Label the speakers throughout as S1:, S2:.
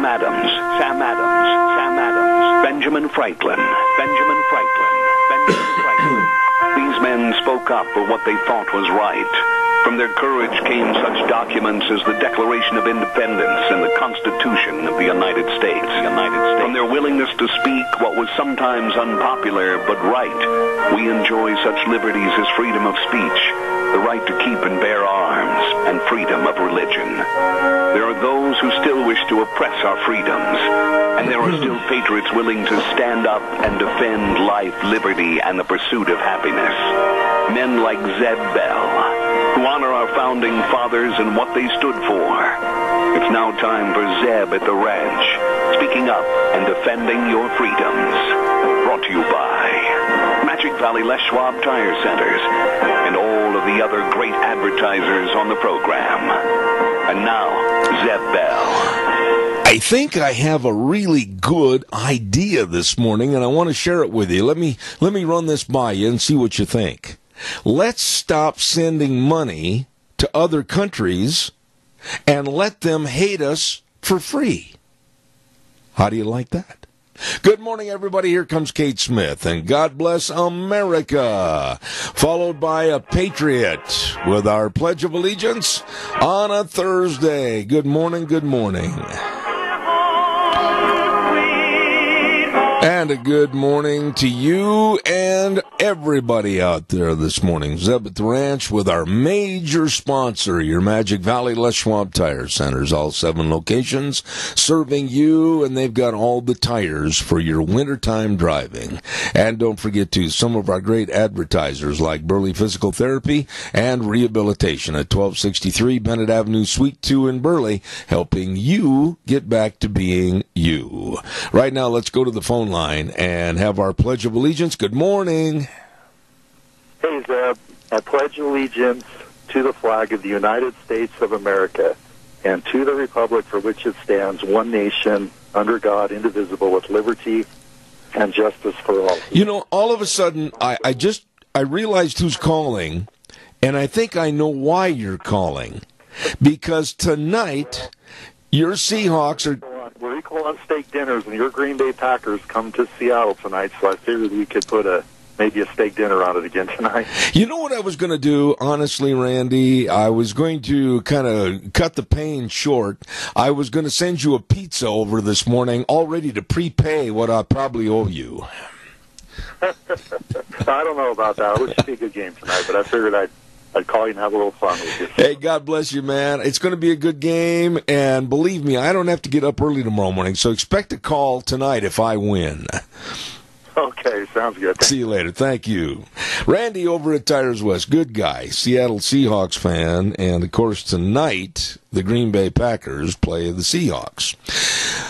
S1: Sam Adams, Sam Adams, Sam Adams, Benjamin Franklin, Benjamin Franklin, Benjamin Franklin. These men spoke up for what they thought was right. From their courage came such documents as the Declaration of Independence and the Constitution of the United States. From their willingness to speak what was sometimes unpopular but right, we enjoy such liberties as freedom of speech, the right to keep and bear arms, and freedom of religion. There are those who still wish to oppress our freedoms, and there are still patriots willing to stand up and defend life, liberty, and the pursuit of happiness. Men like Zeb Bell, who honor our founding fathers and what they stood for. It's now time for Zeb at the ranch, speaking up and defending your freedoms. Brought to you by Magic Valley Les Schwab Tire Centers and all of the other great advertisers on the program. And now, Zeb Bell.
S2: I think I have a really good idea this morning, and I want to share it with you. Let me run this by you and see what you think. Let's stop sending money to other countries and let them hate us for free. How do you like that? Good morning, everybody. Here comes Kate Smith, and God bless America, followed by a patriot with our Pledge of Allegiance on a Thursday. Good morning, good morning. And a good morning to you and everybody out there this morning. Zeb at the Ranch with our major sponsor, your Magic Valley Les Schwab Tire Centers, all 7 locations serving you, and they've got all the tires for your wintertime driving. And don't forget, too, some of our great advertisers like Burley Physical Therapy and Rehabilitation at 1263 Bennett Avenue, Suite 2 in Burley, helping you get back to being you. Right now, let's go to the phone line and have our Pledge of Allegiance. Good morning.
S3: Hey, Zeb. I pledge allegiance to the flag of the United States of America and to the republic for which it stands, one nation, under God, indivisible, with liberty and justice for all.
S2: You know, all of a sudden, I realized who's calling, and I think I know why you're calling. Because tonight, your Seahawks are...
S3: We're equal on steak dinners, and your Green Bay Packers come to Seattle tonight, so I figured we could put maybe a steak dinner on it again tonight.
S2: You know what I was going to do, honestly, Randy? I was going to kind of cut the pain short. I was going to send you a pizza over this morning, all ready to prepay what I probably owe you.
S3: I don't know about that. It should be a good game tonight, but I figured I'd call you and have a little fun with you.
S2: Hey, God bless you, man. It's going to be a good game, and believe me, I don't have to get up early tomorrow morning, so expect a call tonight if I win.
S3: Okay, sounds good.
S2: See you later. Thank you. Randy over at Tires West, good guy, Seattle Seahawks fan, and, of course, tonight the Green Bay Packers play the Seahawks.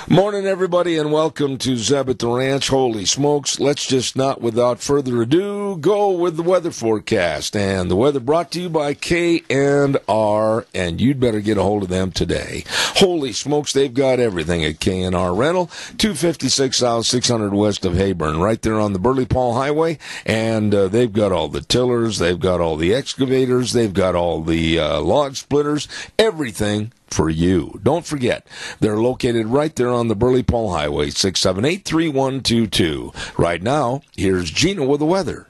S2: Morning, everybody, and welcome to Zeb at the Ranch. Holy smokes, let's just not, without further ado, go with the weather forecast. And the weather brought to you by K&R, and you'd better get a hold of them today. Holy smokes, they've got everything at K&R Rental, 256 South, 600 west of Hayburn, right there on the Burley Paul Highway, and they've got all the tillers, they've got all the excavators, they've got all the log splitters, everything for you. Don't forget, they're located right there on the Burley Paul Highway, 678-3122. Right now, here's Gina with the weather.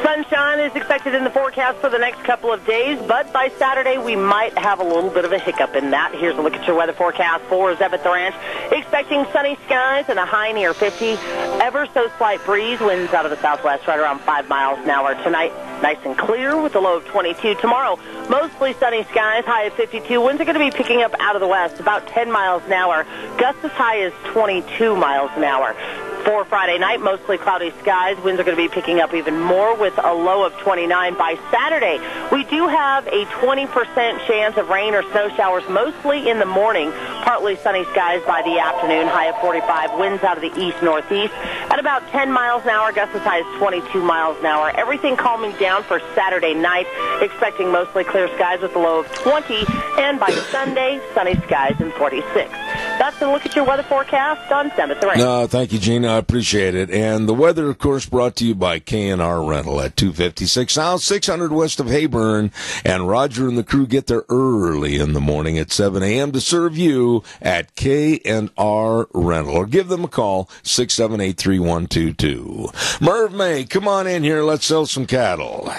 S4: Sunshine is expected in the forecast for the next couple of days, but by Saturday we might have a little bit of a hiccup in that. Here's a look at your weather forecast for Zeb at the Ranch. Expecting sunny skies and a high near 50. Ever so slight breeze, winds out of the southwest right around 5 miles an hour tonight. Nice and clear with a low of 22. Tomorrow, mostly sunny skies, high of 52. Winds are going to be picking up out of the west, about 10 miles an hour. Gusts as high as 22 miles an hour. For Friday night, mostly cloudy skies. Winds are going to be picking up even more with a low of 29. By Saturday, we do have a 20% chance of rain or snow showers, mostly in the morning. Partly sunny skies by the afternoon, high of 45. Winds out of the east-northeast at about 10 miles an hour. Gusts as high as 22 miles an hour. Everything calming down for Saturday night. Expecting mostly clear skies with a low of 20. And by Sunday, sunny skies and 46. That's a look at your weather forecast on 7 at the Range.
S2: No, thank you, Gina. I appreciate it. And the weather, of course, brought to you by K&R Rental at 256 South, 600 west of Hayburn. And Roger and the crew get there early in the morning at 7 a.m. to serve you at K&R Rental. Or give them a call, 678-3122. Merv May, come on in here. Let's sell some cattle.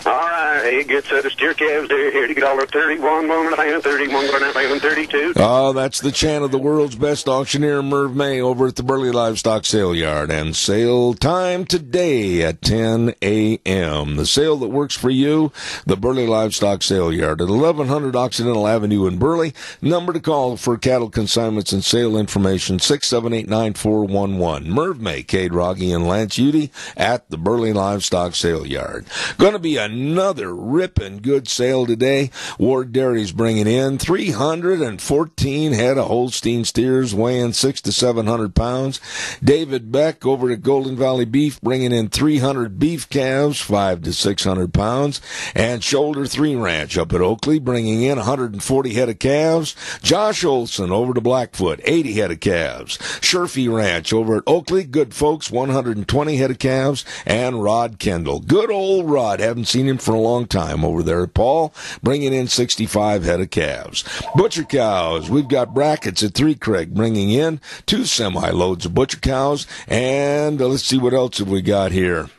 S5: All right, hey, good set of steer calves there. Here to get all 31, 1.5, 31, 1.5, and 32.
S2: Oh, that's the chant of the world's best auctioneer, Merv May, over at the Burley Livestock Sale Yard. And sale time today at 10 a.m. The sale that works for you, the Burley Livestock Sale Yard at 1100 Occidental Avenue in Burley. Number to call for cattle consignments and sale information, 678-9411. Merv May, Cade Rogge, and Lance Udy at the Burley Livestock Sale Yard. Going to be another ripping good sale today. Ward Dairy's bringing in 314 head of Holstein steers weighing 600 to 700 pounds. David Beck over at Golden Valley Beef bringing in 300 beef calves, 500 to 600 pounds. And Shoulder 3 Ranch up at Oakley bringing in 140 head of calves. Josh Olson over to Blackfoot, 80 head of calves. Sherfy Ranch over at Oakley, good folks, 120 head of calves. And Rod Kendall, good old Rod, haven't seen him for a long time over there at Paul, bringing in 65 head of calves. Butcher cows, we've got brackets at Three Creek bringing in 2 semi-loads of butcher cows. And let's see what else have we got here.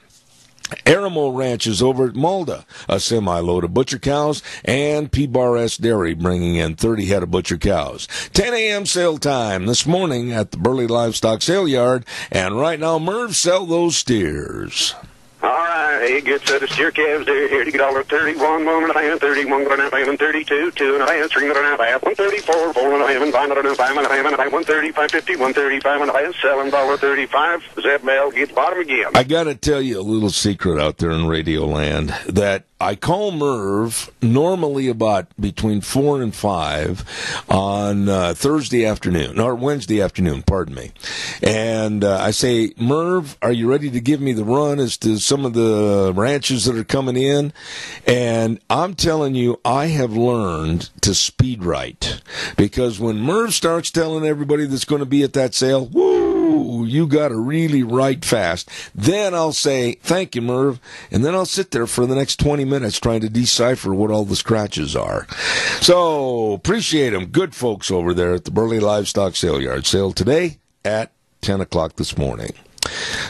S2: Aramo Ranch is over at Malda, a semi-load of butcher cows, and P-Bar S Dairy bringing in 30 head of butcher cows. 10 a.m. sale time this morning at the Burley Livestock Sale Yard, and right now, Merv, sell those steers.
S5: All right, hey, good set of steer calves there. Here to get all 31, 1.5, 31, 1.5, and 32, 2.5, 3.5, 134, 4.5, and 5.5, 5.5, 135, 50, 135, and I selling $35. Zeb Bell gets bottom again.
S2: I got to tell you a little secret out there in Radio Land that I call Merv normally about between 4 and 5 on Thursday afternoon, or Wednesday afternoon, pardon me. And I say, Merv, are you ready to give me the run as to some of the ranches that are coming in? And I'm telling you, I have learned to speed write. Because when Merv starts telling everybody that's going to be at that sale, woo, you got to really write fast. Then I'll say, thank you, Merv. And then I'll sit there for the next 20 minutes trying to decipher what all the scratches are. So, appreciate them. Good folks over there at the Burley Livestock Sale Yard. Sale today at 10 o'clock this morning.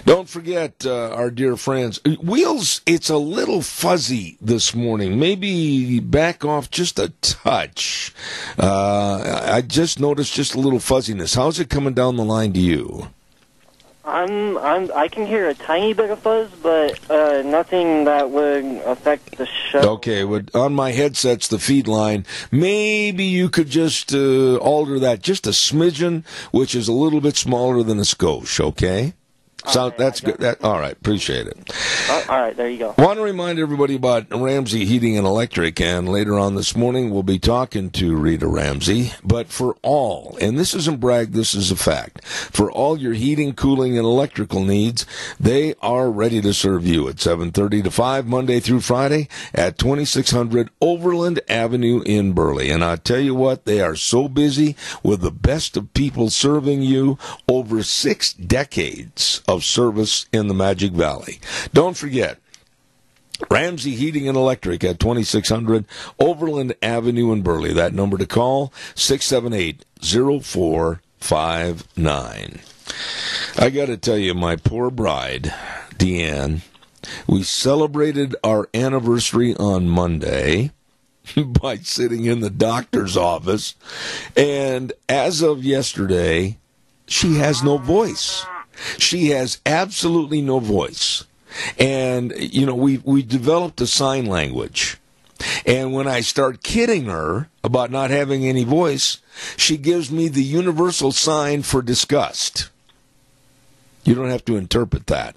S2: Don't forget our dear friends. Wheels, it's a little fuzzy this morning. Maybe back off just a touch. I just noticed just a little fuzziness. How's it coming down the line to you?
S6: I can hear a tiny bit of fuzz, but nothing that would affect the show.
S2: Okay, on my headsets, the feed line, maybe you could just alter that just a smidgen, which is a little bit smaller than a skosh, okay? So that's good. All right, appreciate it.
S6: All right, there you go.
S2: Want to remind everybody about Ramsey Heating and Electric, and later on this morning we'll be talking to Rita Ramsey. But for all, and this isn't brag, this is a fact, for all your heating, cooling, and electrical needs, they are ready to serve you at 7:30 to 5 Monday through Friday at 2600 Overland Avenue in Burley. And I tell you what, they are so busy with the best of people serving you, over 6 decades of service in the Magic Valley. Don't forget, Ramsey Heating and Electric at 2600 Overland Avenue in Burley. That number to call, 678-0459. I got to tell you, my poor bride, Deanne, we celebrated our anniversary on Monday by sitting in the doctor's office, and as of yesterday, she has no voice. She has absolutely no voice. And, you know, we developed a sign language. And when I start kidding her about not having any voice, she gives me the universal sign for disgust. You don't have to interpret that.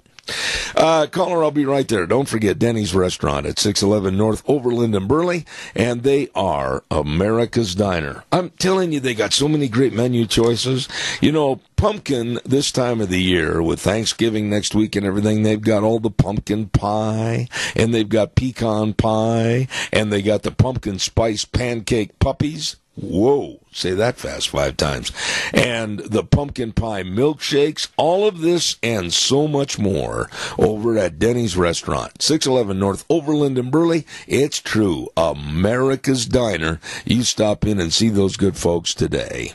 S2: Caller, I'll be right there. Don't forget Denny's Restaurant at 611 North Overland and Burley, and they are America's Diner. I'm telling you, they got so many great menu choices. You know, pumpkin this time of the year with Thanksgiving next week and everything, they've got all the pumpkin pie, and they've got pecan pie, and they got the pumpkin spice pancake puppies. Whoa, say that fast 5 times. And the pumpkin pie milkshakes, all of this and so much more over at Denny's Restaurant, 611 North Overland and Burley. It's true, America's Diner. You stop in and see those good folks today.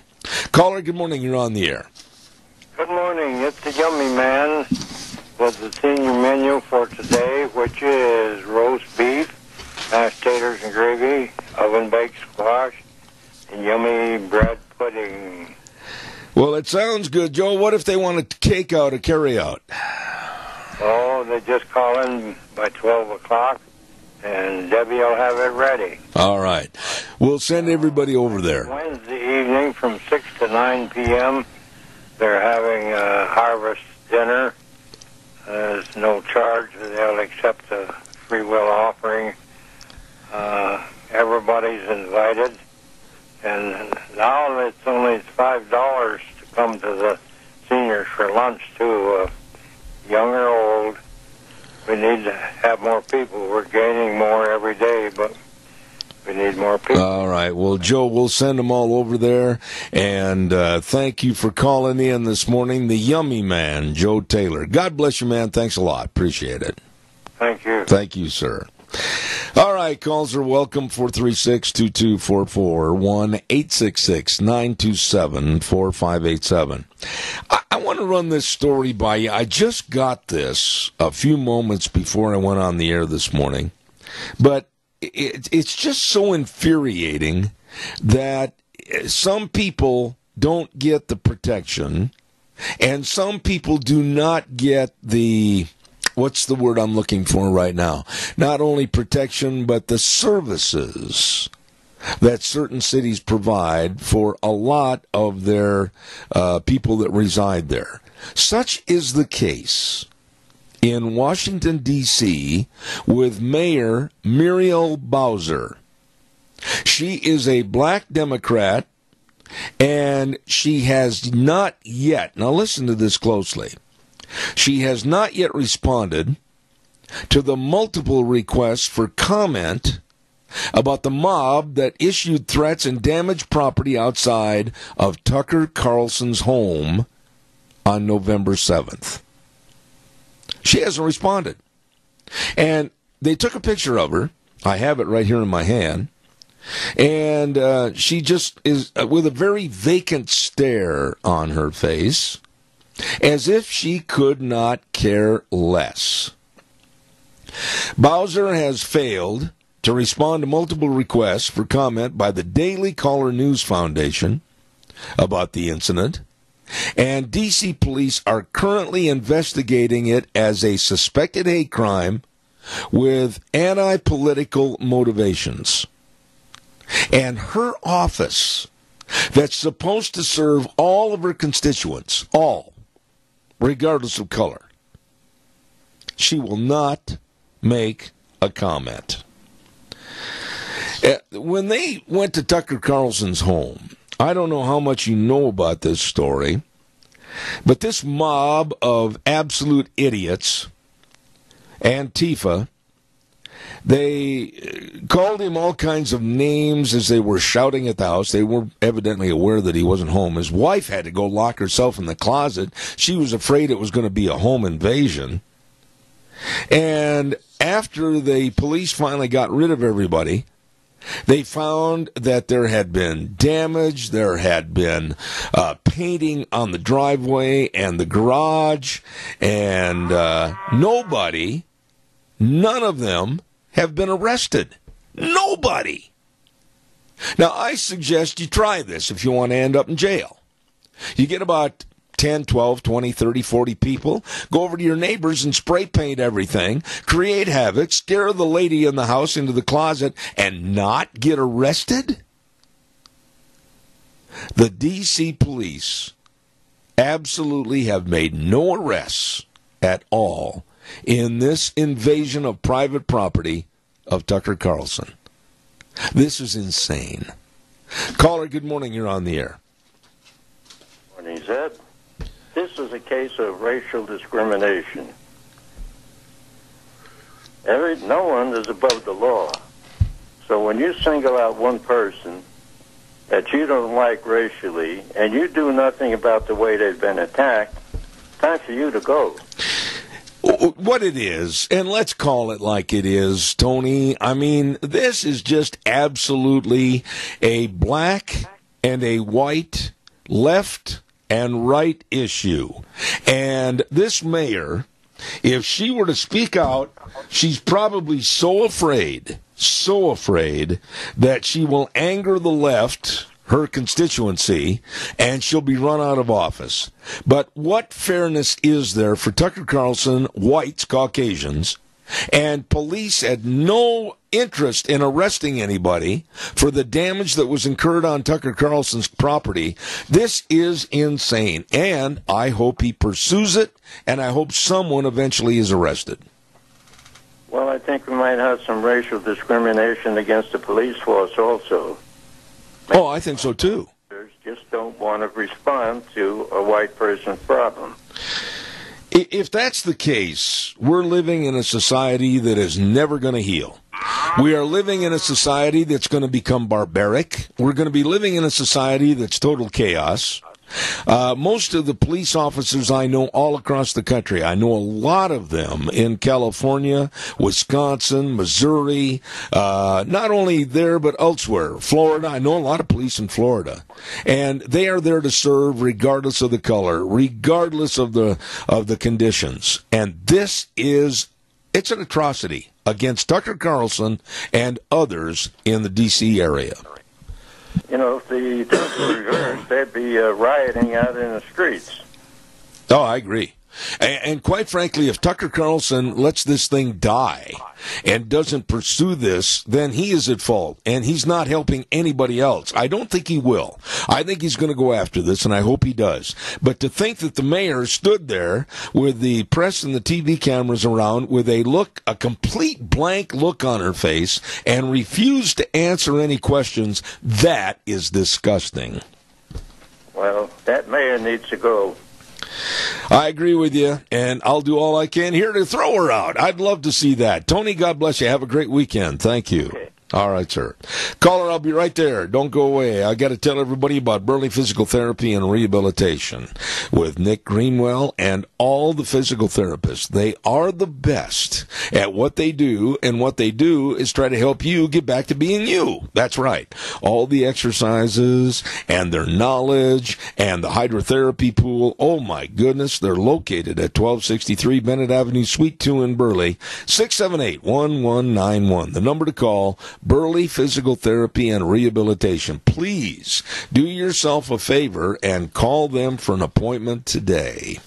S2: Caller, good morning. You're on the air.
S7: Good morning. It's the Yummy Man with the senior menu for today, which is roast beef, mashed taters and gravy, oven-baked squash, and yummy bread pudding.
S2: Well, it sounds good, Joe. What if they want a takeout or carry-out?
S7: Oh, they just call in by 12 o'clock, and Debbie will have it ready.
S2: All right. We'll send everybody over there.
S7: Wednesday evening from 6 to 9 p.m., they're having a harvest dinner. There's no charge. They'll accept a free will offering. Everybody's invited. And now it's only $5 to come to the seniors for lunch, too. Young or old, we need to have more people. We're gaining more every day, but we need more people.
S2: All right. Well, Joe, we'll send them all over there. And thank you for calling in this morning. The Yummy Man, Joe Taylor. God bless you, man. Thanks a lot. Appreciate it.
S7: Thank you.
S2: Thank you, sir. All right, calls are welcome, 436-2244, 1-866-927-4587. I want to run this story by you. I just got this a few moments before I went on the air this morning, but it's just so infuriating that some people don't get the protection and some people do not get the... What's the word I'm looking for right now? Not only protection, but the services that certain cities provide for a lot of their people that reside there. Such is the case in Washington, D.C. with Mayor Muriel Bowser. She is a black Democrat, and she has not yet, now listen to this closely, she has not yet responded to the multiple requests for comment about the mob that issued threats and damaged property outside of Tucker Carlson's home on November 7th. She hasn't responded. And they took a picture of her. I have it right here in my hand. And she just is with a very vacant stare on her face, as if she could not care less. Bowser has failed to respond to multiple requests for comment by the Daily Caller News Foundation about the incident, and D.C. police are currently investigating it as a suspected hate crime with anti-political motivations. And her office, that's supposed to serve all of her constituents, all, regardless of color, she will not make a comment. When they went to Tucker Carlson's home, I don't know how much you know about this story, but this mob of absolute idiots, Antifa, they called him all kinds of names as they were shouting at the house. They were evidently aware that he wasn't home. His wife had to go lock herself in the closet. She was afraid it was going to be a home invasion. And after the police finally got rid of everybody, they found that there had been damage, there had been painting on the driveway and the garage, and nobody, none of them, have been arrested. Nobody. Now, I suggest you try this if you want to end up in jail. You get about 10, 12, 20, 30, 40 people, go over to your neighbors and spray paint everything, create havoc, scare the lady in the house into the closet, and not get arrested? The D.C. police absolutely have made no arrests at all in this invasion of private property of Tucker Carlson. This is insane. Caller, good morning. You're on the air.
S7: Morning, Zeb. This is a case of racial discrimination. No one is above the law. So when you single out one person that you don't like racially, and you do nothing about the way they've been attacked, time for you to go.
S2: What it is, and let's call it like it is, Tony. I mean, this is just absolutely a black and a white, left and right issue. And this mayor, if she were to speak out, she's probably so afraid that she will anger the left, her constituency, and she'll be run out of office. But what fairness is there for Tucker Carlson, whites, Caucasians, and police had no interest in arresting anybody for the damage that was incurred on Tucker Carlson's property? This is insane, and I hope he pursues it, and I hope someone eventually is arrested.
S7: Well, I think we might have some racial discrimination against the police force also.
S2: Oh, I think so too.
S7: Just don't want to respond to a white person's problem.
S2: If that's the case, we're living in a society that is never going to heal. We are living in a society that's going to become barbaric. We're going to be living in a society that's total chaos. Most of the police officers I know all across the country, I know a lot of them in California, Wisconsin, Missouri, not only there but elsewhere, Florida. I know a lot of police in Florida, and they are there to serve regardless of the color, regardless of the conditions. And it's an atrocity against Tucker Carlson and others in the D.C. area.
S7: You know, if the things were reversed, they'd be rioting out in the streets.
S2: Oh, I agree. And quite frankly, if Tucker Carlson lets this thing die and doesn't pursue this, then he is at fault, and he's not helping anybody else. I don't think he will. I think he's going to go after this, and I hope he does. But to think that the mayor stood there with the press and the TV cameras around with a complete blank look on her face and refused to answer any questions, that is disgusting.
S7: Well, that mayor needs to go.
S2: I agree with you, and I'll do all I can here to throw her out. I'd love to see that. Tony, God bless you. Have a great weekend. Thank you.
S7: Okay.
S2: All right, sir. Caller, I'll be right there. Don't go away. I got to tell everybody about Burley Physical Therapy and Rehabilitation with Nick Greenwell and all the physical therapists. They are the best at what they do, and what they do is try to help you get back to being you. That's right. All the exercises and their knowledge and the hydrotherapy pool. Oh, my goodness. They're located at 1263 Bennett Avenue, Suite 2 in Burley, 678-1191. The number to call, Burley Physical Therapy and Rehabilitation. Please do yourself a favor and call them for an appointment today.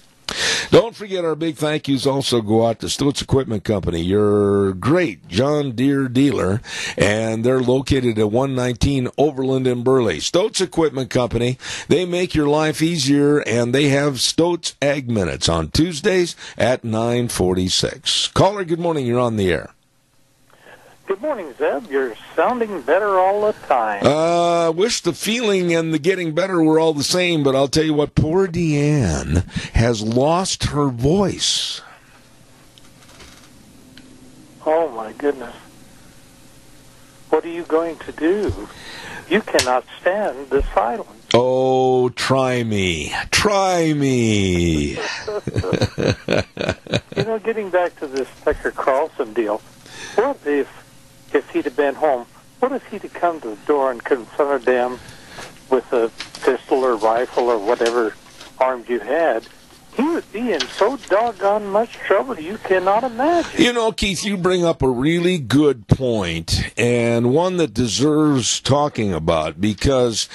S2: Don't forget, our big thank yous also go out to Stoats Equipment Company, your great John Deere dealer, and they're located at 119 Overland in Burley. Stoats Equipment Company, they make your life easier, and they have Stoats Ag Minutes on Tuesdays at 9:46. Caller, good morning. You're on the air.
S8: Good morning, Zeb. You're sounding better all the time.
S2: Wish the feeling and the getting better were all the same, but I'll tell you what, poor Deanne has lost her voice.
S8: Oh, my goodness. What are you going to do? You cannot stand the silence.
S2: Oh, try me. Try me.
S8: Getting back to this Tucker Carlson deal, what if he'd have been home, what if he'd have come to the door and confronted them with a pistol or rifle or whatever arms you had? He would be in so doggone much trouble you cannot imagine.
S2: You know, Keith, you bring up a really good point, and one that deserves talking about, because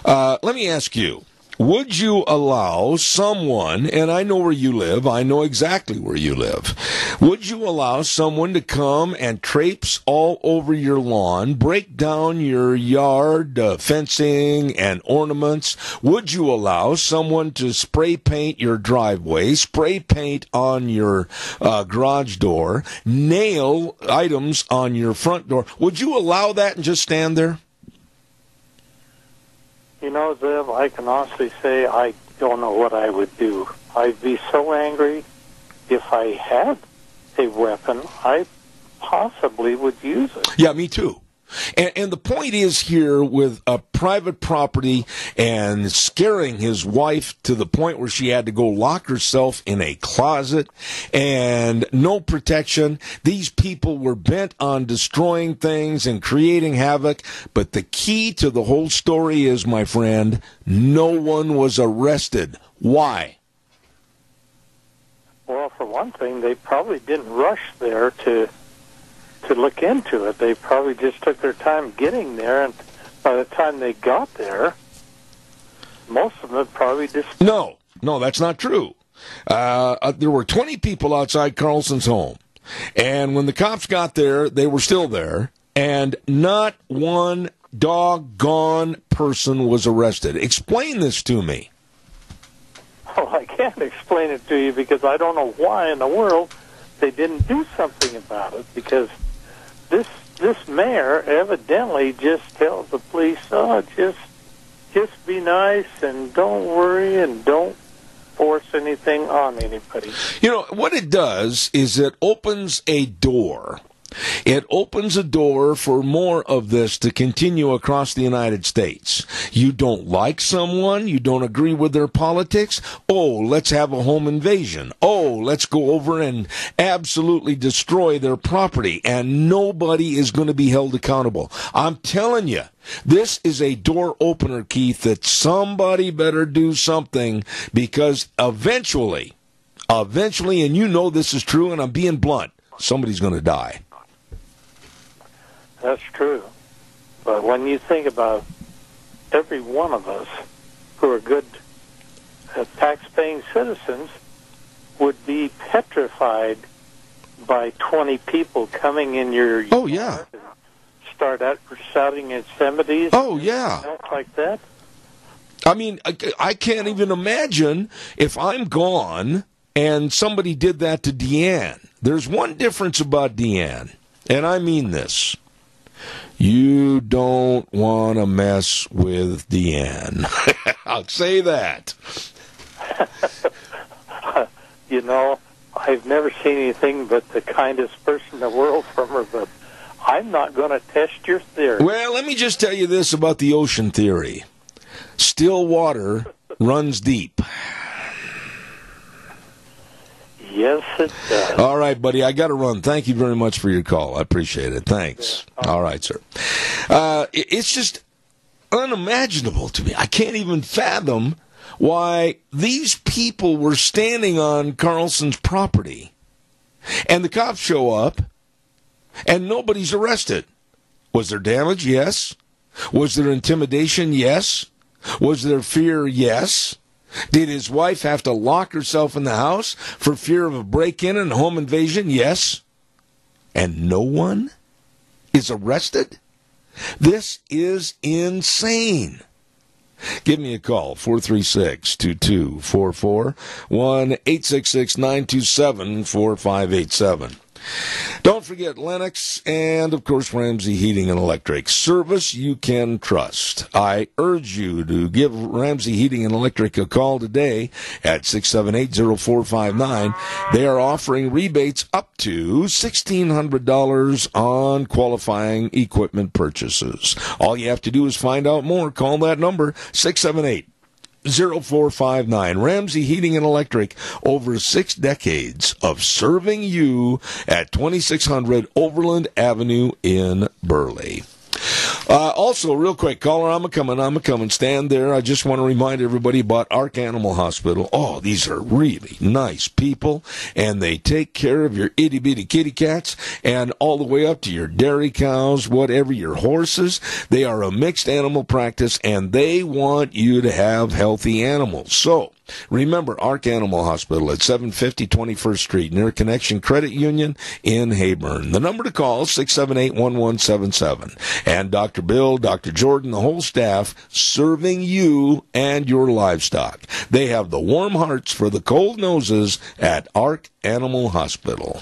S2: let me ask you, would you allow someone, and I know where you live, I know exactly where you live, would you allow someone to come and traipse all over your lawn, break down your yard fencing and ornaments? Would you allow someone to spray paint your driveway, spray paint on your garage door, nail items on your front door? Would you allow that and just stand there?
S8: You know, Zev, I can honestly say I don't know what I would do. I'd be so angry. If I had a weapon, I possibly would use it.
S2: Yeah, me too. And the point is here with a private property and scaring his wife to the point where she had to go lock herself in a closet and no protection. These people were bent on destroying things and creating havoc. But the key to the whole story is, my friend, no one was arrested. Why?
S8: Well, for one thing, they probably didn't rush there to look into it. They probably just took their time getting there, and by the time they got there, most of them probably just...
S2: No, that's not true. There were 20 people outside Carlson's home, and when the cops got there, they were still there, and not one doggone person was arrested. Explain this to me.
S8: Oh, I can't explain it to you because I don't know why in the world they didn't do something about it, because this mayor evidently just tells the police, oh, just be nice and don't worry and don't force anything on anybody.
S2: You know, what it does is it opens a door. It opens a door for more of this to continue across the United States. You don't like someone, you don't agree with their politics, oh, let's have a home invasion. Oh, let's go over and absolutely destroy their property, and nobody is going to be held accountable. I'm telling you, this is a door opener, Keith, that somebody better do something, because eventually, and you know this is true, and I'm being blunt, somebody's going to die.
S8: That's true. But when you think about every one of us who are good tax-paying citizens would be petrified by 20 people coming in your yard.
S2: Oh, yeah.
S8: And start out shouting obscenities.
S2: Oh, yeah.
S8: Stuff like that.
S2: I mean, I can't even imagine if I'm gone and somebody did that to Deanne. There's one difference about Deanne, and I mean this. You don't want to mess with Deanne. I'll say that.
S8: You know, I've never seen anything but the kindest person in the world from her, but I'm not going to test your theory.
S2: Well, let me just tell you this about the ocean theory. Still water runs deep.
S8: Yes, it does.
S2: All right, buddy, I got to run. Thank you very much for your call. I appreciate it. Thanks. Yeah. All right, sir. It's just unimaginable to me. I can't even fathom why these people were standing on Carlson's property, and the cops show up, and nobody's arrested. Was there damage? Yes. Was there intimidation? Yes. Was there fear? Yes. Did his wife have to lock herself in the house for fear of a break-in and home invasion? Yes. And no one is arrested? This is insane. Give me a call, 436-2244, 1-866-927-4587. Don't forget Lennox and, of course, Ramsey Heating and Electric. Service you can trust. I urge you to give Ramsey Heating and Electric a call today at 678-0459. They are offering rebates up to $1,600 on qualifying equipment purchases. All you have to do is find out more. Call that number, 678-0459. Ramsey Heating and Electric, over 6 decades of serving you at 2600 Overland Avenue in Burley. Also, real quick, caller, I'm a coming. Stand there. I just want to remind everybody about Ark Animal Hospital. Oh, these are really nice people, and they take care of your itty-bitty kitty cats and all the way up to your dairy cows, whatever, your horses. They are a mixed animal practice, and they want you to have healthy animals. So, remember, Ark Animal Hospital at 750 21st Street, near Connection Credit Union in Hayburn. The number to call, 678-1177. And Dr. Bill, Dr. Jordan, the whole staff, serving you and your livestock. They have the warm hearts for the cold noses at Ark Animal Hospital.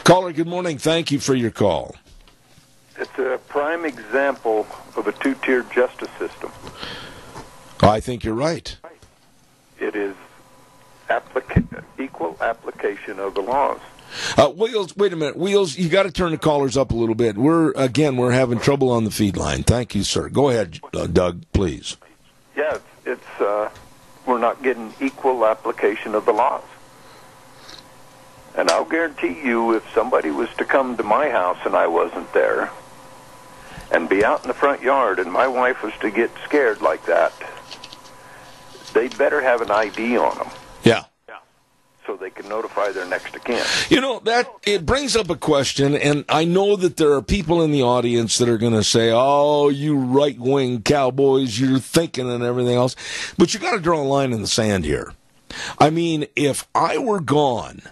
S2: Caller, good morning. Thank you for your call.
S9: It's a prime example of a two-tiered justice system.
S2: I think you're right.
S9: It is equal application of the laws.
S2: Wheels, wait a minute. Wheels, you got to turn the callers up a little bit. We're having trouble on the feed line. Thank you, sir. Go ahead, Doug, please.
S9: Yeah, it's we're not getting equal application of the laws. And I'll guarantee you, if somebody was to come to my house and I wasn't there, and be out in the front yard, and my wife was to get scared like that, they'd better have an ID on them.
S2: Yeah.
S9: So they can notify their next of kin.
S2: You know, that it brings up a question, and I know that there are people in the audience that are going to say, oh, you right-wing cowboys, you're thinking and everything else. But you got to draw a line in the sand here. I mean, if I were gone,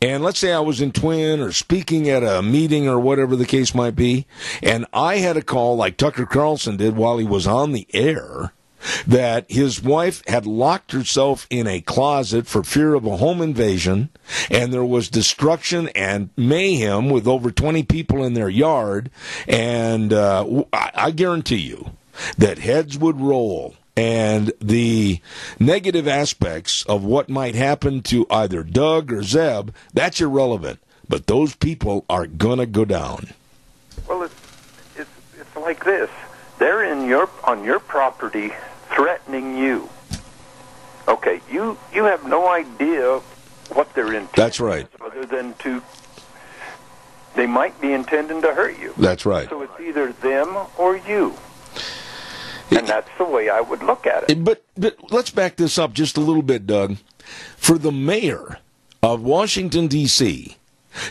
S2: and let's say I was in Twin or speaking at a meeting or whatever the case might be, and I had a call like Tucker Carlson did while he was on the air, that his wife had locked herself in a closet for fear of a home invasion, and there was destruction and mayhem with over 20 people in their yard, and I guarantee you that heads would roll, and the negative aspects of what might happen to either Doug or Zeb, that's irrelevant, but those people are going to go down.
S9: Well, it's like this. They're on your property threatening you. Okay, you have no idea what their intent
S2: That's right.
S9: is, other than they might be intending to hurt you.
S2: That's right.
S9: So it's either them or you. And that's the way I would look at it.
S2: But let's back this up just a little bit, Doug. For the mayor of Washington, D.C.,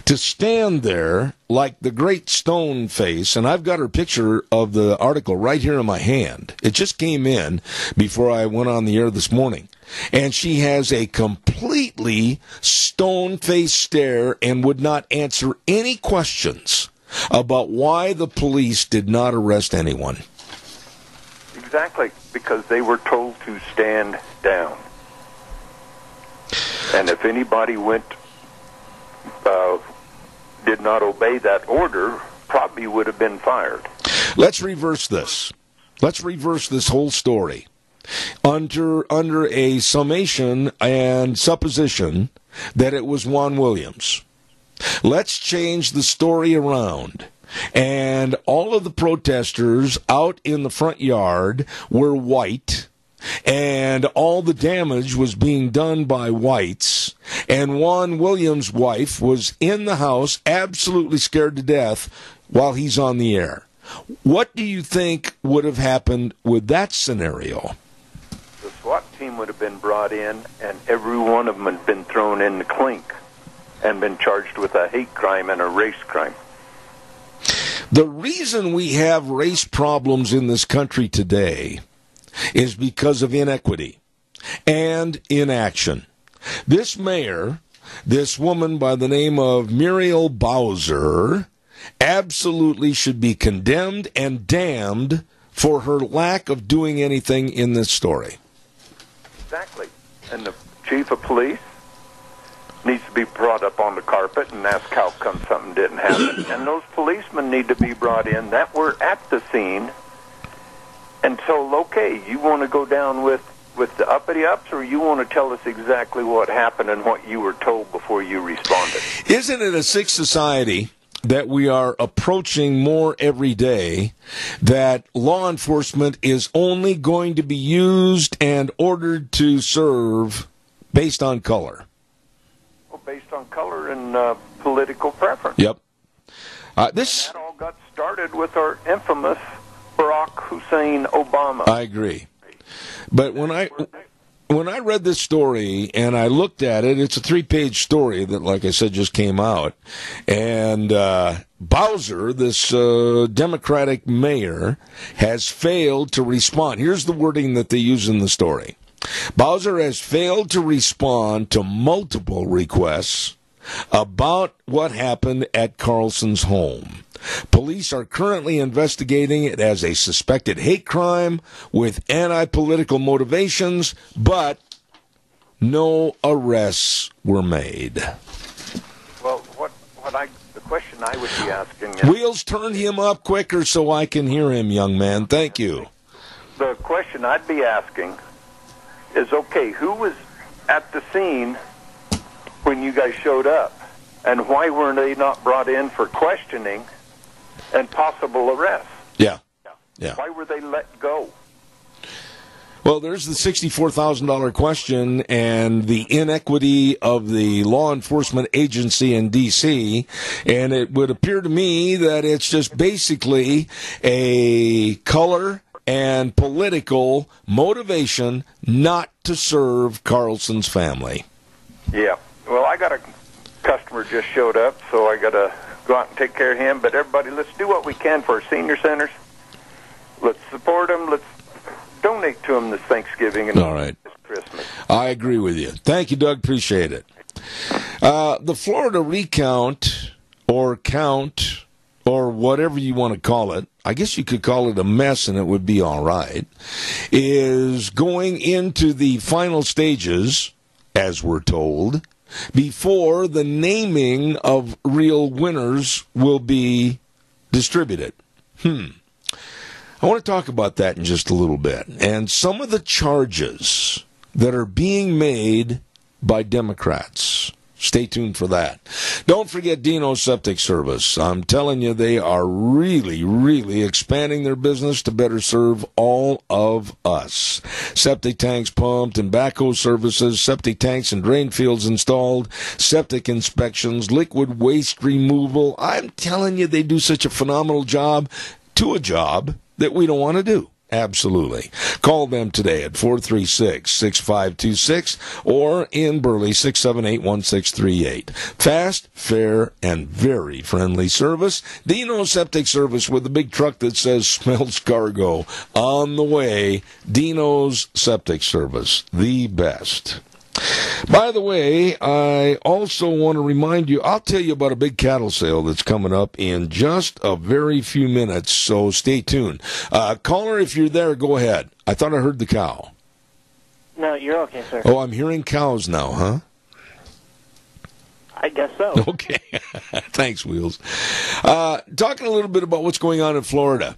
S2: to stand there like the great stone face, and I've got her picture of the article right here in my hand. It just came in before I went on the air this morning. And she has a completely stone-faced stare and would not answer any questions about why the police did not arrest anyone.
S9: Exactly, because they were told to stand down. And if anybody did not obey that order, probably would have been fired.
S2: Let's reverse this. Let's reverse this whole story. Under a summation and supposition that it was Juan Williams. Let's change the story around. And all of the protesters out in the front yard were white, and all the damage was being done by whites, and Juan Williams' wife was in the house absolutely scared to death while he's on the air. What do you think would have happened with that scenario?
S9: The SWAT team would have been brought in, and every one of them had been thrown in the clink and been charged with a hate crime and a race crime.
S2: The reason we have race problems in this country today is because of inequity and inaction. This mayor, this woman by the name of Muriel Bowser, absolutely should be condemned and damned for her lack of doing anything in this story.
S9: Exactly. And the chief of police needs to be brought up on the carpet and asked how come something didn't happen. And those policemen need to be brought in that were at the scene and told, okay, you want to go down with the uppity-ups, or you want to tell us exactly what happened and what you were told before you responded?
S2: Isn't it a sick society that we are approaching more every day, that law enforcement is only going to be used and ordered to serve based on color?
S9: Well, based on color and political preference.
S2: Yep.
S9: That all got started with our infamous Barack Hussein Obama.
S2: I agree. But when I read this story and I looked at it, it's a 3-page story that, like I said, just came out. And Bowser, this Democratic mayor, has failed to respond. Here's the wording that they use in the story. Bowser has failed to respond to multiple requests about what happened at Carlson's home. Police are currently investigating it as a suspected hate crime with anti-political motivations, but no arrests were made.
S9: Well, the question I would be asking is...
S2: Wheels, turn him up quicker so I can hear him, young man. Thank you.
S9: The question I'd be asking is, okay, who was at the scene when you guys showed up? And why were they not brought in for questioning and possible arrest?
S2: Yeah.
S9: Why were they let go?
S2: Well, there's the $64,000 question and the inequity of the law enforcement agency in D.C., and it would appear to me that it's just basically a color and political motivation not to serve Carlson's family.
S9: Yeah. Well, I got a customer just showed up, so I got to go out and take care of him. But everybody, let's do what we can for our senior centers. Let's support them. Let's donate to them this Thanksgiving and
S2: all right.
S9: This Christmas.
S2: I agree with you. Thank you, Doug. Appreciate it. The Florida recount or count or whatever you want to call it, I guess you could call it a mess and it would be all right, is going into the final stages, as we're told, before the naming of real winners will be distributed. I want to talk about that in just a little bit. And some of the charges that are being made by Democrats. Stay tuned for that. Don't forget Dino's Septic Service. I'm telling you, they are really, really expanding their business to better serve all of us. Septic tanks pumped and backhoe services, septic tanks and drain fields installed, septic inspections, liquid waste removal. I'm telling you, they do such a phenomenal job to a job that we don't want to do. Absolutely. Call them today at 436-6526 or in Burley 678-1638. Fast, fair, and very friendly service. Dino Septic Service with the big truck that says smells cargo on the way. Dino's Septic Service, the best. By the way, I also want to remind you, I'll tell you about a big cattle sale that's coming up in just a very few minutes, so stay tuned. Caller, if you're there, go ahead. I thought I heard the cow.
S6: No, you're okay, sir.
S2: Oh, I'm hearing cows now, huh?
S6: I guess so.
S2: Okay. Thanks, Wheels. Talking a little bit about what's going on in Florida.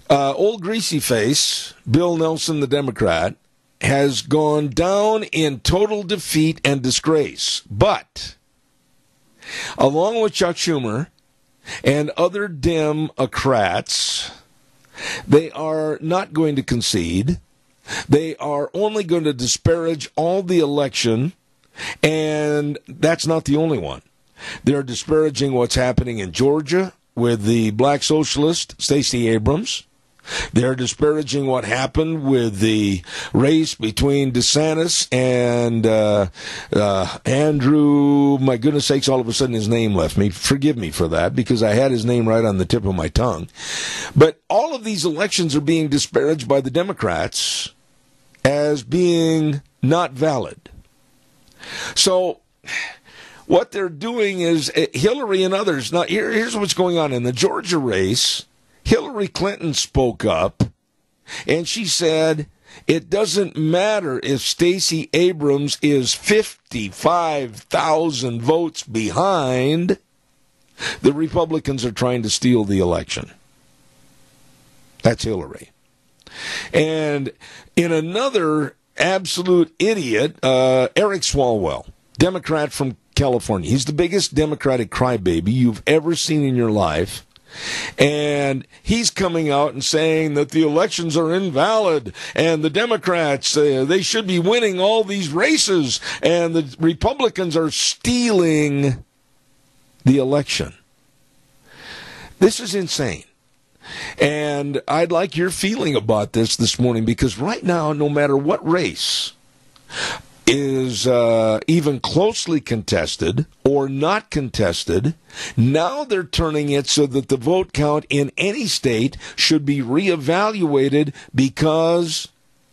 S2: Old greasy face, Bill Nelson, the Democrat, has gone down in total defeat and disgrace. But, along with Chuck Schumer and other Democrats, they are not going to concede. They are only going to disparage all the election, and that's not the only one. They're disparaging what's happening in Georgia with the black socialist, Stacey Abrams. They're disparaging what happened with the race between DeSantis and Andrew. My goodness sakes, all of a sudden his name left me. Forgive me for that, because I had his name right on the tip of my tongue. But all of these elections are being disparaged by the Democrats as being not valid. So what they're doing is Hillary and others. Now, here's what's going on in the Georgia race. Hillary Clinton spoke up, and she said it doesn't matter if Stacey Abrams is 55,000 votes behind. The Republicans are trying to steal the election. That's Hillary. And in another absolute idiot, Eric Swalwell, Democrat from California. He's the biggest Democratic crybaby you've ever seen in your life. And he's coming out and saying that the elections are invalid and the Democrats, they should be winning all these races and the Republicans are stealing the election. This is insane. And I'd like your feeling about this morning, because right now, no matter what race is even closely contested or not contested, now they're turning it so that the vote count in any state should be reevaluated because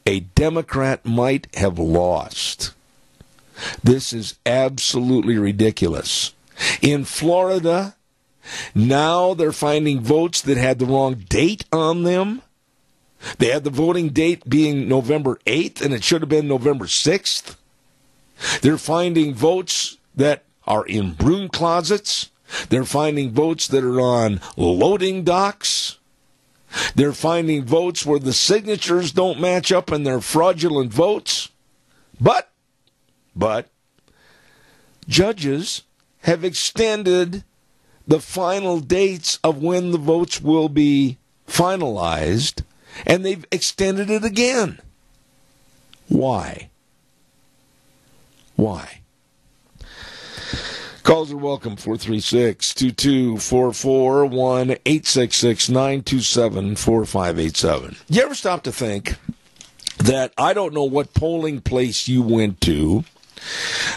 S2: a Democrat might have lost. This is absolutely ridiculous. In Florida, now they're finding votes that had the wrong date on them. They had the voting date being November 8th, and it should have been November 6th. They're finding votes that are in broom closets. They're finding votes that are on loading docks. They're finding votes where the signatures don't match up and they're fraudulent votes. But judges have extended the final dates of when the votes will be finalized, and they've extended it again. Why? Why? Calls are welcome, 436-2244, 1-866-927-4587. You ever stop to think that, I don't know what polling place you went to.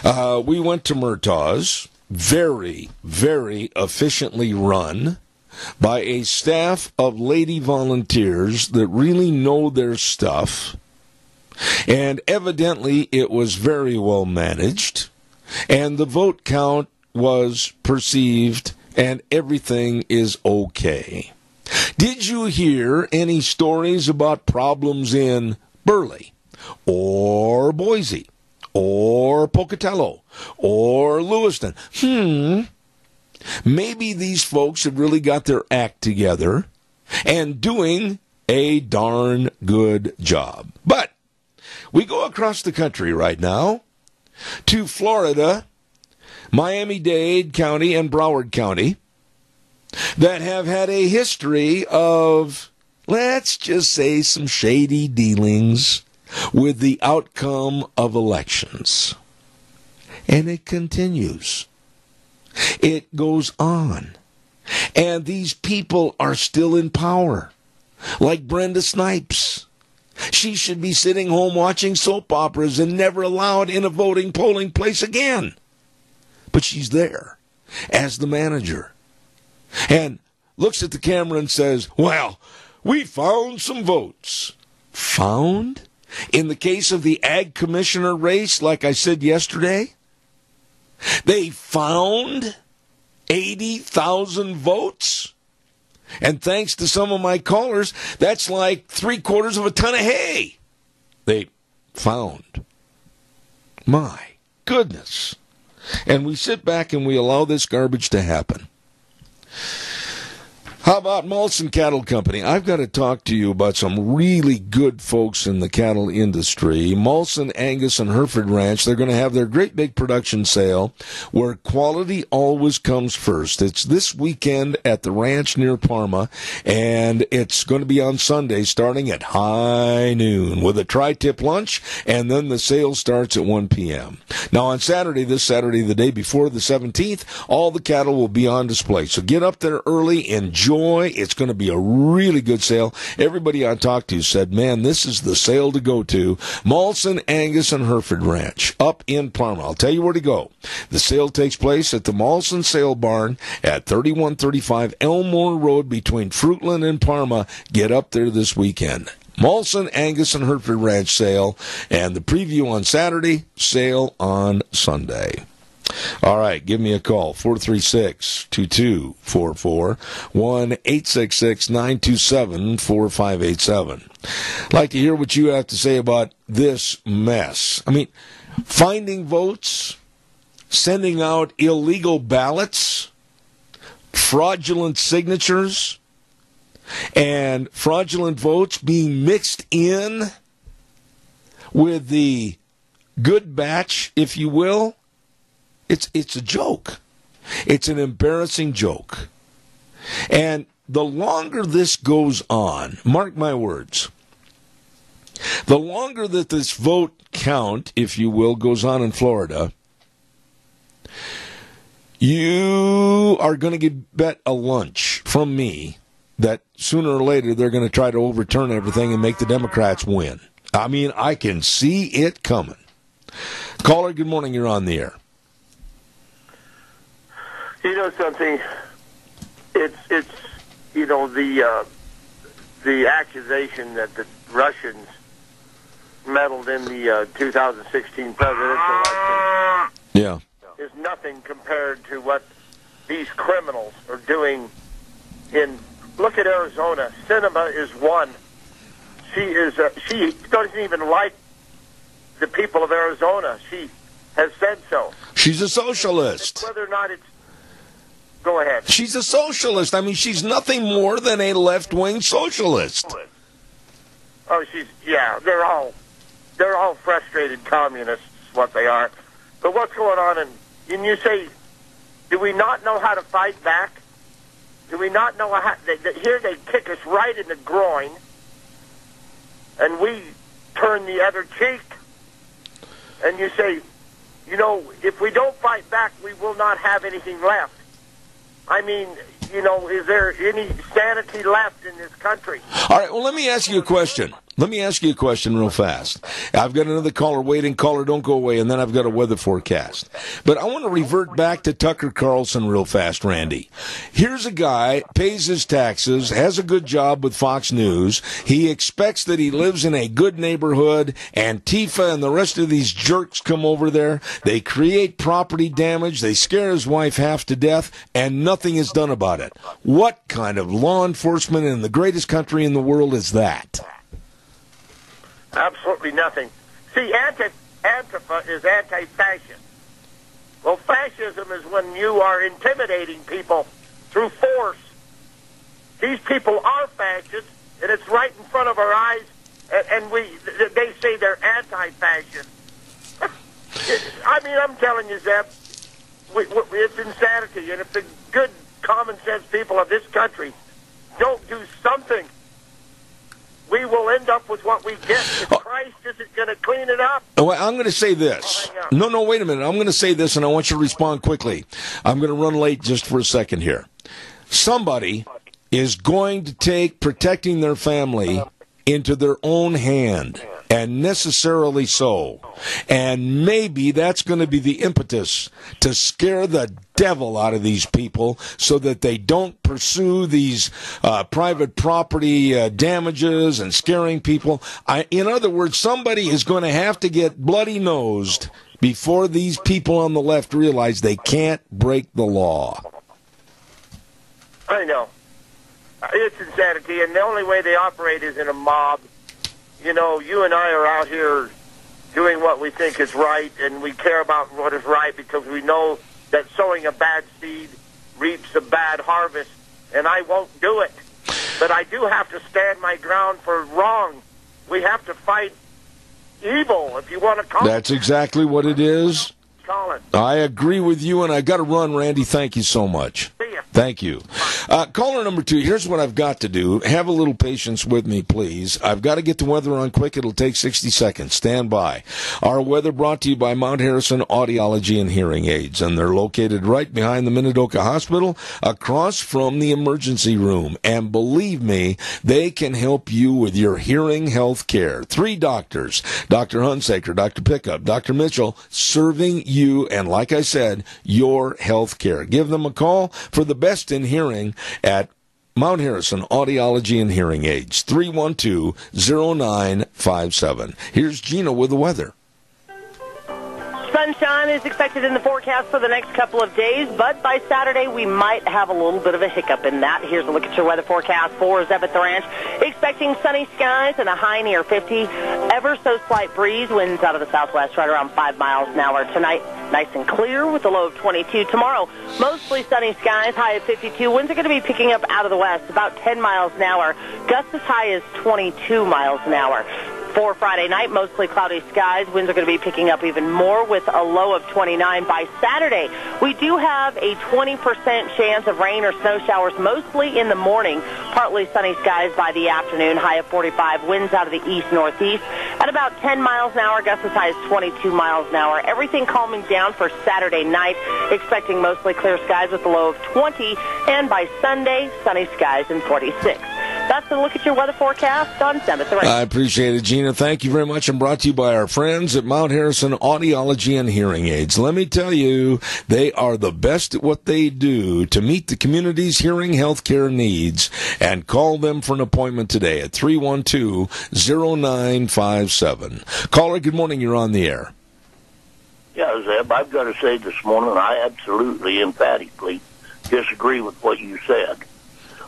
S2: We went to Murtaugh's, very, very efficiently run by a staff of lady volunteers that really know their stuff. And evidently it was very well managed, and the vote count was perceived, and everything is okay. Did you hear any stories about problems in Burley, or Boise, or Pocatello, or Lewiston? Maybe these folks have really got their act together and doing a darn good job. But we go across the country right now to Florida, Miami-Dade County, and Broward County that have had a history of, let's just say, some shady dealings with the outcome of elections. And it continues. It goes on. And these people are still in power, like Brenda Snipes. She should be sitting home watching soap operas and never allowed in a voting polling place again. But she's there as the manager and looks at the camera and says, well, we found some votes. Found? In the case of the ag commissioner race, like I said yesterday, they found 80,000 votes. And thanks to some of my callers, that's like 3/4 of a ton of hay they found. My goodness. And we sit back and we allow this garbage to happen. How about Molson Cattle Company? I've got to talk to you about some really good folks in the cattle industry. Molson, Angus, and Hereford Ranch, they're going to have their great big production sale where quality always comes first. It's this weekend at the ranch near Parma, and it's going to be on Sunday starting at high noon with a tri-tip lunch, and then the sale starts at 1 p.m. Now on Saturday, this Saturday, the day before the 17th, all the cattle will be on display. So get up there early, enjoy. It's going to be a really good sale. Everybody I talked to said, man, this is the sale to go to. Molson, Angus, and Hereford Ranch up in Parma. I'll tell you where to go. The sale takes place at the Molson Sale Barn at 3135 Elmore Road between Fruitland and Parma. Get up there this weekend. Molson, Angus, and Hereford Ranch sale, and the preview on Saturday, sale on Sunday. All right, give me a call, 436-2244, 1-866-927-4587. I'd like to hear what you have to say about this mess. I mean, finding votes, sending out illegal ballots, fraudulent signatures, and fraudulent votes being mixed in with the good batch, if you will. It's a joke. It's an embarrassing joke. And the longer this goes on, mark my words, the longer that this vote count, if you will, goes on in Florida, you are going to bet a lunch from me that sooner or later they're going to try to overturn everything and make the Democrats win. I mean, I can see it coming. Caller, good morning. You're on the air.
S10: You know something? It's you know, the accusation that the Russians meddled in the 2016 presidential election is nothing compared to what these criminals are doing in. Look at Arizona. Sinema is one. She doesn't even like the people of Arizona. She has said so.
S2: She's a socialist.
S10: Whether or not it's... Go ahead.
S2: She's a socialist. I mean, she's nothing more than a left-wing socialist.
S10: Oh, they're all frustrated communists, is what they are. But what's going on? And you say, do we not know how to fight back? Do we not know how... Here they kick us right in the groin, and we turn the other cheek. And you say, you know, if we don't fight back, we will not have anything left. I mean, you know, is there any sanity left in this country?
S2: All right, well, let me ask you a question. Let me ask you a question real fast. I've got another caller waiting. Caller, don't go away, and then I've got a weather forecast. But I want to revert back to Tucker Carlson real fast, Randy. Here's a guy, pays his taxes, has a good job with Fox News. He expects that he lives in a good neighborhood, Antifa and the rest of these jerks come over there. They create property damage. They scare his wife half to death, and nothing is done about it. What kind of law enforcement in the greatest country in the world is that?
S10: Absolutely nothing. See, Antifa is anti-fascist. Well, fascism is when you are intimidating people through force. These people are fascists, and it's right in front of our eyes, and they say they're anti-fascist. I mean, I'm telling you, Zeb, it's insanity, and if the good, common-sense people of this country don't do something, we will end up with what we get. If Christ isn't going to clean it up.
S2: Well, I'm going to say this. No, wait a minute. I'm going to say this, and I want you to respond quickly. I'm going to run late just for a second here. Somebody is going to take protecting their family into their own hand, and necessarily so. And maybe that's going to be the impetus to scare the devil out of these people so that they don't pursue these private property damages and scaring people. In other words, somebody is going to have to get bloody-nosed before these people on the left realize they can't break the law.
S10: I know. It's insanity, and the only way they operate is in a mob. You know, you and I are out here doing what we think is right, and we care about what is right because we know that sowing a bad seed reaps a bad harvest, and I won't do it. But I do have to stand my ground for wrong. We have to fight evil, if you want to call it.
S2: That's exactly what it is.
S10: Call it.
S2: I agree with you, and I got to run, Randy. Thank you so much.
S10: See ya.
S2: Thank you. Caller number 2, here's what I've got to do. Have a little patience with me, please. I've got to get the weather on quick. It'll take 60 seconds. Stand by. Our weather brought to you by Mount Harrison Audiology and Hearing Aids, and they're located right behind the Minidoka Hospital, across from the emergency room. And believe me, they can help you with your hearing health care. 3 doctors, Dr. Hunsaker, Dr. Pickup, Dr. Mitchell, serving you, and like I said, your health care. Give them a call for the best in hearing at Mount Harrison Audiology and Hearing Aids, 312-0957. Here's Gina with the weather.
S4: Sunshine is expected in the forecast for the next couple of days, but by Saturday we might have a little bit of a hiccup in that. Here's a look at your weather forecast for Zeb at the Ranch. Expecting sunny skies and a high near 50. Ever so slight breeze, winds out of the southwest right around 5 miles an hour. Tonight, nice and clear with a low of 22. Tomorrow, mostly sunny skies, high of 52. Winds are going to be picking up out of the west, about 10 miles an hour. Gusts as high as 22 miles an hour. For Friday night, mostly cloudy skies. Winds are going to be picking up even more with a low of 29. By Saturday, we do have a 20% chance of rain or snow showers, mostly in the morning. Partly sunny skies by the afternoon, high of 45. Winds out of the east-northeast. at about 10 miles an hour, gusts as high as 22 miles an hour. Everything calming down for Saturday night, expecting mostly clear skies with a low of 20, and by Sunday, sunny skies and 46. That's a look at your weather forecast on 7th Range.
S2: I appreciate it, Gina. Thank you very much, and brought to you by our friends at Mount Harrison Audiology and Hearing Aids. Let me tell you, they are the best at what they do to meet the community's hearing health care needs, and call them for an appointment today at 312-0957. Caller, good morning. You're on the air.
S10: Yeah, Zeb, I've got to say this morning, I absolutely, emphatically disagree with what you said.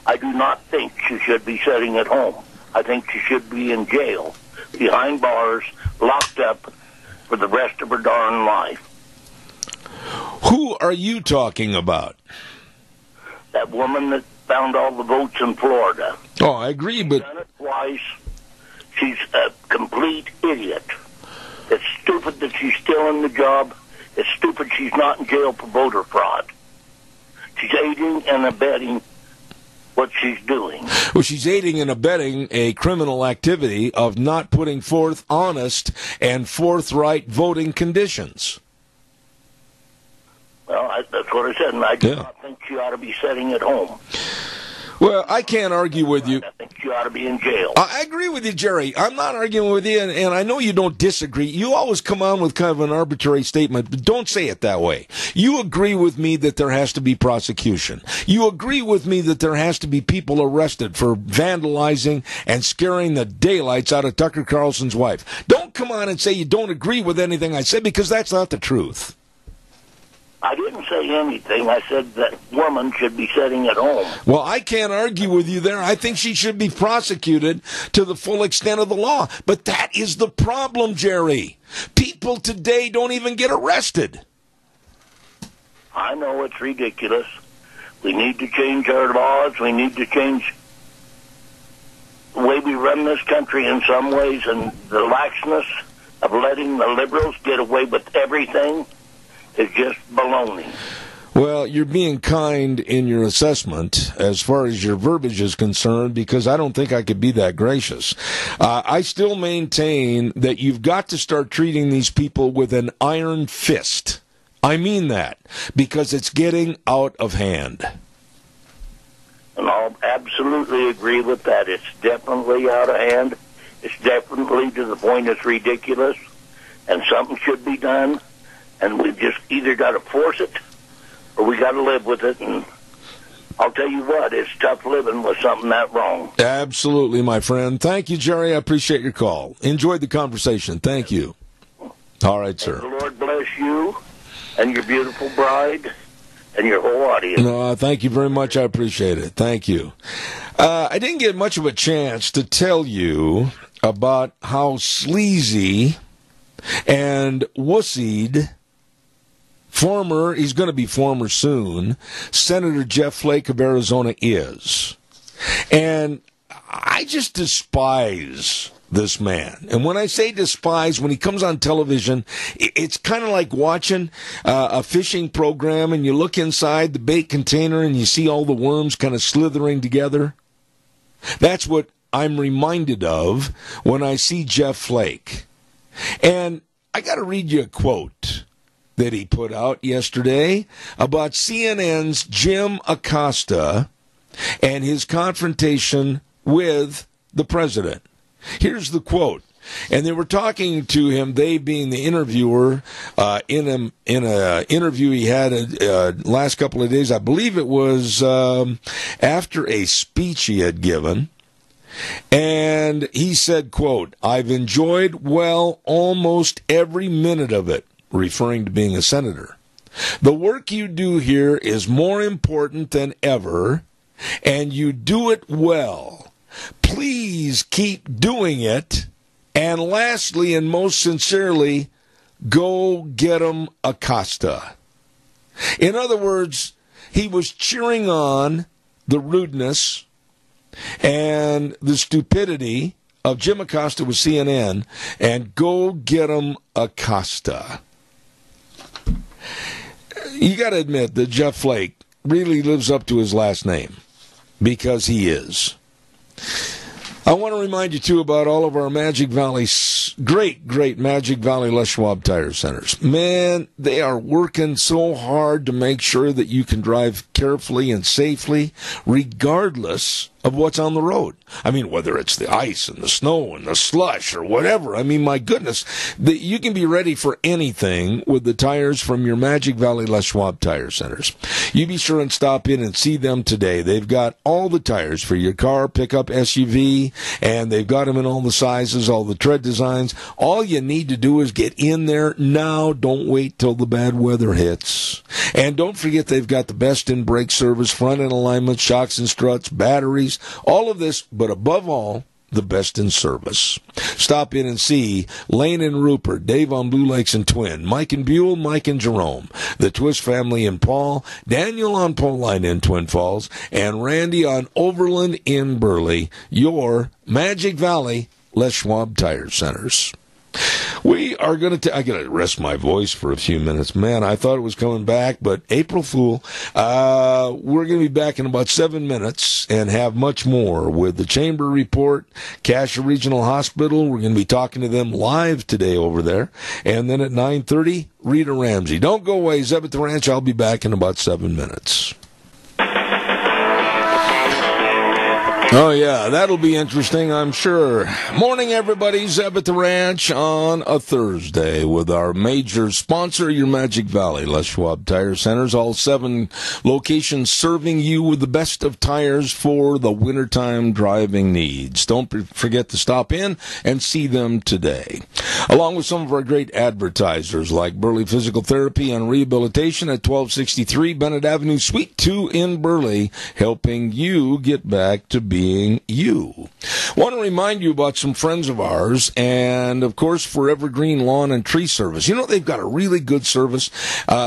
S10: I do not think she should be sitting at home. I think she should be in jail, behind bars, locked up for the rest of her darn life.
S2: Who are you talking about?
S10: That woman that found all the votes in Florida.
S2: Oh, I agree, but...
S10: She's done it twice. She's a complete idiot. It's stupid that she's still in the job. It's stupid she's not in jail for voter fraud. She's aiding and abetting what she's doing.
S2: Well, she's aiding and abetting a criminal activity of not putting forth honest and forthright voting conditions.
S10: Well, that's what I said, and I do not think she ought to be sitting at home.
S2: Well, I can't argue with you.
S10: I think she ought to be in jail.
S2: I agree with you, Jerry. I'm not arguing with you, and I know you don't disagree. You always come on with kind of an arbitrary statement, but don't say it that way. You agree with me that there has to be prosecution. You agree with me that there has to be people arrested for vandalizing and scaring the daylights out of Tucker Carlson's wife. Don't come on and say you don't agree with anything I said, because that's not the truth.
S10: I didn't say anything. I said that woman should be sitting at home.
S2: Well, I can't argue with you there. I think she should be prosecuted to the full extent of the law. But that is the problem, Jerry. People today don't even get arrested.
S10: I know it's ridiculous. We need to change our laws. We need to change the way we run this country in some ways, and the laxness of letting the liberals get away with everything is just baloney.
S2: Well, you're being kind in your assessment as far as your verbiage is concerned, because I don't think I could be that gracious. I still maintain that you've got to start treating these people with an iron fist. I mean that, because it's getting out of hand.
S10: And I'll absolutely agree with that. It's definitely out of hand. It's definitely to the point it's ridiculous, and something should be done. And we've just either got to force it or we got to live with it. And I'll tell you what, it's tough living with something that wrong.
S2: Absolutely, my friend. Thank you, Jerry. I appreciate your call. Enjoyed the conversation. Thank you. All right, sir.
S10: And the Lord bless you and your beautiful bride and your whole audience.
S2: No, thank you very much. I appreciate it. Thank you. I didn't get much of a chance to tell you about how sleazy and wussied he's going to be former soon, Senator Jeff Flake of Arizona is. And I just despise this man. And when I say despise, when he comes on television, it's kind of like watching a fishing program and you look inside the bait container and you see all the worms kind of slithering together. That's what I'm reminded of when I see Jeff Flake. And I got to read you a quote that he put out yesterday about CNN's Jim Acosta and his confrontation with the president. Here's the quote. And they were talking to him, they being the interviewer, in a interview he had last couple of days. I believe it was after a speech he had given. And he said, quote, "I've enjoyed, almost every minute of it," referring to being a senator. "The work you do here is more important than ever, and you do it well. Please keep doing it. And lastly, and most sincerely, go get 'em Acosta." In other words, he was cheering on the rudeness and the stupidity of Jim Acosta with CNN, and go get 'em Acosta. You got to admit that Jeff Flake really lives up to his last name, because he is. I want to remind you, too, about all of our Magic Valley, great Magic Valley Les Schwab Tire Centers. Man, they are working so hard to make sure that you can drive carefully and safely, regardless of what's on the road. I mean, whether it's the ice and the snow and the slush or whatever. I mean, my goodness, you can be ready for anything with the tires from your Magic Valley Les Schwab Tire Centers. You be sure and stop in and see them today. They've got all the tires for your car, pickup, SUV, and they've got them in all the sizes, all the tread designs. All you need to do is get in there now. Don't wait till the bad weather hits. And don't forget they've got the best in brake service, front end alignment, shocks and struts, batteries, all of this, but above all, the best in service. Stop in and see Lane and Rupert, Dave on Blue Lakes and Twin, Mike and Buell, Mike and Jerome, the Twist family in Paul, Daniel on Poline in Twin Falls, and Randy on Overland in Burley, your Magic Valley Les Schwab Tire Centers. We are going to I got to rest my voice for a few minutes. Man, I thought it was coming back, but April Fool. We're going to be back in about 7 minutes and have much more with the Chamber Report, Cassia Regional Hospital. We're going to be talking to them live today over there. And then at 9:30, Rita Ramsey. Don't go away. Zeb at the Ranch. I'll be back in about 7 minutes. Oh, yeah, that'll be interesting, I'm sure. Morning, everybody. Zeb at the Ranch on a Thursday with our major sponsor, your Magic Valley Les Schwab Tire Centers. All 7 locations serving you with the best of tires for the wintertime driving needs. Don't forget to stop in and see them today. Along with some of our great advertisers like Burley Physical Therapy and Rehabilitation at 1263 Bennett Avenue, Suite 2 in Burley, helping you get back to being you. Want to remind you about some friends of ours and, of course, Forever Green Lawn and Tree Service. You know, they've got a really good service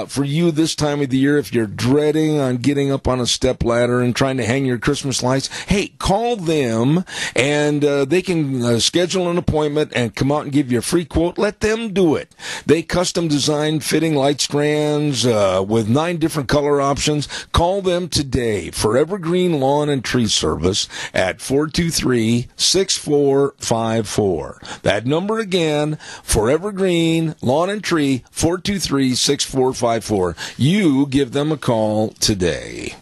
S2: for you this time of the year if you're dreading on getting up on a step ladder and trying to hang your Christmas lights. Hey, call them and they can schedule an appointment and come out and give you a free quote. Let them do it. They custom design fitting light strands with 9 different color options. Call them today. Forever Green Lawn and Tree Service at 423-6454. That number again, Forever Green Lawn and Tree, 423-6454. You give them a call today.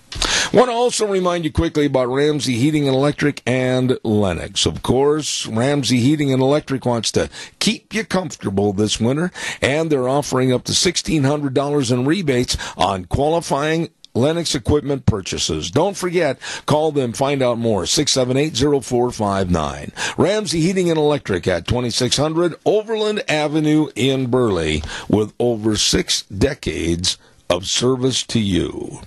S2: Want to also remind you quickly about Ramsey Heating and Electric and Lennox. Of course, Ramsey Heating and Electric wants to keep you comfortable this winter, and they're offering up to $1,600 in rebates on qualifying Lennox equipment purchases. Don't forget, call them, find out more, 678-0459. Ramsey Heating and Electric at 2600 Overland Avenue in Burley, with over 6 decades of service to you.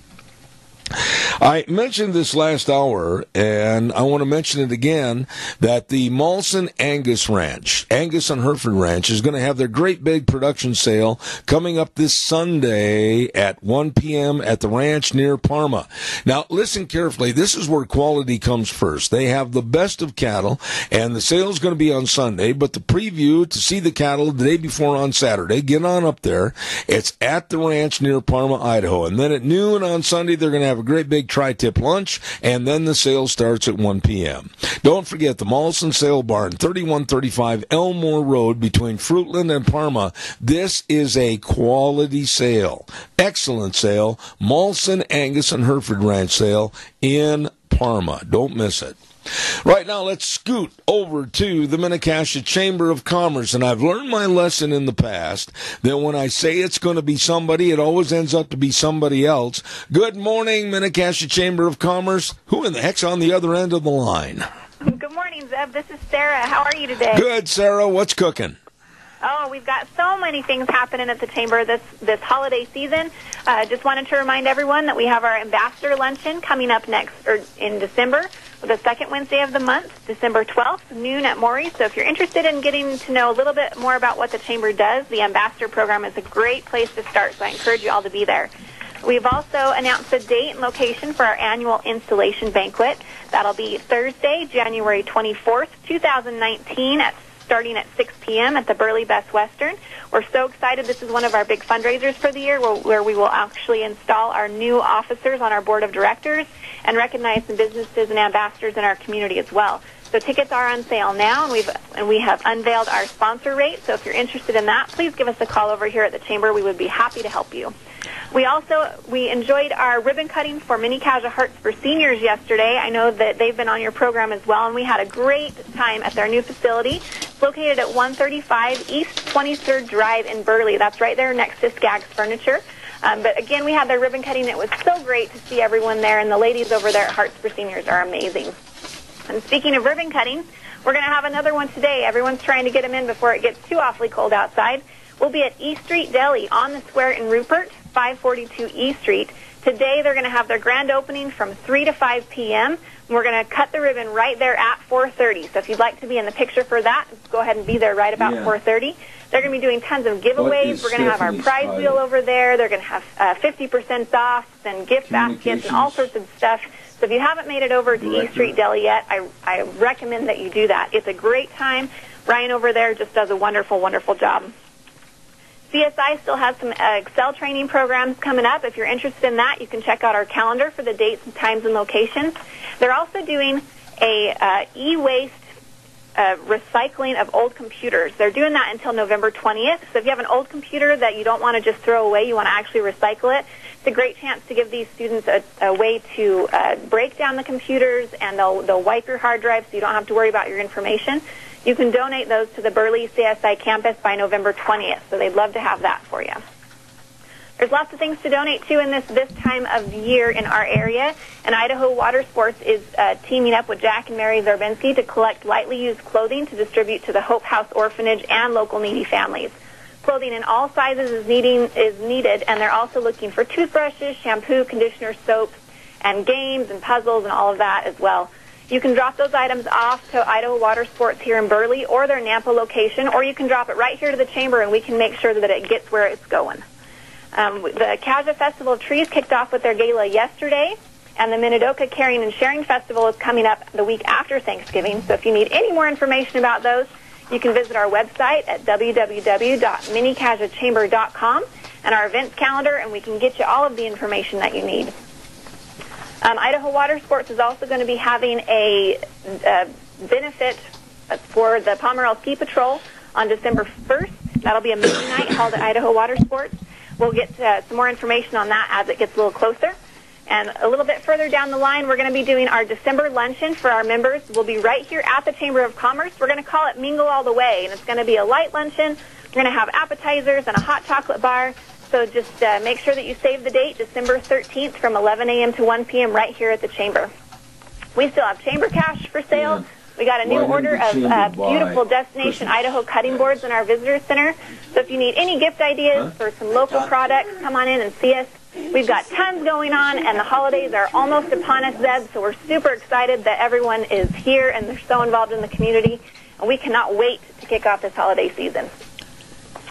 S2: I mentioned this last hour, and I want to mention it again, that the Malson Angus Ranch, Angus and Hereford Ranch, is going to have their great big production sale coming up this Sunday at 1 p.m. at the ranch near Parma. Now, listen carefully. This is where quality comes first. They have the best of cattle, and the sale is going to be on Sunday, but the preview to see the cattle the day before on Saturday, get on up there. It's at the ranch near Parma, Idaho. And then at noon on Sunday, they're going to have a great big tri-tip lunch, and then the sale starts at 1 p.m. Don't forget the Malson Sale Barn, 3135 Elmore Road between Fruitland and Parma. This is a quality sale. Excellent sale. Malson, Angus, and Hereford Ranch sale in Parma. Don't miss it. Right now, let's scoot over to the Minnecasia Chamber of Commerce, and I've learned my lesson in the past that when I say it's going to be somebody, it always ends up to be somebody else. Good morning, Minnecasia Chamber of Commerce. Who in the heck's on the other end of the line?
S11: Good morning, Zeb. This is Sarah. How are you today?
S2: Good, Sarah. What's cooking?
S11: Oh, we've got so many things happening at the Chamber this holiday season. Just wanted to remind everyone that we have our Ambassador Luncheon coming up in December, the second Wednesday of the month, December 12th, noon at Maury's. So if you're interested in getting to know a little bit more about what the Chamber does, the Ambassador Program is a great place to start, so I encourage you all to be there. We've also announced the date and location for our annual installation banquet. That'll be Thursday, January 24th, 2019, starting at 6 p.m. at the Burley Best Western. We're so excited. This is one of our big fundraisers for the year where we will actually install our new officers on our board of directors and recognize some businesses and ambassadors in our community as well. So tickets are on sale now, and we have unveiled our sponsor rate. So if you're interested in that, please give us a call over here at the Chamber. We would be happy to help you. We enjoyed our ribbon cutting for Mini Cash Hearts for Seniors yesterday. I know that they've been on your program as well, and we had a great time at their new facility. It's located at 135 East 23rd Drive in Burley. That's right there next to Skaggs Furniture. But again, we had their ribbon cutting. It was so great to see everyone there, and the ladies over there at Hearts for Seniors are amazing. And speaking of ribbon cutting, we're going to have another one today. Everyone's trying to get them in before it gets too awfully cold outside. We'll be at E Street Deli on the square in Rupert, 542 E Street. Today they're going to have their grand opening from 3 to 5 p.m. We're going to cut the ribbon right there at 4:30. So if you'd like to be in the picture for that, go ahead and be there right about 4:30. They're going to be doing tons of giveaways. We're going to have our prize wheel over there. They're going to have 50% off and gift baskets and all sorts of stuff. So if you haven't made it over to E Street Deli yet, I recommend that you do that. It's a great time. Ryan over there just does a wonderful, wonderful job. CSI still has some Excel training programs coming up. If you're interested in that, you can check out our calendar for the dates and times and locations. They're also doing a e-waste recycling of old computers. They're doing that until November 20th. So if you have an old computer that you don't want to just throw away, you want to actually recycle it, it's a great chance to give these students a way to break down the computers, and they'll wipe your hard drive so you don't have to worry about your information. You can donate those to the Burley CSI campus by November 20th, so they'd love to have that for you. There's lots of things to donate to in this time of year in our area, and Idaho Water Sports is teaming up with Jack and Mary Zarbinski to collect lightly used clothing to distribute to the Hope House Orphanage and local needy families. Clothing in all sizes is needed, and they're also looking for toothbrushes, shampoo, conditioner, soaps, and games and puzzles and all of that as well. You can drop those items off to Idaho Water Sports here in Burley or their Nampa location, or you can drop it right here to the Chamber, and we can make sure that it gets where it's going. The Kaja Festival of Trees kicked off with their gala yesterday, and the Minidoka Caring and Sharing Festival is coming up the week after Thanksgiving. So if you need any more information about those, you can visit our website at www.minikajachamber.com and our events calendar, and we can get you all of the information that you need. Idaho Water Sports is also going to be having a benefit for the Pomerelle Ski Patrol on December 1st. That'll be a movie night held at Idaho Water Sports. We'll get some more information on that as it gets a little closer. And a little bit further down the line, we're going to be doing our December luncheon for our members. We'll be right here at the Chamber of Commerce. We're going to call it Mingle All the Way, and it's going to be a light luncheon. We're going to have appetizers and a hot chocolate bar. So just make sure that you save the date, December 13th from 11 a.m. to 1 p.m. right here at the Chamber. We still have Chamber cash for sale. Yeah. We got a new order of beautiful Destination Idaho cutting boards in our visitor center. So if you need any gift ideas for some local products, come on in and see us. We've got tons going on, and the holidays are almost upon us, Zeb, so we're super excited that everyone is here and they're so involved in the community, and we cannot wait to kick off this holiday season.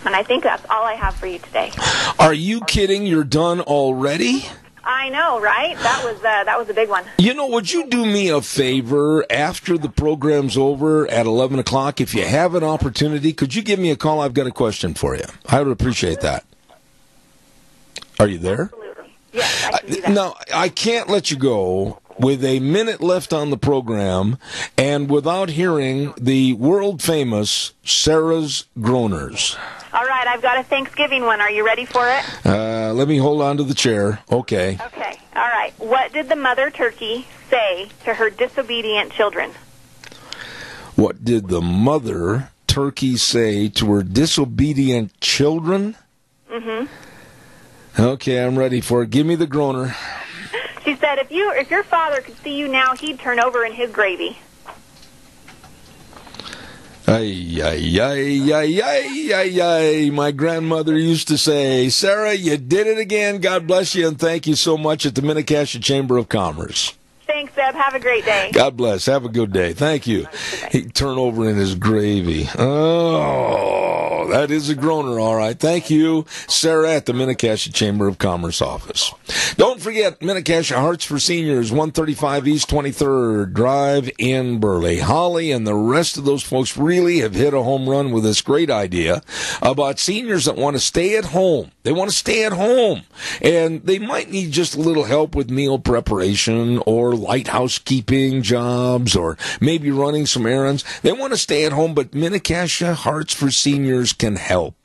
S11: And I think that's all I have for you today.
S2: Are you kidding? You're done already?
S11: I know, right? That was a big one.
S2: You know, would you do me a favor after the program's over at 11 o'clock? If you have an opportunity, could you give me a call? I've got a question for you. I would appreciate that. Are you there?
S11: Absolutely. Yes, I can do that.
S2: Now, I can't let you go with a minute left on the program and without hearing the world-famous Sarah's Groaners.
S11: All right, I've got a Thanksgiving one. Are you ready for it?
S2: Let me hold on to the chair. Okay.
S11: Okay. All right. What did the mother turkey say to her disobedient children?
S2: What did the mother turkey say to her disobedient children?
S11: Mm-hmm.
S2: Okay, I'm ready for it. Give me the groaner.
S11: She said, if your father could see you now, he'd turn over in his gravy.
S2: Ay, ay, ay, ay, ay, ay, ay. My grandmother used to say, Sarah, you did it again. God bless you, and thank you so much at the Minicash Chamber of Commerce.
S11: Thanks, Deb. Have a great day.
S2: God bless. Have a good day. Thank you. He'd turn over in his gravy. Oh, that is a groaner, all right. Thank you, Sarah, at the Minicash Chamber of Commerce office. Don't forget, Minicash Hearts for Seniors, 135 East 23rd Drive in Burley. Holly and the rest of those folks really have hit a home run with this great idea about seniors that want to stay at home They want to stay at home. And they might need just a little help with meal preparation or light housekeeping jobs or maybe running some errands. They want to stay at home, but Minnecasia Hearts for Seniors can help.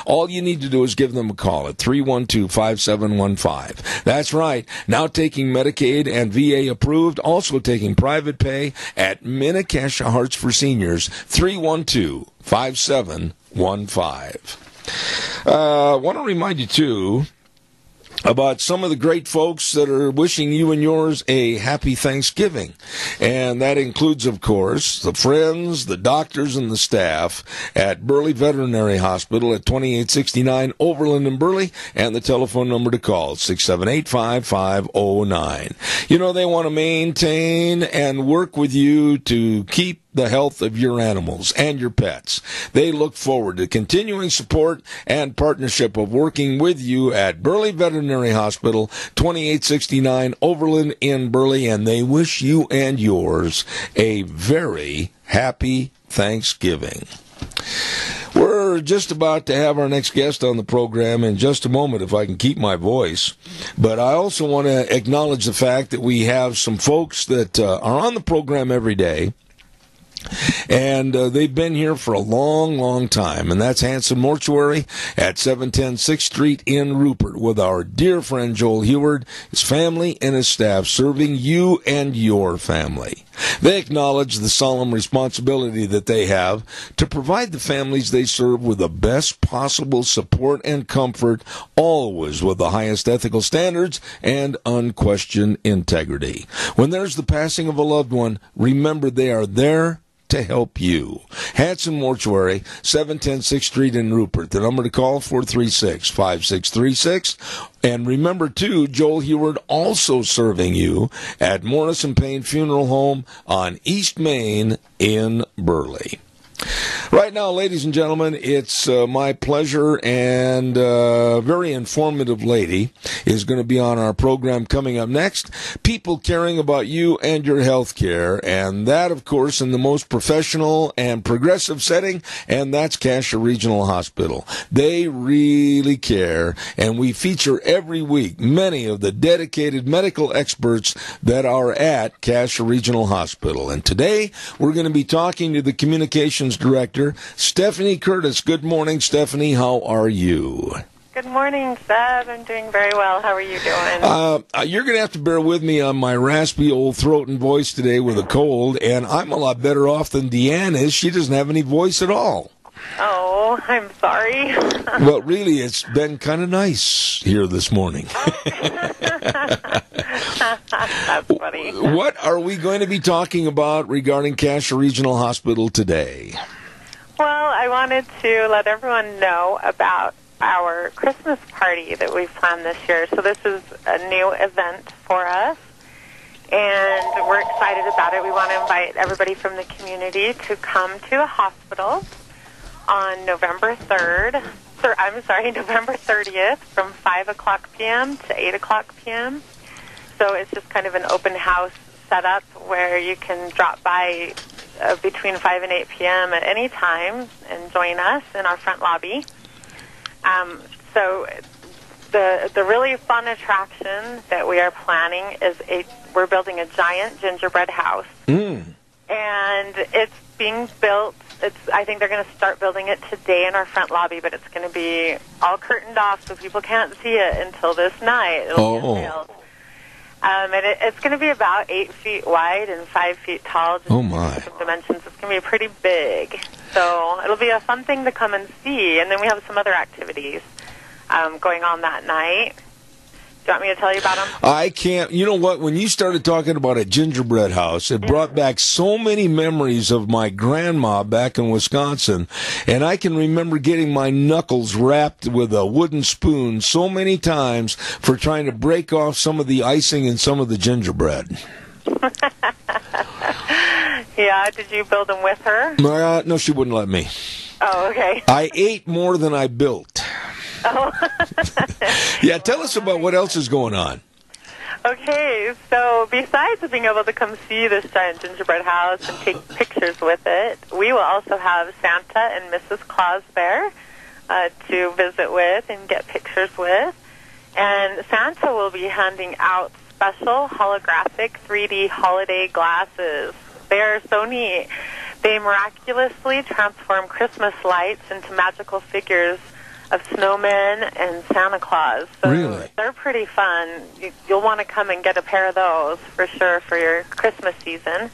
S2: All you need to do is give them a call at 312-5715. That's right. Now taking Medicaid and VA approved, also taking private pay at Minnecasia Hearts for Seniors, 312-5715. I want to remind you, too, about some of the great folks that are wishing you and yours a happy Thanksgiving. And that includes, of course, the friends, the doctors, and the staff at Burley Veterinary Hospital at 2869 Overland in Burley, and the telephone number to call, 678-5509. You know, they want to maintain and work with you to keep the health of your animals and your pets. They look forward to continuing support and partnership of working with you at Burley Veterinary Hospital, 2869 Overland in Burley, and they wish you and yours a very happy Thanksgiving. We're just about to have our next guest on the program in just a moment, if I can keep my voice. But I also want to acknowledge the fact that we have some folks that are on the program every day. And they've been here for a long, long time, and that's Hanson Mortuary at 710 6th Street in Rupert with our dear friend Joel Heward, his family, and his staff serving you and your family. They acknowledge the solemn responsibility that they have to provide the families they serve with the best possible support and comfort, always with the highest ethical standards and unquestioned integrity. When there's the passing of a loved one, remember they are there to help you. Hanson Mortuary, 710 6th Street in Rupert. The number to call, 436-5636. And remember, too, Joel Heward also serving you at Morrison Payne Funeral Home on East Main in Burley. Right now, ladies and gentlemen, it's my pleasure, and a very informative lady is going to be on our program coming up next. People caring about you and your health care, and that, of course, in the most professional and progressive setting, and that's Cassia Regional Hospital. They really care, and we feature every week many of the dedicated medical experts that are at Cassia Regional Hospital. And today, we're going to be talking to the communications director, Stephanie Curtis. Good morning, Stephanie. How are you?
S12: Good morning, Seb. I'm doing very well. How are you doing?
S2: You're going to have to bear with me on my raspy old throat and voice today with a cold, and I'm a lot better off than Deanne is. She doesn't have any voice at all.
S12: Oh, I'm sorry.
S2: Well, really, it's been kind of nice here this morning.
S12: That's funny.
S2: What are we going to be talking about regarding Cassia Regional Hospital today?
S12: Well, I wanted to let everyone know about our Christmas party that we've planned this year. So this is a new event for us, and we're excited about it. We want to invite everybody from the community to come to a hospital on November 30th from 5 o'clock p.m. to 8 o'clock p.m. So it's just kind of an open house setup where you can drop by between 5 and 8 p.m. at any time and join us in our front lobby. So the really fun attraction that we are planning is we're building a giant gingerbread house. And it's being built. I think they're going to start building it today in our front lobby, but it's going to be all curtained off so people can't see it until this night. It'll be unveiled. And it's going to be about 8 feet wide and 5 feet tall. Just some dimensions. It's going to be pretty big. So it'll be a fun thing to come and see. And then we have some other activities going on that night. Do you want me to tell you about them?
S2: I can't. You know what? When you started talking about a gingerbread house, it brought back so many memories of my grandma back in Wisconsin. And I can remember getting my knuckles wrapped with a wooden spoon so many times for trying to break off some of the icing and some of the gingerbread.
S12: Yeah, did you build them with her?
S2: No, she wouldn't let me.
S12: Oh, okay.
S2: I ate more than I built.
S12: Oh.
S2: Yeah, tell us about what else is going on.
S12: Okay, so besides being able to come see this giant gingerbread house and take pictures with it, we will also have Santa and Mrs. Claus there to visit with and get pictures with. And Santa will be handing out special holographic 3D holiday glasses. They are so neat. They miraculously transform Christmas lights into magical figures of snowmen and Santa Claus. So
S2: really?
S12: They're pretty fun. You'll want to come and get a pair of those for sure for your Christmas season.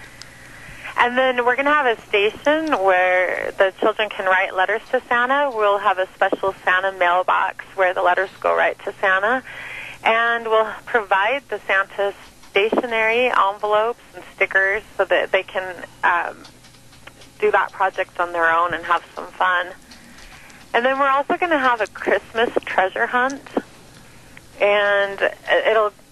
S12: And then we're going to have a station where the children can write letters to Santa. We'll have a special Santa mailbox where the letters go right to Santa. And we'll provide the Santa stationery, envelopes, and stickers so that they can do that project on their own and have some fun. And then we're also going to have a Christmas treasure hunt, and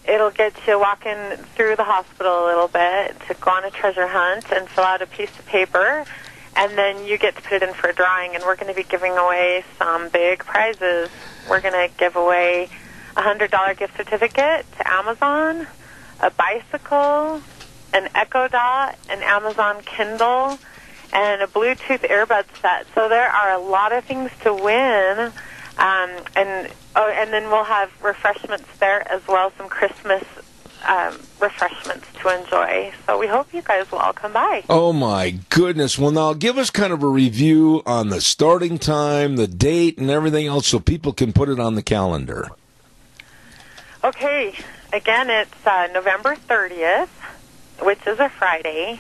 S12: it'll get you walking through the hospital a little bit to go on a treasure hunt and fill out a piece of paper, and then you get to put it in for a drawing, and we're going to be giving away some big prizes. We're going to give away a $100 gift certificate to Amazon, a bicycle, an Echo Dot, an Amazon Kindle, and a Bluetooth earbud set. So there are a lot of things to win. And then we'll have refreshments there as well, some Christmas refreshments to enjoy. So we hope you guys will all come by.
S2: Oh, my goodness. Well, now give us kind of a review on the starting time, the date, and everything else so people can put it on the calendar.
S12: Okay. Again, it's November 30th, which is a Friday.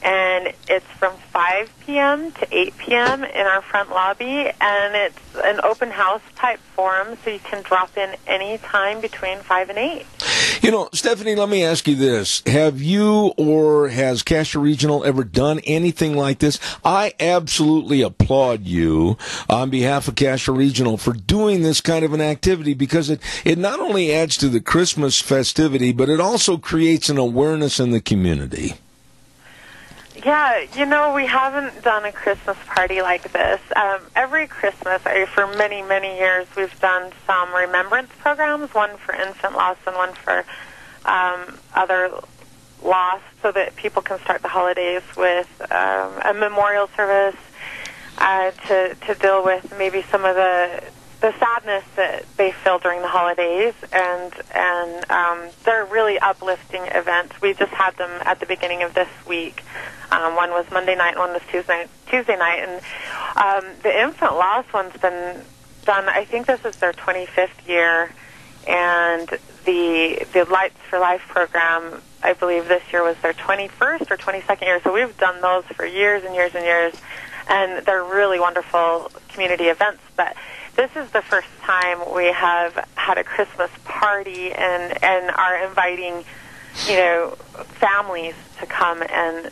S12: And it's from 5 p.m. to 8 p.m. in our front lobby, and it's an open house type forum, so you can drop in any time between 5 and 8.
S2: You know, Stephanie, let me ask you this. Have you or has Cassia Regional ever done anything like this? I absolutely applaud you on behalf of Cassia Regional for doing this kind of an activity because it not only adds to the Christmas festivity, but it also creates an awareness in the community.
S12: Yeah, you know, we haven't done a Christmas party like this. Every Christmas, for many, many years, we've done some remembrance programs, one for infant loss and one for other loss, so that people can start the holidays with a memorial service to deal with maybe some of the sadness that they feel during the holidays, and they're really uplifting events. We just had them at the beginning of this week. One was Monday night, and one was Tuesday night, and the infant loss one's been done. I think this is their 25th year, and the Lights for Life program, I believe this year was their 21st or 22nd year. So we've done those for years and years and years, and they're really wonderful community events. But this is the first time we have had a Christmas party and are inviting, you know, families to come and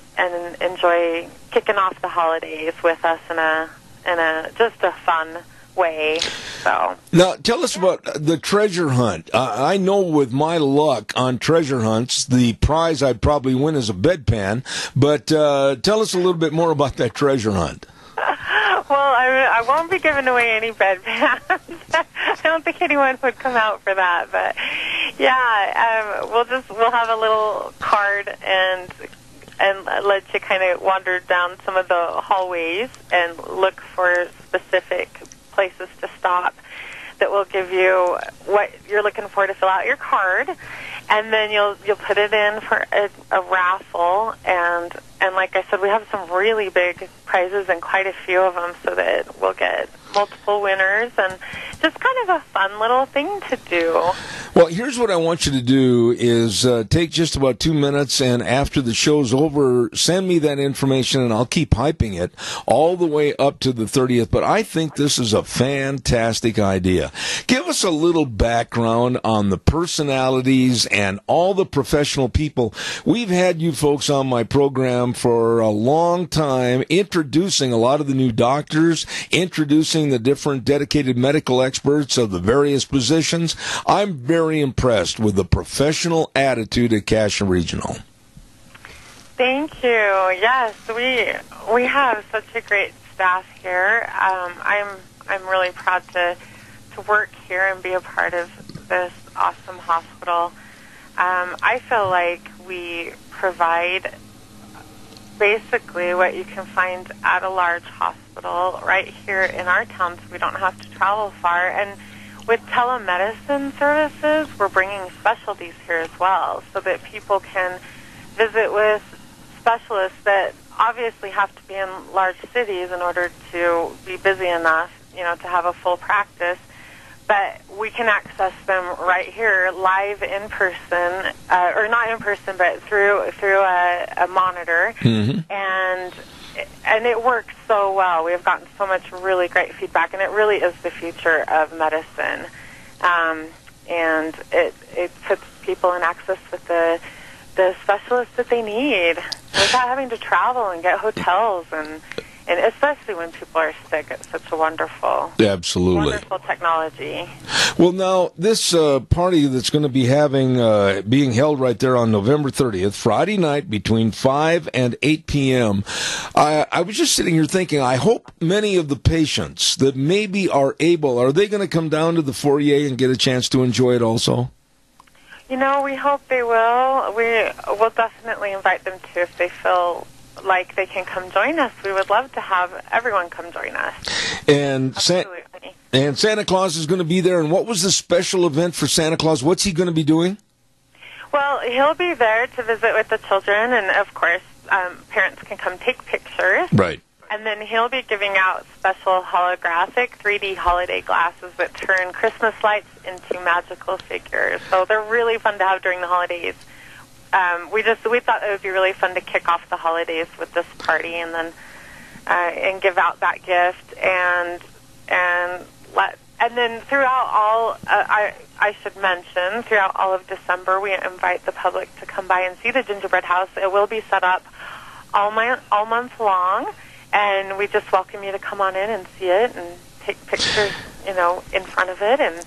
S12: enjoy kicking off the holidays with us in a just a fun way. So
S2: now, tell us about the treasure hunt. I know with my luck on treasure hunts, the prize I'd probably win is a bedpan. But tell us a little bit more about that treasure hunt.
S12: Well, I won't be giving away any bedpans. I don't think anyone would come out for that, but yeah, we'll have a little card and let you kind of wander down some of the hallways and look for specific places to stop that will give you what you're looking for to fill out your card, and then you'll put it in for a raffle, and like I said, we have some really big prizes and quite a few of them, so that we'll get multiple winners, and just kind of a fun little thing to do.
S2: Well, here's what I want you to do is take just about 2 minutes, and after the show's over, send me that information, and I'll keep hyping it all the way up to the 30th. But I think this is a fantastic idea. Give us a little background on the personalities and all the professional people. We've had you folks on my program for a long time, introducing a lot of the new doctors, introducing the different dedicated medical experts of the various positions. I'm very impressed with the professional attitude at Cassia Regional.
S12: Thank you. Yes, we have such a great staff here. I'm really proud to work here and be a part of this awesome hospital. I feel like we provide basically what you can find at a large hospital right here in our town, so we don't have to travel far. And with telemedicine services, we're bringing specialties here as well, so that people can visit with specialists that obviously have to be in large cities in order to be busy enough, to have a full practice. But we can access them right here, live in person, or not in person, but through a monitor, and it works so well. We have gotten so much really great feedback, and it really is the future of medicine. And it puts people in access with the specialists that they need without having to travel and get hotels, and especially when people are sick. It's such a wonderful technology.
S2: Well, now, this party that's going to be being held right there on November 30th, Friday night between 5 and 8 p.m., I was just sitting here thinking, I hope many of the patients that maybe are they going to come down to the foyer and get a chance to enjoy it also?
S12: We hope they will. We will definitely invite them to if they feel like they can come join us. We would love to have everyone come join us.
S2: And Santa Claus is going to be there. And what was the special event for Santa Claus? What's he going to be doing?
S12: Well, he'll be there to visit with the children, and of course, parents can come take pictures.
S2: Right.
S12: And then he'll be giving out special holographic 3D holiday glasses that turn Christmas lights into magical figures. So they're really fun to have during the holidays. We thought it would be really fun to kick off the holidays with this party, and then and give out that gift, and then throughout all I should mention, throughout all of December, we invite the public to come by and see the gingerbread house. It will be set up all month long, and we just welcome you to come on in and see it and take pictures, in front of it, and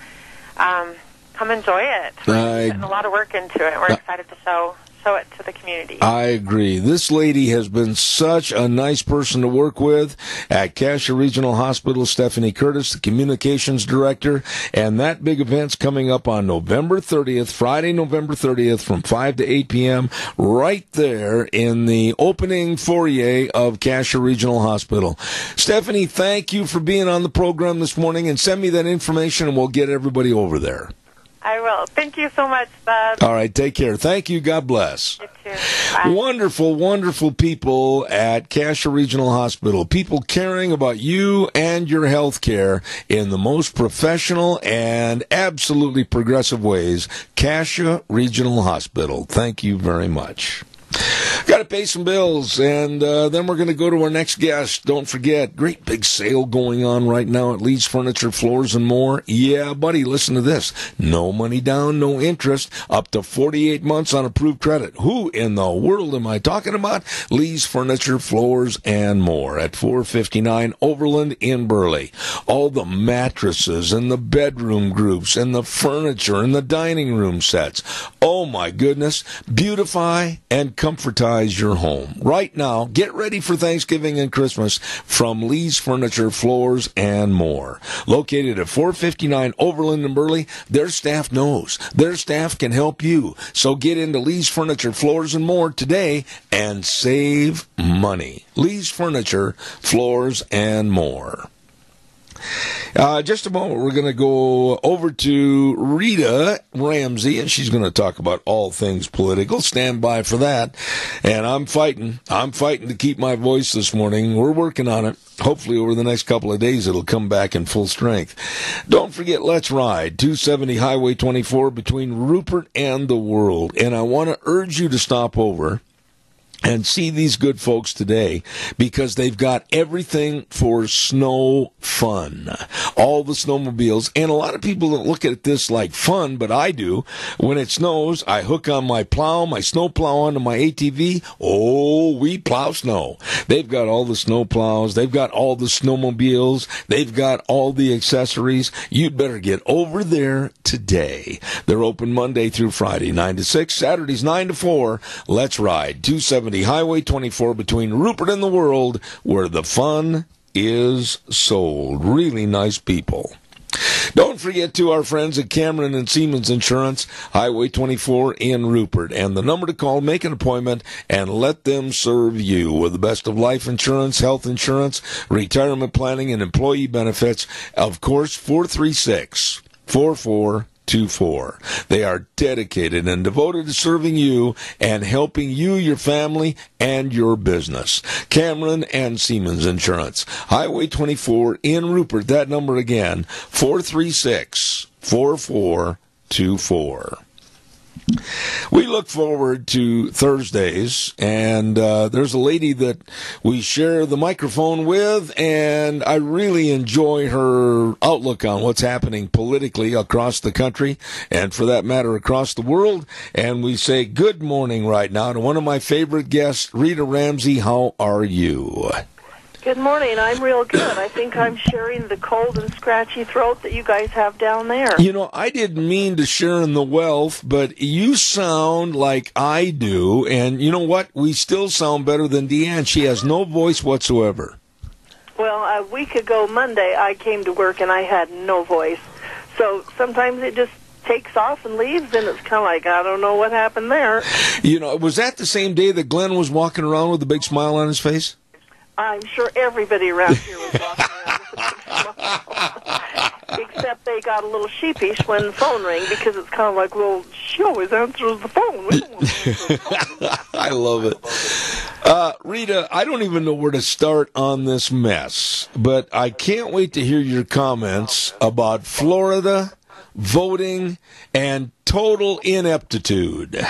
S12: come enjoy it. We're putting a lot of work into it. We're excited to show it to the community.
S2: I agree. This lady has been such a nice person to work with at Cassia Regional Hospital. Stephanie Curtis, the communications director, and that big event's coming up on November 30th, Friday, November 30th, from 5 to 8 p.m., right there in the opening foyer of Cassia Regional Hospital. Stephanie, thank you for being on the program this morning, and send me that information, and we'll get everybody over there.
S12: I will. Thank you so much, Bob.
S2: All right, take care. Thank you. God bless.
S12: You too. Bye.
S2: Wonderful, wonderful people at Cassia Regional Hospital. People caring about you and your health care in the most professional and absolutely progressive ways. Cassia Regional Hospital. Thank you very much. Got to pay some bills, and then we're going to go to our next guest. Don't forget, great big sale going on right now at Lee's Furniture, Floors, and More. Yeah, buddy, listen to this. No money down, no interest, up to 48 months on approved credit. Who in the world am I talking about? Lee's Furniture, Floors, and More at 459 Overland in Burley. All the mattresses and the bedroom groups and the furniture and the dining room sets. Oh, my goodness. Beautify and comfortize your home. Right now, get ready for Thanksgiving and Christmas from Lee's Furniture, Floors, and More. Located at 459 Overland in Burley, their staff knows. Their staff can help you. So get into Lee's Furniture, Floors, and More today and save money. Lee's Furniture, Floors, and More. Just a moment, we're going to go over to Rita Ramsey, and she's going to talk about all things political. Stand by for that. And I'm fighting to keep my voice this morning. We're working on it. Hopefully over the next couple of days it'll come back in full strength. Don't forget, let's ride 270 Highway 24 between Rupert and the World. And I want to urge you to stop over and see these good folks today, because they've got everything for snow fun. All the snowmobiles, and a lot of people don't look at this like fun, but I do. When it snows, I hook on my plow, my snow plow onto my ATV. Oh, we plow snow. They've got all the snow plows. They've got all the snowmobiles. They've got all the accessories. You'd better get over there today. They're open Monday through Friday, 9 to 6, Saturdays 9 to 4. Let's ride 270 Highway 24 between Rupert and the World, where the fun is sold. Really nice people. Don't forget to our friends at Cameron and Siemens Insurance, Highway 24 in Rupert. And the number to call, make an appointment, and let them serve you with the best of life insurance, health insurance, retirement planning, and employee benefits. Of course, 436-4424. They are dedicated and devoted to serving you and helping you, your family, and your business. Cameron and Siemens Insurance, Highway 24 in Rupert. That number again, 436-4424. We look forward to Thursdays, and there's a lady that we share the microphone with, and I really enjoy her outlook on what's happening politically across the country, and for that matter, across the world. And we say good morning right now to one of my favorite guests, Rita Ramsey. How are you?
S13: Good morning. I'm real good. I think I'm sharing the cold and scratchy throat that you guys have down there.
S2: You know, I didn't mean to share in the wealth, but you sound like I do, and you know what? We still sound better than Deanne. She has no voice whatsoever.
S13: Well, a week ago Monday, I came to work and I had no voice. So sometimes it just takes off and leaves, and it's kind of like, I don't know what happened there.
S2: You know, was that the same day that Glenn was walking around with a big smile on his face?
S13: I'm sure everybody around here was walking around with a big smile. Except they got a little sheepish when the phone rang, because it's kind of like, well, she always answers the phone. We don't want to answer the phone.
S2: I love it. Rita, I don't even know where to start on this mess, but I can't wait to hear your comments about Florida, voting, and total ineptitude.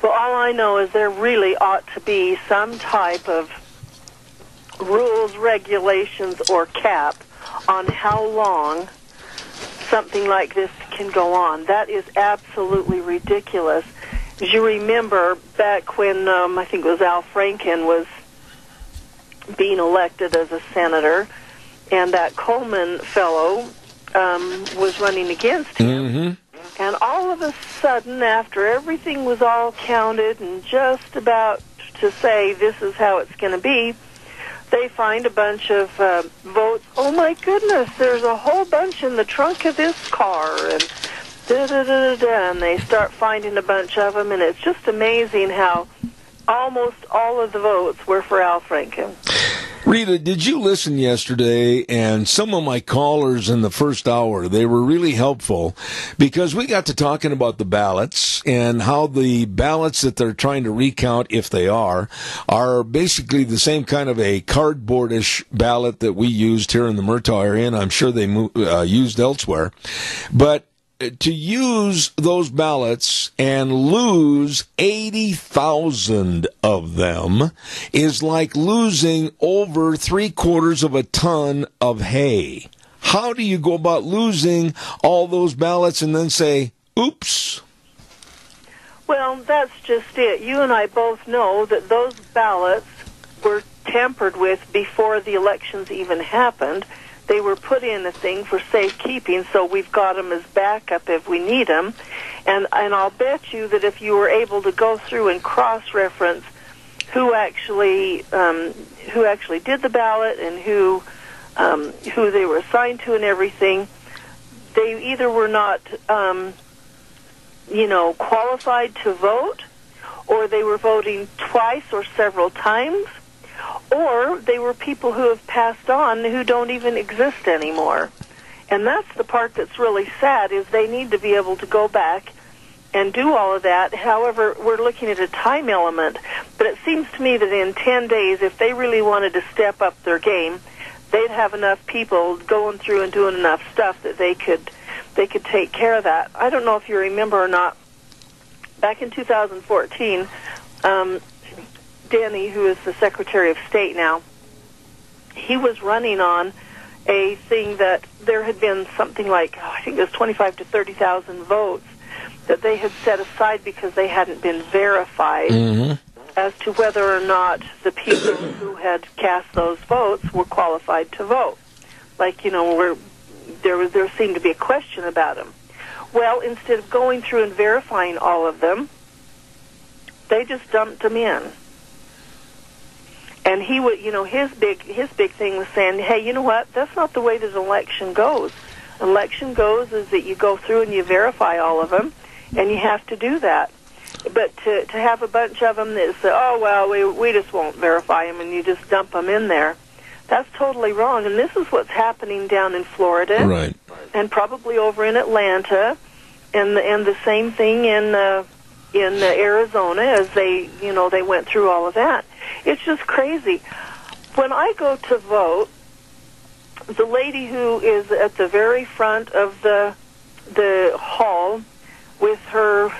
S13: Well, all I know is there really ought to be some type of rules, regulations, or cap on how long something like this can go on. That is absolutely ridiculous. As you remember, back when I think it was Al Franken was being elected as a senator, and that Coleman fellow was running against him. Mm-hmm. And all of a sudden, after everything was all counted and just about to say this is how it's going to be, they find a bunch of votes. Oh, my goodness, there's a whole bunch in the trunk of this car. And da-da-da-da-da. And they start finding a bunch of them. And it's just amazing how almost all of the votes were for Al Franken.
S2: Rita, did you listen yesterday? And some of my callers in the first hour, they were really helpful because we got to talking about the ballots and how the ballots that they're trying to recount, if they are basically the same kind of a cardboardish ballot that we used here in the Murtaugh area, and I'm sure they used elsewhere. But to use those ballots and lose 80,000 of them is like losing over 3/4 of a ton of hay. How do you go about losing all those ballots and then say, oops?
S13: Well, that's just it. You and I both know that those ballots were tampered with before the elections even happened. They were put in a thing for safekeeping, so we've got them as backup if we need them. And I'll bet you that if you were able to go through and cross-reference who actually did the ballot and who they were assigned to and everything, they either were not qualified to vote, or they were voting twice or several times, or they were people who have passed on who don't even exist anymore. And that's the part that's really sad, is they need to be able to go back and do all of that. However, we're looking at a time element. But it seems to me that in 10 days, if they really wanted to step up their game, they'd have enough people going through and doing enough stuff that they could take care of that. I don't know if you remember or not, back in 2014, Danny, who is the Secretary of State now, he was running on a thing that there had been something like, I think it was 25 to 30,000 votes that they had set aside because they hadn't been verified as to whether or not the people who had cast those votes were qualified to vote. Like, there seemed to be a question about them. Well, instead of going through and verifying all of them, they just dumped them in. And he would, his big thing was saying, hey, you know what? That's not the way this election goes. Election goes is that you go through and you verify all of them, and you have to do that. But to have a bunch of them that say, oh, well, we just won't verify them, and you just dump them in there, that's totally wrong. And this is what's happening down in Florida,
S2: right,
S13: and probably over in Atlanta, and the same thing in Arizona as they went through all of that. It's just crazy. When I go to vote, the lady who is at the very front of the hall with her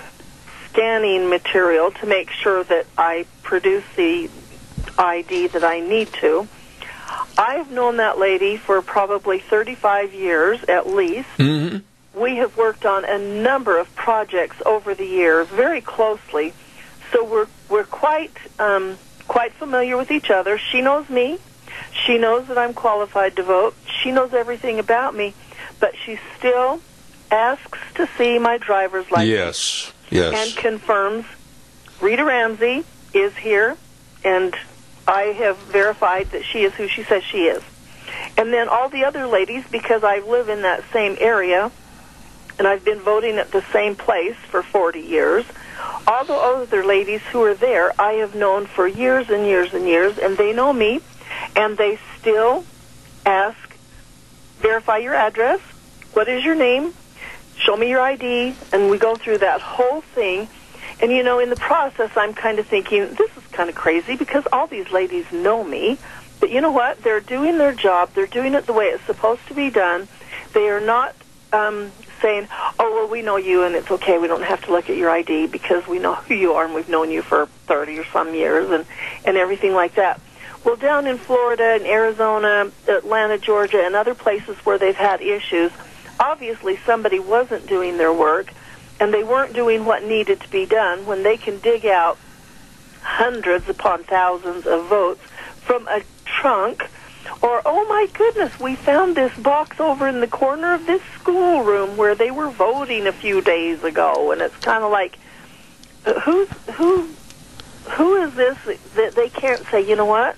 S13: scanning material to make sure that I produce the ID that I need to, I've known that lady for probably 35 years at least.
S2: Mm-hmm.
S13: We have worked on a number of projects over the years very closely, so we're quite familiar with each other. She knows me. She knows that I'm qualified to vote. She knows everything about me, but she still asks to see my driver's license.
S2: Yes.
S13: And confirms Rita Ramsey is here, and I have verified that she is who she says she is. And then all the other ladies, because I live in that same area, and I've been voting at the same place for 40 years, all the other ladies who are there I have known for years and years and years, and they know me, and they still ask, verify your address, what is your name, show me your ID, and we go through that whole thing. And, in the process, I'm kind of thinking, this is kind of crazy because all these ladies know me. But you know what? They're doing their job. They're doing it the way it's supposed to be done. They are not saying, oh, well, we know you, and it's okay. We don't have to look at your ID because we know who you are, and we've known you for 30 or some years and everything like that. Well, down in Florida and Arizona, Atlanta, Georgia, and other places where they've had issues, obviously somebody wasn't doing their work, and they weren't doing what needed to be done when they can dig out hundreds upon thousands of votes from a trunk, or, oh my goodness, we found this box over in the corner of this schoolroom where they were voting a few days ago, and it's kind of like, who is this that they can't say, you know what?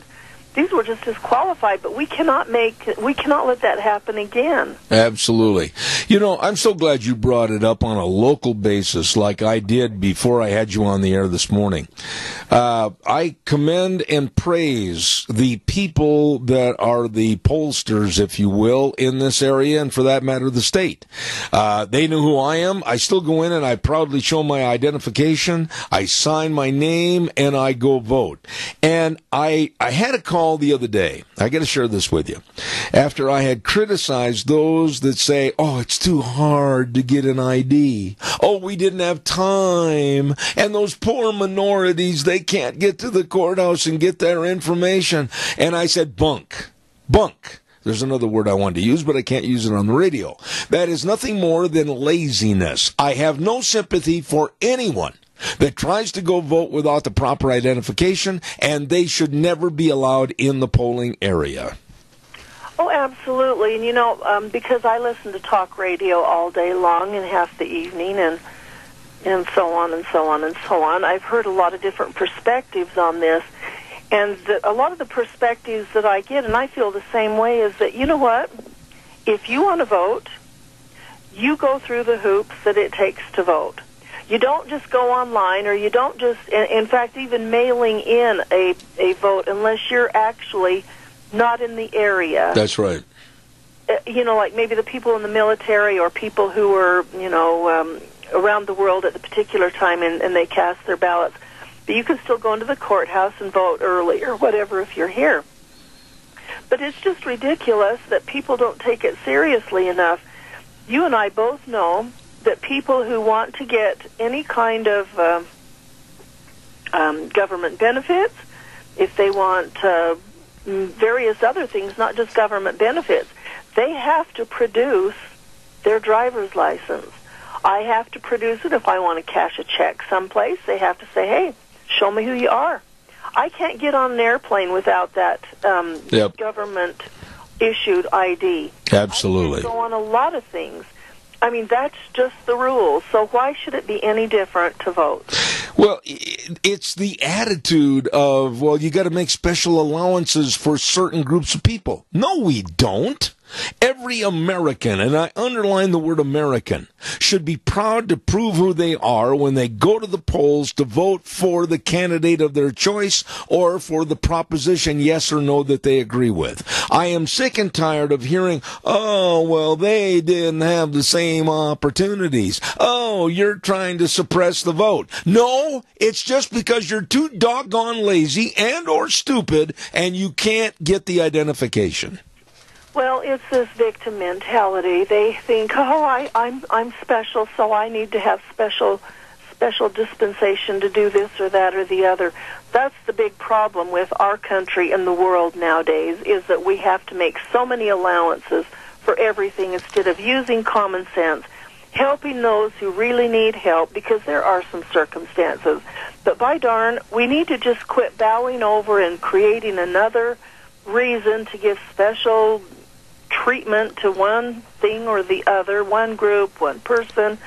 S13: These were just disqualified, but we cannot let that happen again.
S2: Absolutely. I'm so glad you brought it up on a local basis like I did before I had you on the air this morning. I commend and praise the people that are the pollsters, if you will, in this area, and for that matter, the state. They know who I am. I still go in and I proudly show my identification. I sign my name and I go vote. And I had a call the other day. I got to share this with you. After I had criticized those that say, oh, it's too hard to get an ID. Oh, we didn't have time. And those poor minorities, they can't get to the courthouse and get their information. And I said, bunk. There's another word I wanted to use, but I can't use it on the radio. That is nothing more than laziness. I have no sympathy for anyone that tries to go vote without the proper identification, and they should never be allowed in the polling area.
S13: Oh, absolutely. And, because I listen to talk radio all day long and half the evening and so on and so on and so on, I've heard a lot of different perspectives on this. And a lot of the perspectives that I get, and I feel the same way, is that, you know what? If you want to vote, you go through the hoops that it takes to vote. You don't just go online, or you don't just, in fact, even mailing in a vote unless you're actually not in the area.
S2: That's right.
S13: Like maybe the people in the military or people who are, around the world at the particular time and they cast their ballots. But you can still go into the courthouse and vote early or whatever if you're here. But it's just ridiculous that people don't take it seriously enough. You and I both know that people who want to get any kind of government benefits, if they want various other things, not just government benefits, they have to produce their driver's license. I have to produce it if I want to cash a check someplace. They have to say, hey, show me who you are. I can't get on an airplane without that government-issued ID.
S2: Absolutely.
S13: I can't go on a lot of things. I mean, that's just the rules. So why should it be any different to vote?
S2: Well, it's the attitude of, well, you got to make special allowances for certain groups of people. No, we don't. Every American, and I underline the word American, should be proud to prove who they are when they go to the polls to vote for the candidate of their choice or for the proposition yes or no that they agree with. I am sick and tired of hearing, oh, well, they didn't have the same opportunities. Oh, you're trying to suppress the vote. No, it's just because you're too doggone lazy and or stupid and you can't get the identification.
S13: Well, it's this victim mentality. They think, oh, I'm special, so I need to have special dispensation to do this or that or the other. That's the big problem with our country and the world nowadays, is that we have to make so many allowances for everything instead of using common sense, helping those who really need help, because there are some circumstances. But by darn, we need to just quit bowing over and creating another reason to give special treatment to one thing or the other, one group, one person,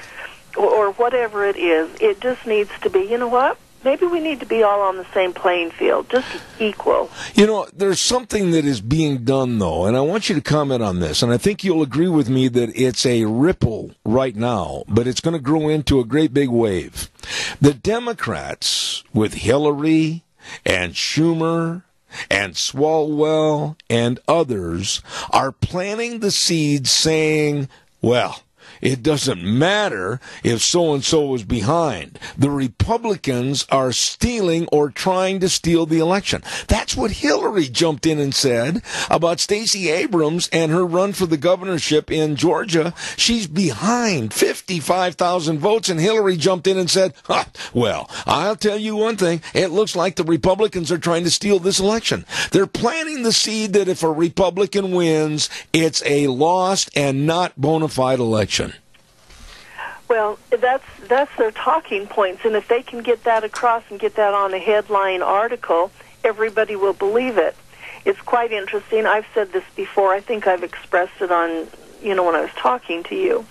S13: or whatever it is. It just needs to be, you know what? Maybe we need to be all on the same playing field, just equal.
S2: You know, there's something that is being done, though, and I want you to comment on this, and I think you'll agree with me that it's a ripple right now, but it's going to grow into a great big wave. The Democrats, with Hillary and Schumer and Swalwell and others, are planting the seeds saying, well, it doesn't matter if so-and-so was behind. The Republicans are stealing or trying to steal the election. That's what Hillary jumped in and said about Stacey Abrams and her run for the governorship in Georgia. She's behind 55,000 votes, and Hillary jumped in and said, well, I'll tell you one thing. It looks like the Republicans are trying to steal this election. They're planting the seed that if a Republican wins, it's a lost and not bona fide election.
S13: Well, that's their talking points, and if they can get that across and get that on a headline article, everybody will believe it. It's quite interesting. I've said this before. I think I've expressed it on, when I was talking to you,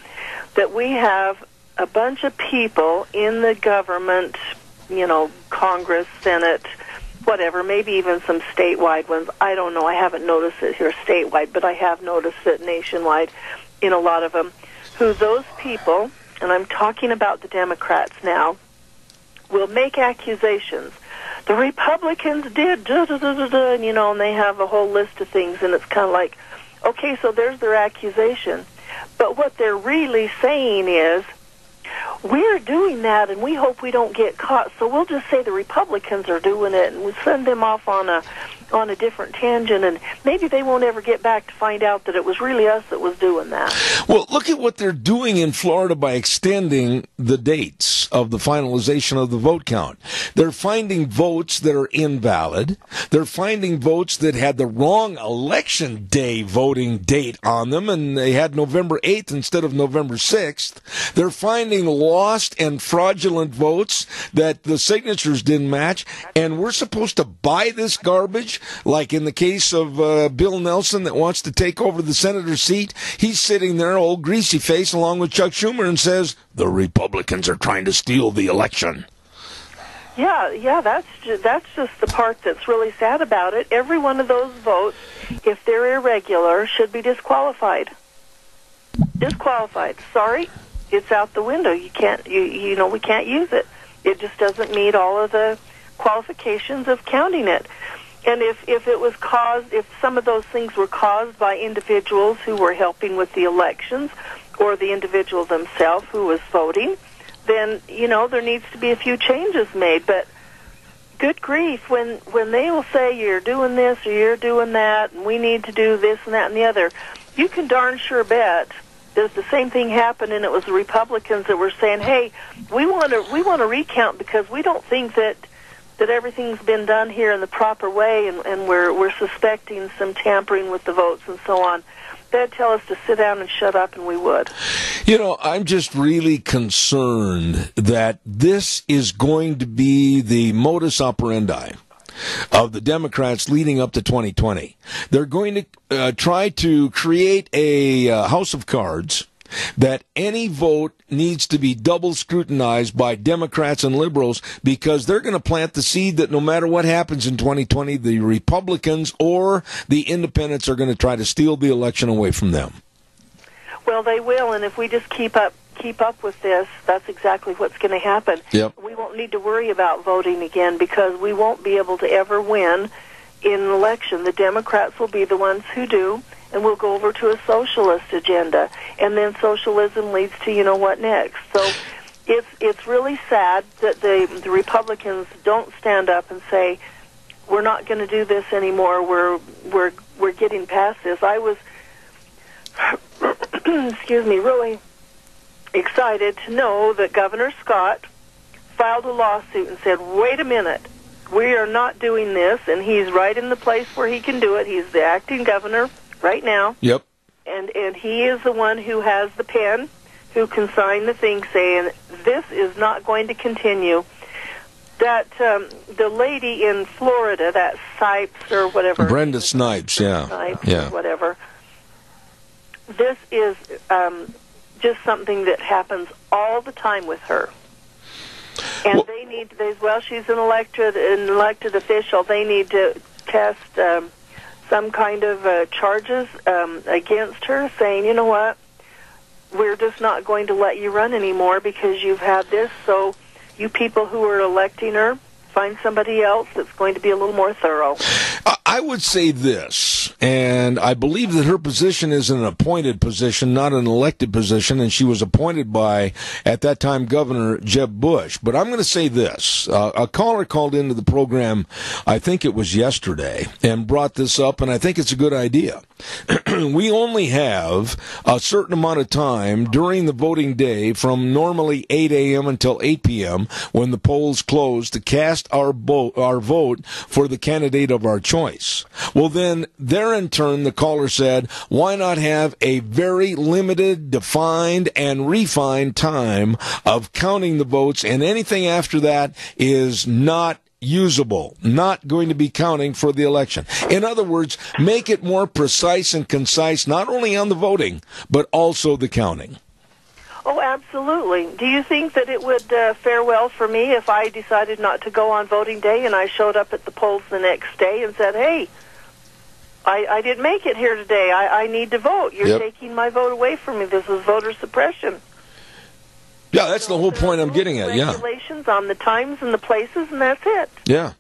S13: that we have a bunch of people in the government, Congress, Senate, whatever, maybe even some statewide ones. I don't know. I haven't noticed it here statewide, but I have noticed it nationwide in a lot of them, who those people, and I'm talking about the Democrats now, will make accusations. The Republicans did, and they have a whole list of things, and it's kind of like, okay, so there's their accusation. But what they're really saying is, we're doing that, and we hope we don't get caught, so we'll just say the Republicans are doing it, and we'll send them off on a different tangent, and maybe they won't ever get back to find out that it was really us that was doing that.
S2: Well, look at what they're doing in Florida by extending the dates of the finalization of the vote count. They're finding votes that are invalid. They're finding votes that had the wrong election day voting date on them, and they had November 8th instead of November 6th. They're finding lost and fraudulent votes that the signatures didn't match, and we're supposed to buy this garbage. Like in the case of Bill Nelson that wants to take over the senator's seat, he's sitting there, old greasy face, along with Chuck Schumer, and says, the Republicans are trying to steal the election.
S13: Yeah, that's just the part that's really sad about it. Every one of those votes, if they're irregular, should be disqualified. Disqualified. Sorry, it's out the window. You can't, we can't use it. It just doesn't meet all of the qualifications of counting it. And if it was caused, if some of those things were caused by individuals who were helping with the elections, or the individual themselves who was voting, then, there needs to be a few changes made. But good grief, when they will say you're doing this or you're doing that, and we need to do this and that and the other, you can darn sure bet there's the same thing happened, and it was the Republicans that were saying, hey, we want to recount because we don't think that everything's been done here in the proper way, and we're suspecting some tampering with the votes and so on. They'd tell us to sit down and shut up, and we would.
S2: I'm just really concerned that this is going to be the modus operandi of the Democrats leading up to 2020. They're going to try to create a house of cards that any vote needs to be double scrutinized by Democrats and liberals, because they're going to plant the seed that no matter what happens in 2020, the Republicans or the independents are going to try to steal the election away from them.
S13: Well, they will, and if we just keep up with this, that's exactly what's going to happen.
S2: Yep.
S13: We won't need to worry about voting again, because we won't be able to ever win in an election. The Democrats will be the ones who do, and we'll go over to a socialist agenda, and then socialism leads to you know what next. So it's really sad that the Republicans don't stand up and say, we're not going to do this anymore. We're getting past this. I was excuse me, really excited to know that Governor Scott filed a lawsuit and said, wait a minute, we are not doing this, and he's right in the place where he can do it. He's the acting governor right now.
S2: Yep.
S13: And he is the one who has the pen, who can sign the thing saying, this is not going to continue. That the lady in Florida, that Sipes or whatever.
S2: Brenda Snipes, yeah.
S13: Snipes
S2: yeah.
S13: or whatever. This is just something that happens all the time with her. And well, they need to, well, she's an elected official. They need to test some kind of charges against her, saying, you know what, we're just not going to let you run anymore because you've had this. So you people who are electing her, find somebody else that's going to be a little more thorough.
S2: I would say this, and I believe that her position is an appointed position, not an elected position, and she was appointed by, at that time, Governor Jeb Bush. But I'm going to say this. A caller called into the program, I think it was yesterday, and brought this up, and I think it's a good idea. We only have a certain amount of time during the voting day from normally 8 a.m. until 8 p.m. when the polls close to cast our vote for the candidate of our choice. Well, then, there in turn, the caller said, why not have a very limited, defined, and refined time of counting the votes, and anything after that is not usable, not going to be counting for the election. In other words, make it more precise and concise, not only on the voting, but also the counting.
S13: Oh, absolutely. Do you think that it would fare well for me if I decided not to go on voting day and I showed up at the polls the next day and said, hey, I didn't make it here today. I need to vote. You're taking my vote away from me. This is voter suppression.
S2: Yeah, that's the whole point I'm getting at, yeah.
S13: Regulations on the times and the places, and that's it.
S2: Yeah.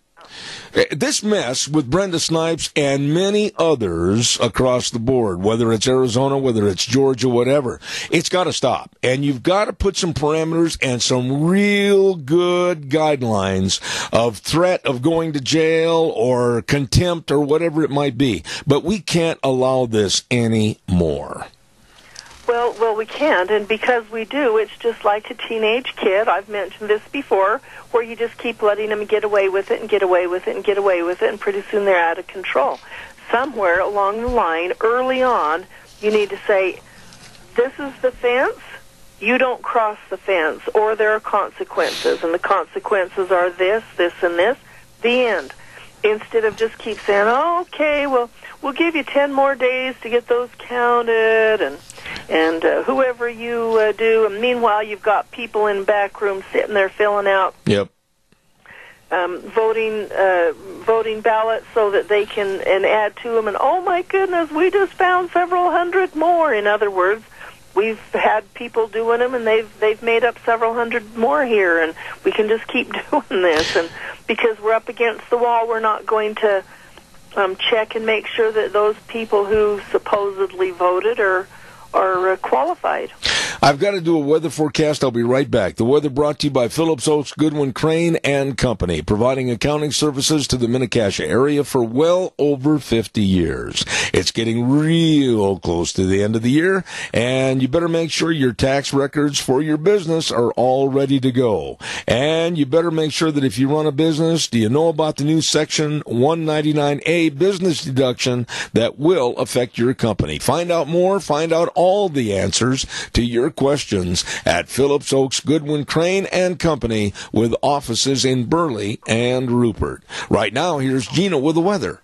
S2: This mess with Brenda Snipes and many others across the board, whether it's Arizona, whether it's Georgia, whatever, it's got to stop. And you've got to put some parameters and some real good guidelines of threat of going to jail or contempt or whatever it might be. But we can't allow this anymore.
S13: Well, we can't, and because we do, it's just like a teenage kid. I've mentioned this before, where you just keep letting them get away with it and get away with it and get away with it, and pretty soon they're out of control. Somewhere along the line, early on, you need to say, this is the fence, you don't cross the fence, or there are consequences, and the consequences are this, this, and this, the end. Instead of just keep saying, oh, okay, well, we'll give you 10 more days to get those counted, and whoever you do. And meanwhile, you've got people in back rooms sitting there filling out voting ballots so that they can and add to them. And oh my goodness, we just found several hundred more. In other words, we've had people doing them, and they've made up several hundred more here, and we can just keep doing this. And because we're up against the wall, we're not going to check and make sure that those people who supposedly voted are qualified.
S2: I've got to do a weather forecast. I'll be right back. The weather brought to you by Phillips Oaks, Goodwin, Crane and Company, providing accounting services to the Mini-Cassia area for well over 50 years. It's getting real close to the end of the year, and you better make sure your tax records for your business are all ready to go. And you better make sure that if you run a business, do you know about the new Section 199A business deduction that will affect your company? Find out more. Find out all the answers to your questions at Phillips Oaks, Goodwin, Crane and Company, with offices in Burley and Rupert. Right now, here's Gina with the weather.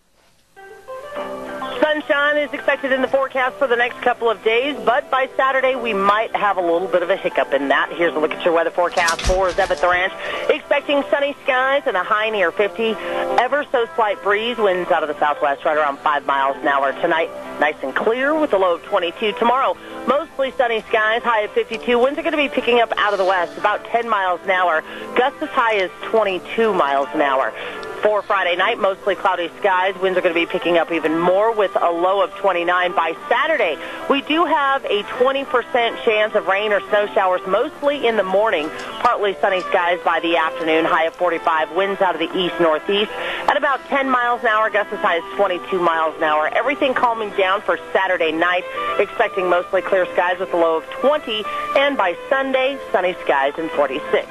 S4: Sunshine is expected in the forecast for the next couple of days, but by Saturday we might have a little bit of a hiccup in that. Here's a look at your weather forecast for Zeb at the Ranch. Expecting sunny skies and a high near 50. Ever so slight breeze, winds out of the southwest right around 5 miles an hour tonight. Nice and clear with a low of 22. Tomorrow, mostly sunny skies, high of 52. Winds are going to be picking up out of the west, about 10 miles an hour. Gusts as high as 22 miles an hour. For Friday night, mostly cloudy skies. Winds are going to be picking up even more with a low of 29. By Saturday, we do have a 20% chance of rain or snow showers, mostly in the morning. Partly sunny skies by the afternoon, high of 45. Winds out of the east-northeast at about 10 miles an hour, gusts as high as 22 miles an hour. Everything calming down for Saturday night, expecting mostly clear skies with a low of 20. And by Sunday, sunny skies and 46.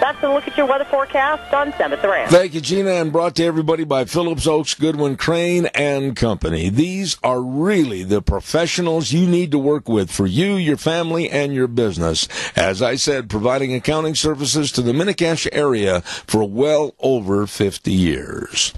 S4: That's a look at your weather forecast on Zeb at the Ranch.
S2: Thank you, Gina, and brought to everybody by Phillips Oaks, Goodwin, Crane, and Company. These are really the professionals you need to work with for you, your family, and your business. As I said, providing accounting services to the Mini-Cash area for well over 50 years.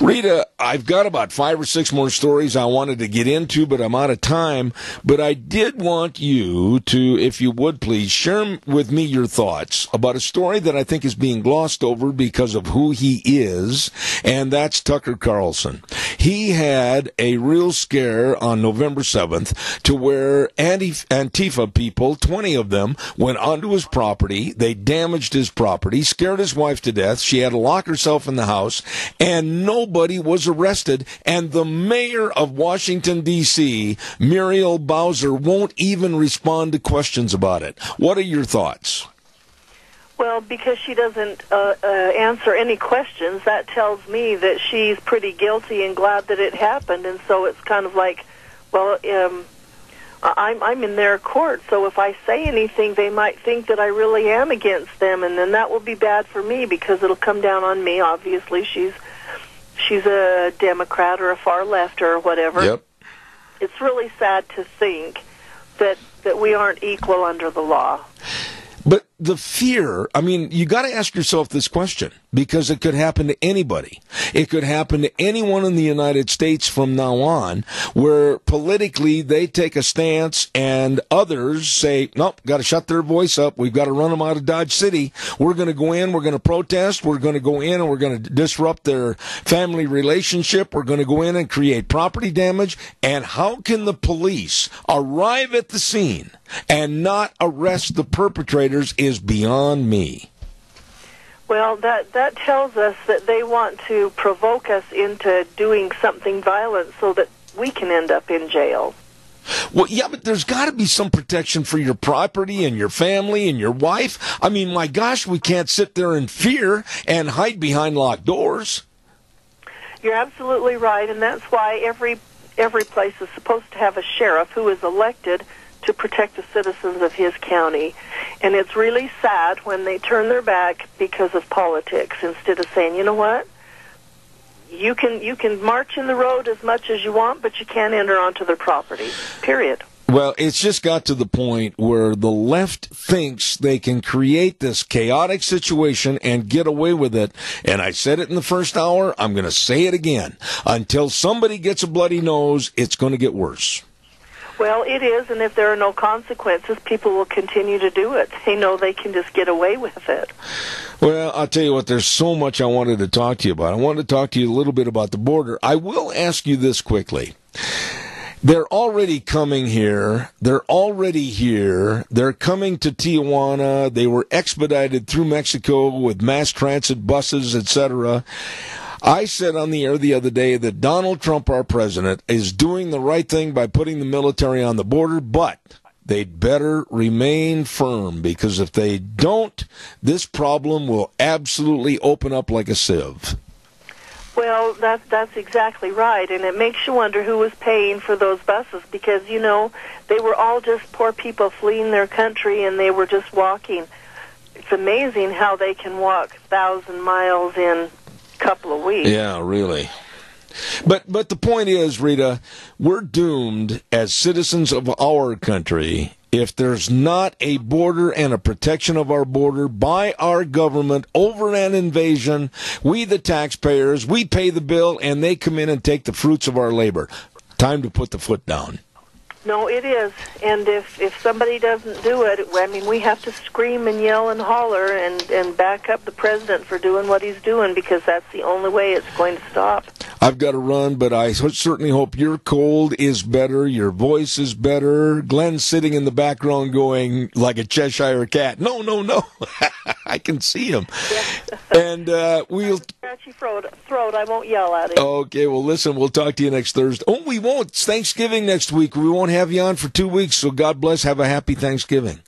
S2: Rita, I've got about 5 or 6 more stories I wanted to get into, but I'm out of time. But I did want you to, if you would please, share with me your thoughts about a story that I think is being glossed over because of who he is, and that's Tucker Carlson. He had a real scare on November 7th to where Antifa people, 20 of them, went onto his property. They damaged his property, scared his wife to death. She had to lock herself in the house, and nobody was arrested. And the mayor of Washington, D.C., Muriel Bowser, won't even respond to questions about it. What are your thoughts?
S13: Well, because she doesn't answer any questions, that tells me that she's pretty guilty and glad that it happened. And so it's kind of like, well, I'm in their court, so if I say anything, they might think that I really am against them, and then that will be bad for me because it'll come down on me. Obviously, she's a Democrat or a far left or whatever.
S2: Yep.
S13: It's really sad to think that we aren't equal under the law.
S2: But the fear, I mean, you got to ask yourself this question, because it could happen to anybody. It could happen to anyone in the United States from now on, where politically they take a stance and others say, nope, got to shut their voice up. We've got to run them out of Dodge City. We're going to go in, we're going to protest, we're going to go in and we're going to disrupt their family relationship. We're going to go in and create property damage. And how can the police arrive at the scene and not arrest the perpetrators is beyond me.
S13: Well, that tells us that they want to provoke us into doing something violent so that we can end up in jail.
S2: Well, yeah, but there's got to be some protection for your property and your family and your wife. I mean, my gosh, we can't sit there in fear and hide behind locked doors.
S13: You're absolutely right, and that's why every place is supposed to have a sheriff who is elected to protect the citizens of his county. And it's really sad when they turn their back because of politics instead of saying, you know what, you can march in the road as much as you want, but you can't enter onto their property, period.
S2: Well, it's just got to the point where the left thinks they can create this chaotic situation and get away with it. And I said it in the first hour, I'm going to say it again. Until somebody gets a bloody nose, it's going to get worse.
S13: Well, it is, and if there are no consequences, people will continue to do it. They know they can just get away with it.
S2: Well, I'll tell you what, there's so much I wanted to talk to you about. I wanted to talk to you a little bit about the border. I will ask you this quickly. They're already coming here. They're already here. They're coming to Tijuana. They were expedited through Mexico with mass transit buses, etc. I said on the air the other day that Donald Trump, our president, is doing the right thing by putting the military on the border, but they'd better remain firm, because if they don't, this problem will absolutely open up like a sieve.
S13: Well, that's exactly right, and it makes you wonder who was paying for those buses, because, you know, they were all just poor people fleeing their country, and they were just walking. It's amazing how they can walk 1,000 miles in couple of weeks.
S2: Yeah, really. But the point is, Rita, we're doomed as citizens of our country if there's not a border and a protection of our border by our government over an invasion. We, the taxpayers, we pay the bill, and they come in and take the fruits of our labor. Time to put the foot down.
S13: No, it is. And if somebody doesn't do it, I mean, we have to scream and yell and holler and back up the president for doing what he's doing, because that's the only way it's going to stop.
S2: I've got to run, but I certainly hope your cold is better, your voice is better. Glenn's sitting in the background going like a Cheshire cat. No, no, no. I can see him.
S13: Yes.
S2: And we'll...
S13: Scratchy throat, I won't yell at him.
S2: Okay, well, listen, we'll talk to you next Thursday. Oh, we won't. It's Thanksgiving next week. We won't have you on for 2 weeks, so God bless. Have a happy Thanksgiving.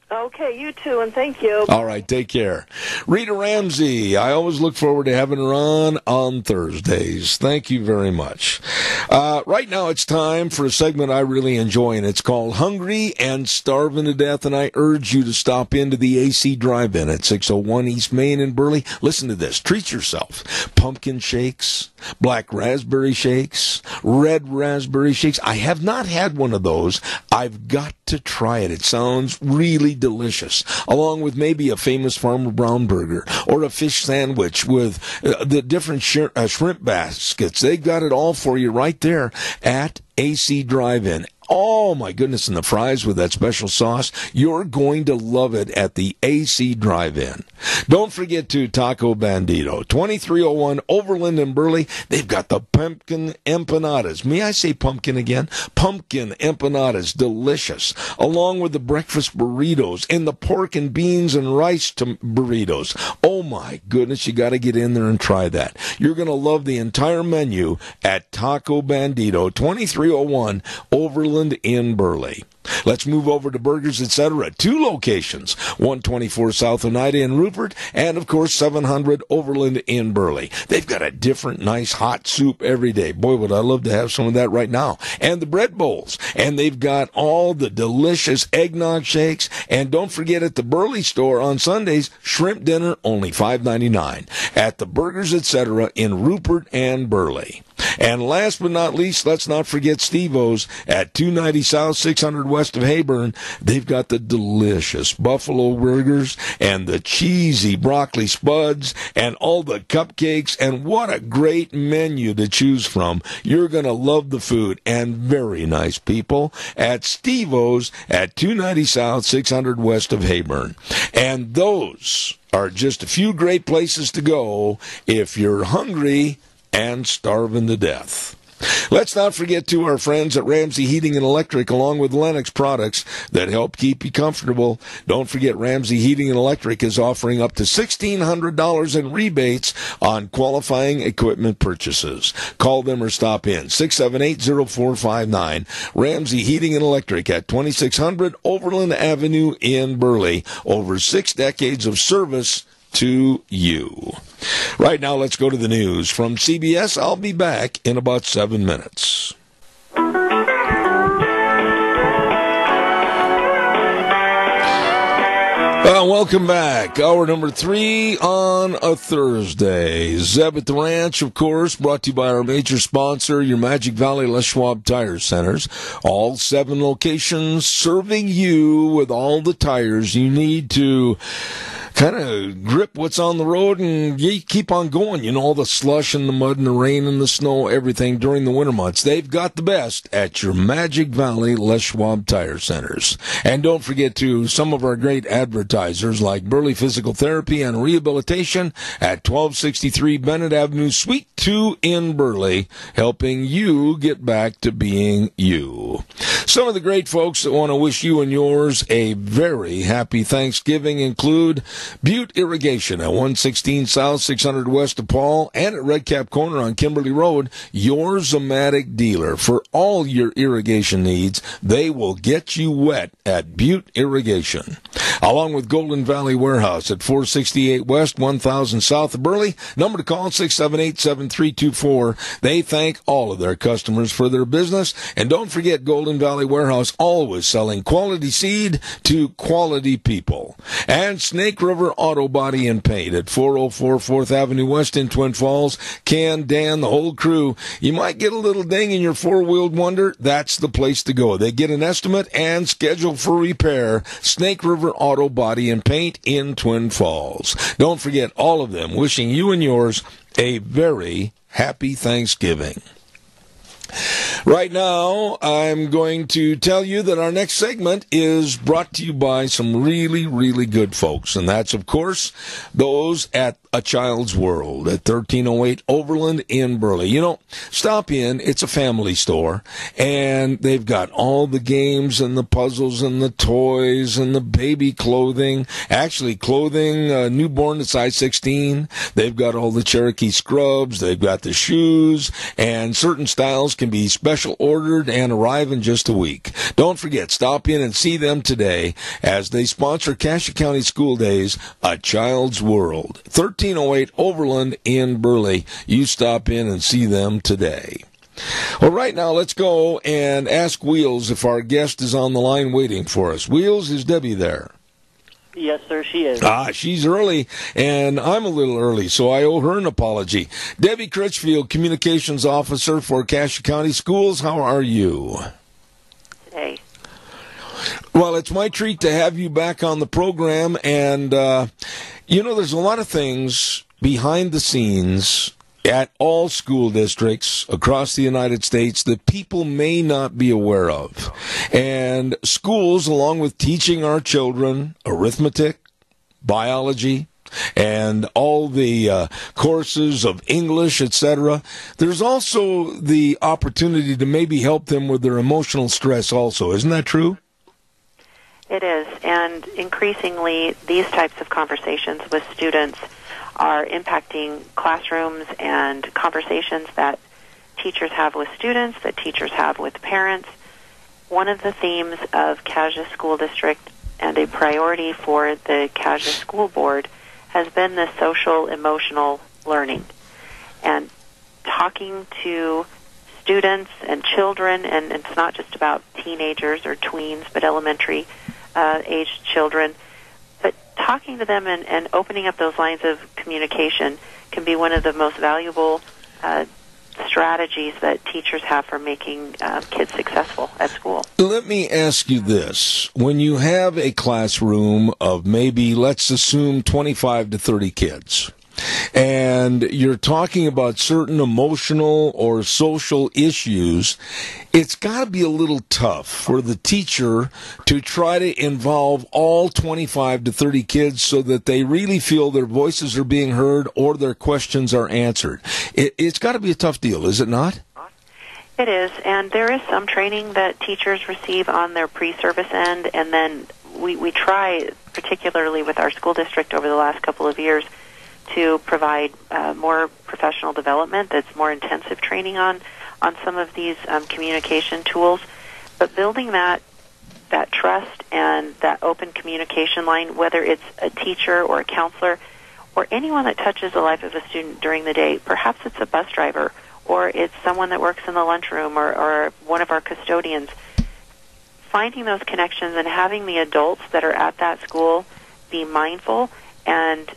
S13: Okay, you too, and thank you.
S2: All right, take care. Rita Ramsey, I always look forward to having her on Thursdays. Thank you very much. Right now it's time for a segment I really enjoy, and it's called Hungry and Starving to Death, and I urge you to stop into the AC Drive-In at 601 East Main in Burley. Listen to this. Treat yourself. Pumpkin shakes, black raspberry shakes, red raspberry shakes. I have not had one of those. I've got to try it. It sounds really delicious, along with maybe a famous Farmer Brown burger or a fish sandwich with the different shrimp baskets. They've got it all for you right there at AC Drive-In. Oh, my goodness, and the fries with that special sauce. You're going to love it at the AC Drive-In. Don't forget to Taco Bandito, 2301 Overland in Burley. They've got the pumpkin empanadas. May I say pumpkin again? Pumpkin empanadas, delicious, along with the breakfast burritos and the pork and beans and rice burritos. Oh, my goodness, you got to get in there and try that. You're going to love the entire menu at Taco Bandito, 2301 Overland in Burley. Let's move over to Burgers Etc. 2 locations, 124 South Oneida in Rupert, and of course 700 Overland in Burley. They've got a different nice hot soup every day. Boy, would I love to have some of that right now. And the bread bowls. And they've got all the delicious eggnog shakes. And don't forget, at the Burley store on Sundays, shrimp dinner only $5.99 at the Burgers Etc. in Rupert and Burley. And last but not least, let's not forget Steve-O's at 290 South, 600 West of Hayburn. They've got the delicious buffalo burgers and the cheesy broccoli spuds and all the cupcakes, and what a great menu to choose from. You're going to love the food, and very nice people at Steve-O's at 290 South, 600 West of Hayburn. And those are just a few great places to go if you're hungry and starving to death. Let's not forget to our friends at Ramsey Heating and Electric, along with Lennox products that help keep you comfortable. Don't forget, Ramsey Heating and Electric is offering up to $1,600 in rebates on qualifying equipment purchases. Call them or stop in, 678-0459. Ramsey Heating and Electric at 2600 Overland Avenue in Burley. Over 6 decades of service to you. Right now, let's go to the news. From CBS, I'll be back in about 7 minutes. Welcome back. Hour number 3 on a Thursday. Zeb at the Ranch, of course, brought to you by our major sponsor, your Magic Valley Les Schwab Tire Centers. All 7 locations serving you with all the tires you need to kind of grip what's on the road and you keep on going. You know, all the slush and the mud and the rain and the snow, everything during the winter months. They've got the best at your Magic Valley Les Schwab Tire Centers. And don't forget to some of our great advertisers like Burley Physical Therapy and Rehabilitation at 1263 Bennett Avenue, Suite 2 in Burley, helping you get back to being you. Some of the great folks that want to wish you and yours a very happy Thanksgiving include Butte Irrigation at 116 South, 600 West of Paul, and at Red Cap Corner on Kimberly Road, your Zomatic dealer. For all your irrigation needs, they will get you wet at Butte Irrigation. Along with Golden Valley Warehouse at 468 West, 1000 South of Burley. Number to call, 678-7324. They thank all of their customers for their business. And don't forget, Golden Valley Warehouse, always selling quality seed to quality people. And Snake River Auto Body and Paint at 404 4th Avenue West in Twin Falls. Ken, Dan, the whole crew. You might get a little ding in your four-wheeled wonder. That's the place to go. They get an estimate and schedule for repair. Snake River Auto Body and Paint in Twin Falls. Don't forget, all of them wishing you and yours a very happy Thanksgiving. Right now, I'm going to tell you that our next segment is brought to you by some really, really good folks. And that's, of course, those at A Child's World at 1308 Overland in Burley. You know, stop in. It's a family store. And they've got all the games and the puzzles and the toys and the baby clothing. Actually, clothing, newborn to size 16. They've got all the Cherokee scrubs. They've got the shoes. And certain styles can be special ordered and arrive in just a week. Don't forget, stop in and see them today as they sponsor Cassia County School Days, A Child's World. 1308 Overland in Burley. You stop in and see them today. Well, right now, let's go and ask Wheels if our guest is on the line waiting for us. Wheels, is Debbie there?
S6: Yes, sir, she is.
S2: She's early, and I'm a little early, so I owe her an apology. Debbie Critchfield, Communications Officer for Cassia County Schools, how are you?
S14: Today.
S2: Well, it's my treat to have you back on the program, and, you know, there's a lot of things behind the scenes at all school districts across the United States that people may not be aware of. And schools, along with teaching our children arithmetic, biology, and all the courses of English, etc., there's also the opportunity to maybe help them with their emotional stress also. Isn't that true?
S14: It is, and increasingly these types of conversations with students are impacting classrooms and conversations that teachers have with students, that teachers have with parents. One of the themes of Cassia School District and a priority for the Cassia School Board has been the social emotional learning. And talking to students and children, and it's not just about teenagers or tweens, but elementary aged children, but talking to them and opening up those lines of communication can be one of the most valuable strategies that teachers have for making kids successful at school.
S2: Let me ask you this. When you have a classroom of maybe, let's assume, 25 to 30 kids, and you're talking about certain emotional or social issues, it's got to be a little tough for the teacher to try to involve all 25 to 30 kids so that they really feel their voices are being heard or their questions are answered. It's got to be a tough deal, is it not?
S14: It is, and there is some training that teachers receive on their pre-service end, and then we try, particularly with our school district over the last couple of years, to provide more professional development that's more intensive training on some of these communication tools. But building that trust and that open communication line, whether it's a teacher or a counselor or anyone that touches the life of a student during the day, perhaps it's a bus driver or it's someone that works in the lunchroom or one of our custodians, finding those connections and having the adults that are at that school be mindful and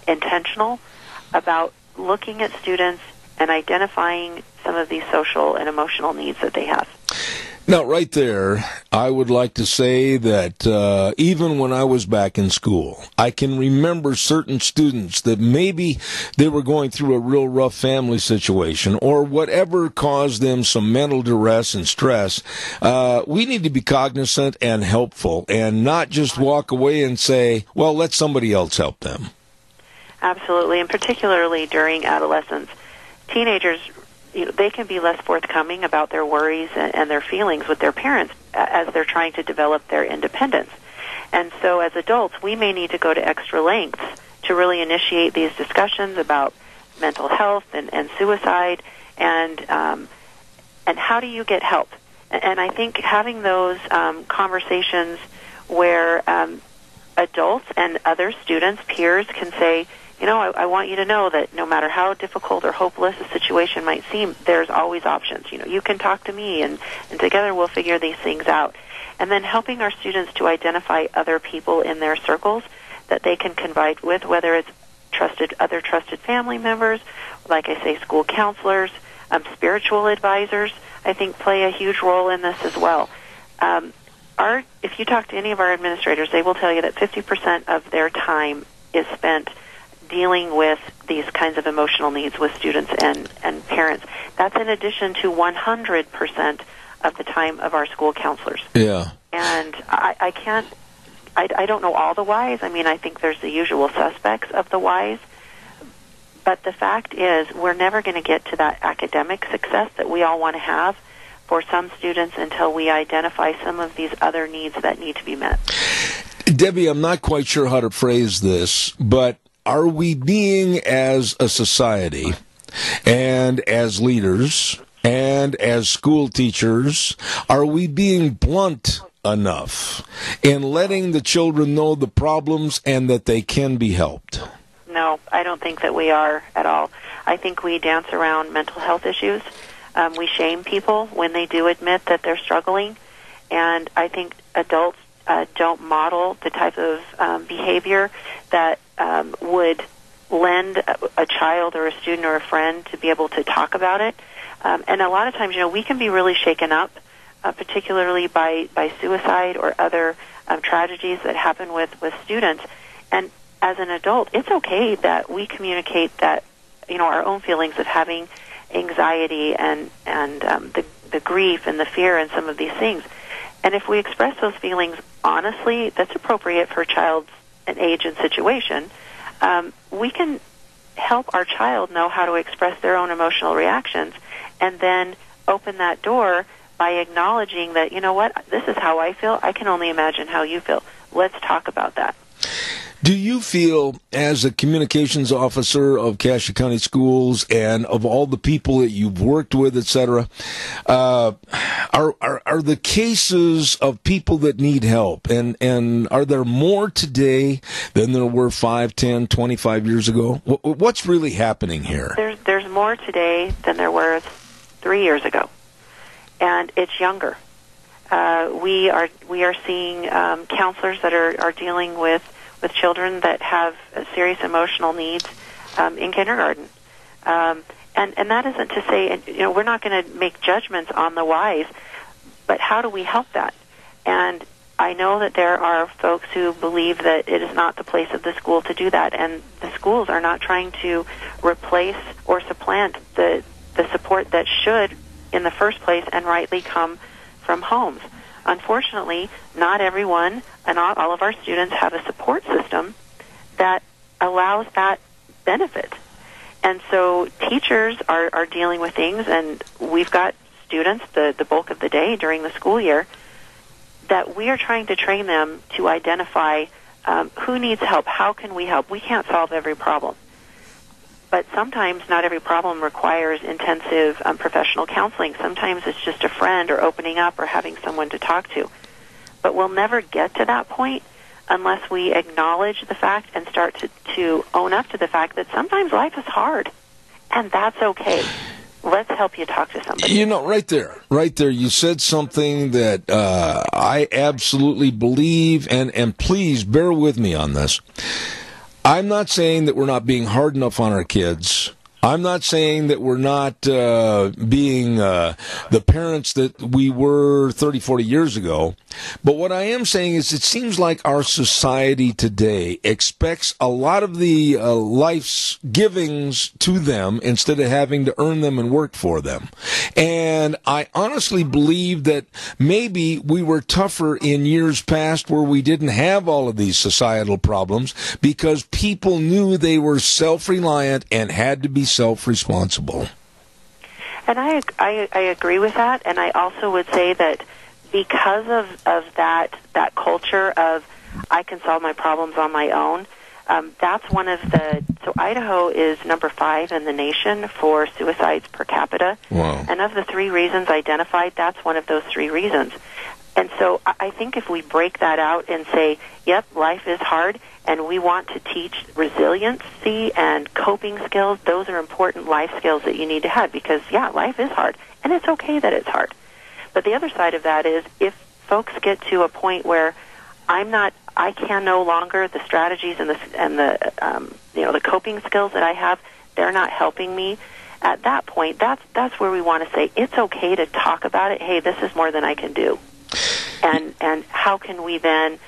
S14: intentional about looking at students and identifying some of these social and emotional needs that they have.
S2: Now, right there, I would like to say that even when I was back in school, I can remember certain students that maybe they were going through a real rough family situation or whatever caused them some mental duress and stress. We need to be cognizant and helpful and not just walk away and say, well, let somebody else help them.
S14: Absolutely, and particularly during adolescence. Teenagers, they can be less forthcoming about their worries and their feelings with their parents as they're trying to develop their independence. And so as adults, we may need to go to extra lengths to really initiate these discussions about mental health and suicide and how do you get help. And I think having those conversations where adults and other students, peers, can say, you know, I want you to know that no matter how difficult or hopeless a situation might seem, there's always options. You know, you can talk to me, and together we'll figure these things out. And then helping our students to identify other people in their circles that they can confide with, whether it's other trusted family members, like I say, school counselors, spiritual advisors, I think play a huge role in this as well. If you talk to any of our administrators, they will tell you that 50% of their time is spent dealing with these kinds of emotional needs with students and parents. That's in addition to 100% of the time of our school counselors.
S2: Yeah.
S14: And I don't know all the whys. I mean, I think there's the usual suspects of the whys. But the fact is, we're never going to get to that academic success that we all want to have for some students until we identify some of these other needs that need to be met.
S2: Debbie, I'm not quite sure how to phrase this, but are we being, as a society and as leaders and as school teachers, are we being blunt enough in letting the children know the problems and that they can be helped?
S14: No, I don't think that we are at all. I think we dance around mental health issues. We shame people when they do admit that they're struggling. And I think adults don't model the type of behavior that would lend a child or a student or a friend to be able to talk about it. And a lot of times, we can be really shaken up, particularly by suicide or other tragedies that happen with students. And as an adult, it's okay that we communicate that, our own feelings of having anxiety and the grief and the fear and some of these things. And if we express those feelings honestly, that's appropriate for a child's age and situation. We can help our child know how to express their own emotional reactions and then open that door by acknowledging that, this is how I feel. I can only imagine how you feel. Let's talk about that.
S2: Do you feel, as a communications officer of Cassia County Schools and of all the people that you've worked with, et cetera, are the cases of people that need help, and are there more today than there were 5, 10, 25 years ago? What's really happening here?
S14: There's more today than there were 3 years ago, and it's younger. We are seeing counselors that are dealing with children that have serious emotional needs in kindergarten. And that isn't to say, we're not going to make judgments on the whys, but how do we help that? And I know that there are folks who believe that it is not the place of the school to do that, and the schools are not trying to replace or supplant the support that should, in the first place, and rightly come from homes. Unfortunately, not everyone and not all of our students have a support system that allows that benefit. And so teachers are dealing with things, and we've got students the bulk of the day during the school year that we are trying to train them to identify who needs help, how can we help. We can't solve every problem. But sometimes not every problem requires intensive professional counseling. Sometimes it's just a friend or opening up or having someone to talk to. But we'll never get to that point unless we acknowledge the fact and start to own up to the fact that sometimes life is hard, and that's okay. Let's help you talk to somebody.
S2: Right there, you said something that I absolutely believe, and please bear with me on this. I'm not saying that we're not being hard enough on our kids. I'm not saying that we're not being the parents that we were 30, 40 years ago. But what I am saying is it seems like our society today expects a lot of the life's givings to them instead of having to earn them and work for them. And I honestly believe that maybe we were tougher in years past where we didn't have all of these societal problems because people knew they were self-reliant and had to be self-responsible.
S14: And I agree with that, and I also would say that because of that culture of I can solve my problems on my own, that's one of so Idaho is number 5 in the nation for suicides per capita.
S2: Wow.
S14: And of the 3 reasons identified, that's one of those 3 reasons. And so I think if we break that out and say, yep, life is hard, and we want to teach resiliency and coping skills, those are important life skills that you need to have because, life is hard, and it's okay that it's hard. But the other side of that is if folks get to a point where I can no longer, the strategies and the coping skills that I have, they're not helping me. At that point, that's where we want to say it's okay to talk about it. Hey, this is more than I can do. And how can we then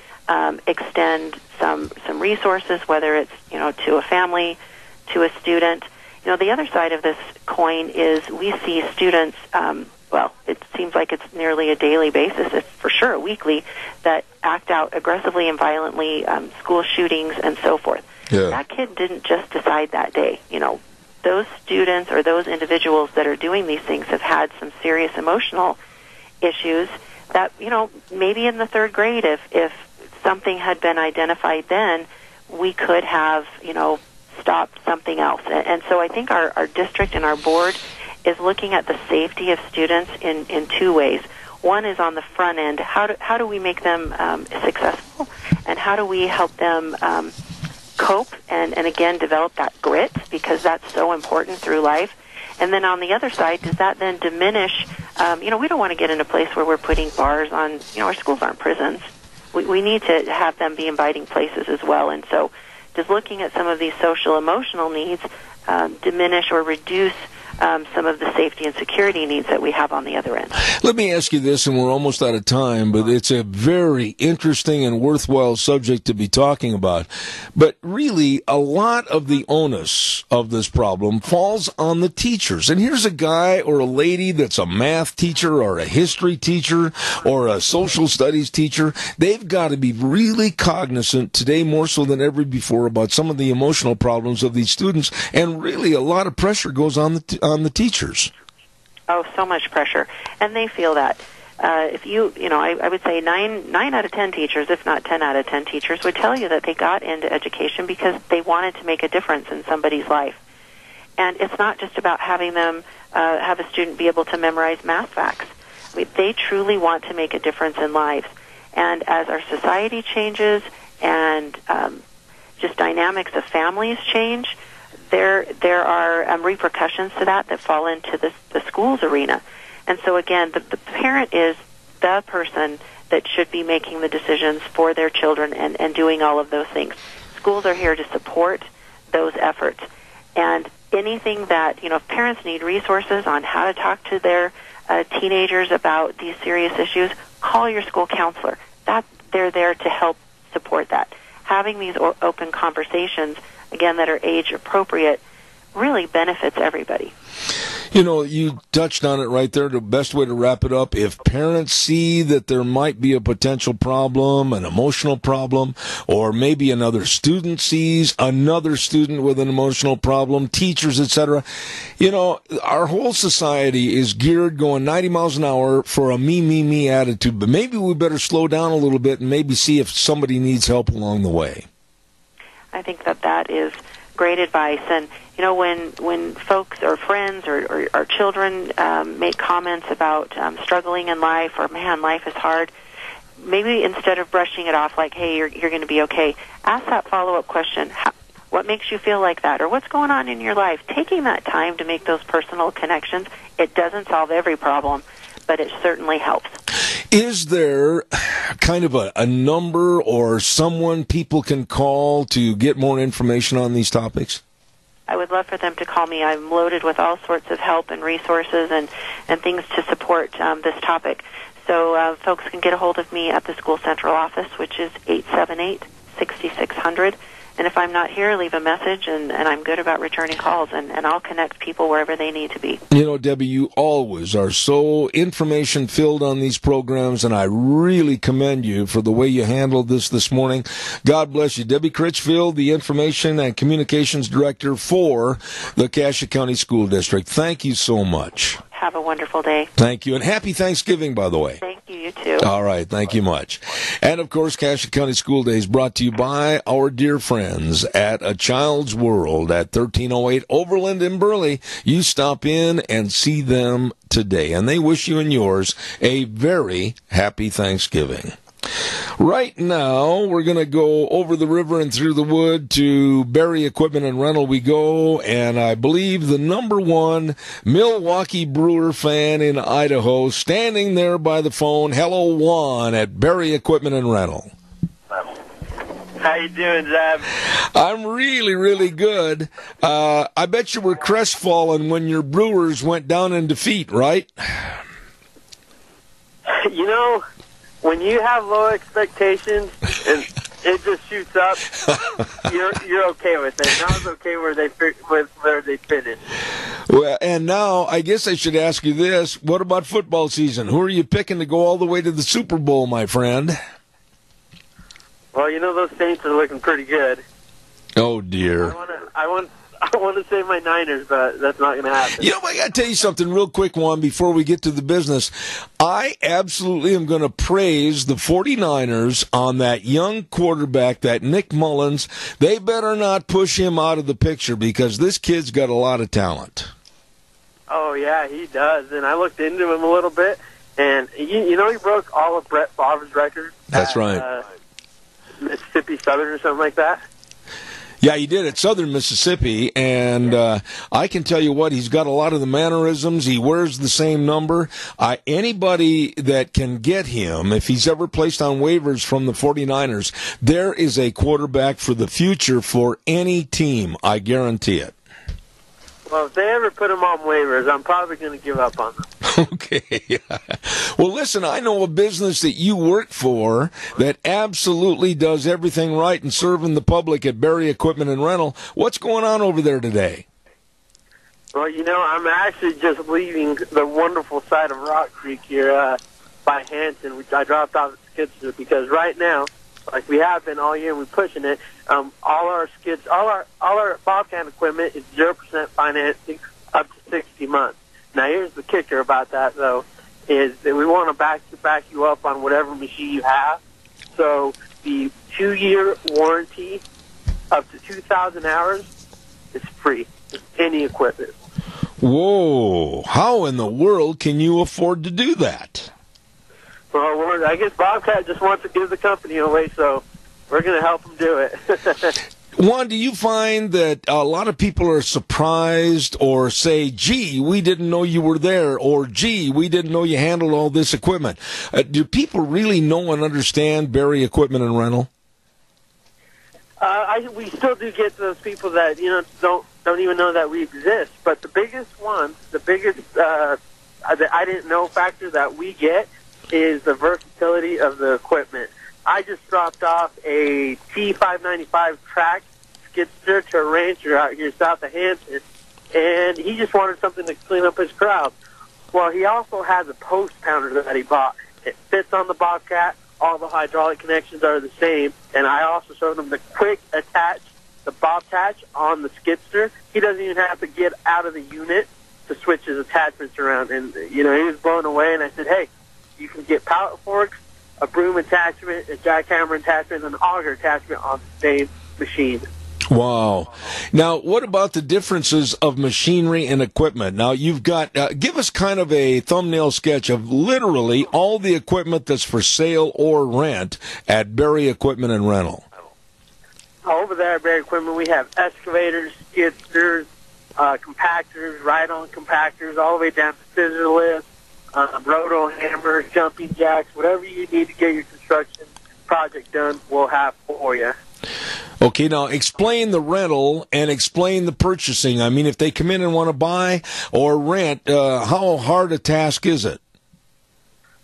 S14: extend some resources, whether it's, to a family, to a student. The other side of this coin is we see students, it seems like it's nearly a daily basis, it's for sure a weekly, that act out aggressively and violently, school shootings and so forth.
S2: Yeah.
S14: That kid didn't just decide that day. Those students or those individuals that are doing these things have had some serious emotional issues that, maybe in the third grade, if something had been identified then, we could have, stopped something else. And so I think our district and our board is looking at the safety of students in two ways. One is on the front end. How do we make them successful, and how do we help them cope and again develop that grit, because that's so important through life. And then on the other side, does that then diminish, we don't want to get in a place where we're putting bars on, our schools aren't prisons. We need to have them be inviting places as well. And so does looking at some of these social emotional needs diminish or reduce some of the safety and security needs that we have on the other end?
S2: Let me ask you this, and we're almost out of time, but it's a very interesting and worthwhile subject to be talking about. But really, a lot of the onus of this problem falls on the teachers. And here's a guy or a lady that's a math teacher or a history teacher or a social studies teacher. They've got to be really cognizant today, more so than ever before, about some of the emotional problems of these students. And really, a lot of pressure goes on the teachers.
S14: Oh, so much pressure, and they feel that. If I would say 9 out of 10 teachers, if not 10 out of 10 teachers, would tell you that they got into education because they wanted to make a difference in somebody's life. And it's not just about having them have a student be able to memorize math facts. They truly want to make a difference in lives. And as our society changes and just dynamics of families change, there are repercussions to that fall into the schools arena. And so again, the parent is the person that should be making the decisions for their children and doing all of those things. Schools are here to support those efforts. And anything that, if parents need resources on how to talk to their teenagers about these serious issues, call your school counselor. They're there to help support that. Having these open conversations, again, that are age appropriate, really benefits everybody.
S2: You touched on it right there. The best way to wrap it up, if parents see that there might be a potential problem, an emotional problem, or maybe another student sees another student with an emotional problem, teachers, etc., our whole society is geared going 90 miles an hour for a me attitude. But maybe we better slow down a little bit and maybe see if somebody needs help along the way.
S14: I think that is great advice. And when folks or friends or children make comments about struggling in life, or man, life is hard, maybe instead of brushing it off like, hey, you're going to be okay, ask that follow-up question. What makes you feel like that? Or what's going on in your life? Taking that time to make those personal connections, it doesn't solve every problem, but it certainly helps.
S2: Is there kind of a number or someone people can call to get more information on these topics?
S14: I would love for them to call me. I'm loaded with all sorts of help and resources and things to support this topic. So folks can get a hold of me at the school central office, which is 878-6600. And if I'm not here, leave a message, and I'm good about returning calls, and I'll connect people wherever they need to be.
S2: Debbie, you always are so information-filled on these programs, and I really commend you for the way you handled this morning. God bless you. Debbie Critchfield, the Information and Communications Director for the Cassia County School District. Thank you so much.
S14: Have a wonderful day.
S2: Thank you, and happy Thanksgiving, by the way.
S14: Thank you, you too.
S2: All right, thank you much. And, of course, Cassia County School Day is brought to you by our dear friends at A Child's World at 1308 Overland in Burley. You stop in and see them today, and they wish you and yours a very happy Thanksgiving. Right now, we're going to go over the river and through the wood to Berry Equipment and Rental we go, and I believe the number one Milwaukee Brewer fan in Idaho standing there by the phone. Hello, Juan at Berry Equipment and Rental.
S15: How you doing, Zeb?
S2: I'm really, really good. I bet you were crestfallen when your Brewers went down in defeat, right?
S15: When you have low expectations, and it just shoots up, you're okay with it. And I was okay where they finished.
S2: Well, and now I guess I should ask you this: what about football season? Who are you picking to go all the way to the Super Bowl, my friend?
S15: Well, those Saints are looking pretty good.
S2: Oh dear.
S15: I want to say my Niners, but that's not going to happen.
S2: I got to tell you something real quick, Juan, before we get to the business. I absolutely am going to praise the 49ers on that young quarterback, that Nick Mullins. They better not push him out of the picture because this kid's got a lot of talent.
S15: Oh, yeah, he does. And I looked into him a little bit, and he broke all of Brett Favre's records.
S2: That's right.
S15: Mississippi Southern or something like that.
S2: Yeah, he did at Southern Mississippi, and I can tell you what, he's got a lot of the mannerisms. He wears the same number. Anybody that can get him, if he's ever placed on waivers from the 49ers, there is a quarterback for the future for any team. I guarantee it.
S15: Well, if they ever put him on waivers, I'm probably going to give up on them.
S2: Okay. Well, listen, I know a business that you work for that absolutely does everything right and serving the public at Berry Equipment and Rental. What's going on over there today?
S15: Well, I'm actually just leaving the wonderful side of Rock Creek here by Hanson, which I dropped off at Skidster, because right now, like we have been all year, we're pushing it. All our skids, all our Bobcat equipment is 0% financing up to 60 months. Now, here's the kicker about that, though, is that we want to back you up on whatever machine you have. So the 2-year warranty up to 2,000 hours is free. It's any equipment.
S2: Whoa! How in the world can you afford to do that?
S15: Well, I guess Bobcat just wants to give the company away, so we're going to help them do it.
S2: Juan, do you find that a lot of people are surprised or say, gee, we didn't know you were there, or gee, we didn't know you handled all this equipment? Do people really know and understand Berry Equipment and Rental?
S15: We still do get those people that, don't even know that we exist. But the biggest I didn't know factor that we get is the versatility of the equipment. I just dropped off a T595 track skidster to a rancher out here south of Hampton, and he just wanted something to clean up his crowd. Well, he also has a post pounder that he bought. It fits on the Bobcat. All the hydraulic connections are the same, and I also showed him the quick attach, the bob attach on the skidster. He doesn't even have to get out of the unit to switch his attachments around, and he was blown away. And I said, hey, you can get pallet forks, a broom attachment, a jackhammer attachment, and an auger attachment on the same machine.
S2: Wow. Now, what about the differences of machinery and equipment? Now, you've got, give us kind of a thumbnail sketch of literally all the equipment that's for sale or rent at Berry Equipment and Rental.
S15: Over there at Berry Equipment, we have excavators, skidsters, compactors, ride-on compactors, all the way down to scissor lifts, roto hammers, jumping jacks, whatever you need to get your construction project done, we'll have for you.
S2: Okay, now explain the rental and explain the purchasing. I mean, if they come in and want to buy or rent, how hard a task is it?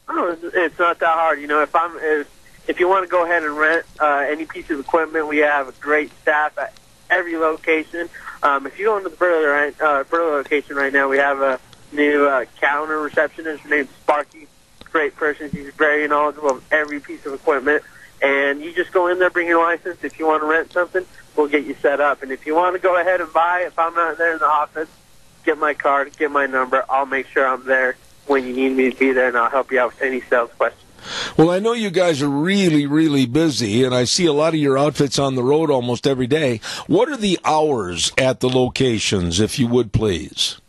S15: Oh, it's not that hard. If you want to go ahead and rent any piece of equipment, we have a great staff at every location. If you go into the Burley location right now, we have a new counter receptionist. Her name's Sparky. Great person. She's very knowledgeable of every piece of equipment. And you just go in there, bring your license. If you want to rent something, we'll get you set up. And if you want to go ahead and buy, if I'm not there in the office, get my card, get my number. I'll make sure I'm there when you need me to be there, and I'll help you out with any sales questions.
S2: Well, I know you guys are really, really busy, and I see a lot of your outfits on the road almost every day. What are the hours at the locations, if you would, please?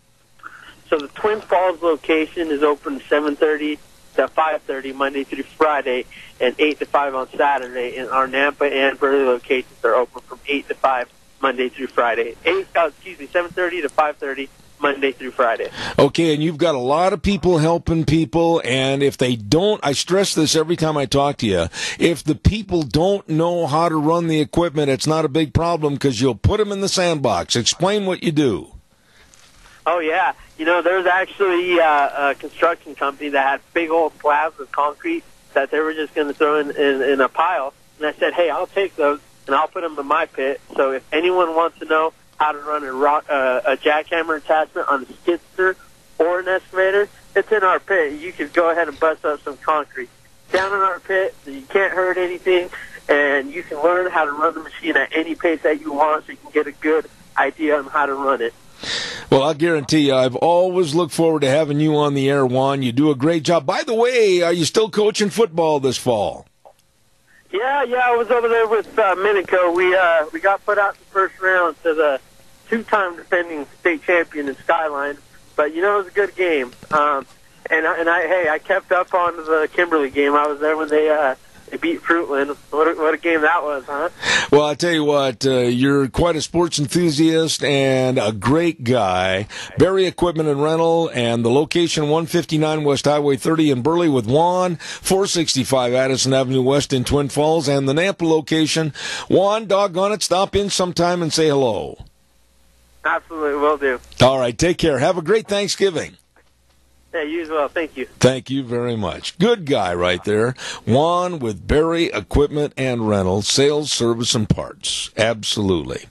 S15: So the Twin Falls location is open 7:30 to 5:30 Monday through Friday, and 8 to 5 on Saturday. And our Nampa and Burley locations are open from 8 to 5 Monday through Friday. 7:30 to 5:30 Monday through Friday.
S2: Okay, and you've got a lot of people helping people, and if they don't, I stress this every time I talk to you, if the people don't know how to run the equipment, it's not a big problem because you'll put them in the sandbox. Explain what you do.
S15: Oh, yeah. There's actually a construction company that had big old slabs of concrete that they were just going to throw in a pile. and I said, hey, I'll take those, and I'll put them in my pit. So if anyone wants to know how to run a jackhammer attachment on a skidster or an excavator, it's in our pit. You can go ahead and bust up some concrete. Down in our pit, so you can't hurt anything, and you can learn how to run the machine at any pace that you want, so you can get a good idea on how to run it.
S2: Well, I'll guarantee you, I've always looked forward to having you on the air, Juan. You do a great job. By the way, are you still coaching football this fall?
S15: Yeah, I was over there with Minico. We got put out in the first round to the two-time defending state champion in Skyline, but it was a good game. And I kept up on the Kimberly game. I was there when they beat Fruitland. What a game that was, huh?
S2: Well, I tell you what, you're quite a sports enthusiast and a great guy. Berry Equipment and Rental, and the location 159 West Highway 30 in Burley with Juan, 465 Addison Avenue West in Twin Falls, and the Nampa location. Juan, doggone it, stop in sometime and say hello.
S15: Absolutely, will do.
S2: All right, take care. Have a great Thanksgiving.
S15: Yeah, you as well. Thank you.
S2: Thank you very much. Good guy right there. Juan with Berry Equipment and Rental, sales, service, and parts. Absolutely.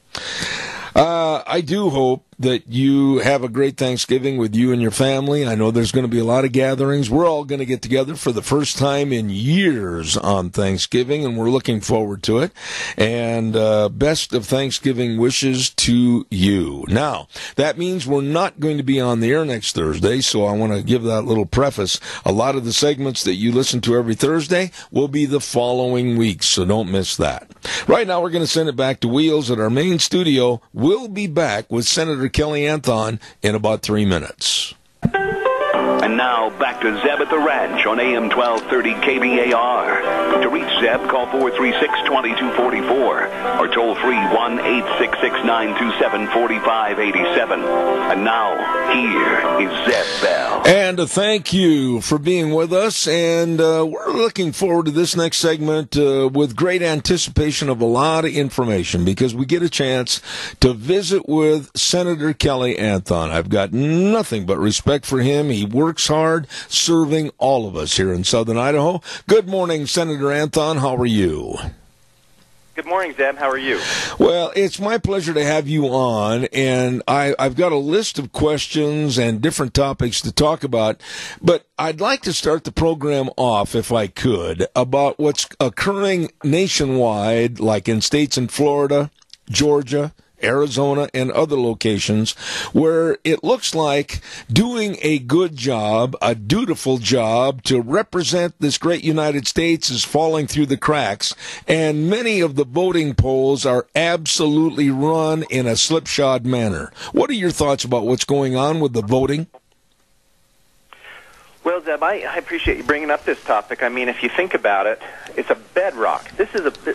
S2: I do hope that you have a great Thanksgiving with you and your family. I know there's going to be a lot of gatherings. We're all going to get together for the first time in years on Thanksgiving, and we're looking forward to it. And best of Thanksgiving wishes to you. Now, that means we're not going to be on the air next Thursday, so I want to give that little preface. A lot of the segments that you listen to every Thursday will be the following week, so don't miss that. Right now, we're going to send it back to Wheels at our main studio. We'll be back with Senator Kelly Anthon in about 3 minutes.
S1: And now back to Zeb at the Ranch on AM 1230 KBAR. To reach Zeb, call 436-2244 or toll free 1-866-927-4587. And now, here is Zeb Bell.
S2: And thank you for being with us. And we're looking forward to this next segment with great anticipation of a lot of information, because we get a chance to visit with Senator Kelly Anthon. I've got nothing but respect for him. He works hard serving all of us here in Southern Idaho. Good morning, Senator Anthon. How are you?
S16: Good morning, Zeb. How are you?
S2: Well, it's my pleasure to have you on, and I've got a list of questions and different topics to talk about, but I'd like to start the program off, if I could, about what's occurring nationwide, like in states in Florida, Georgia, Arizona, and other locations, where it looks like doing a good job, a dutiful job to represent this great United States is falling through the cracks, and many of the voting polls are absolutely run in a slipshod manner. What are your thoughts about what's going on with the voting?
S16: Well, Zeb, I appreciate you bringing up this topic. I mean, if you think about it, it's a bedrock.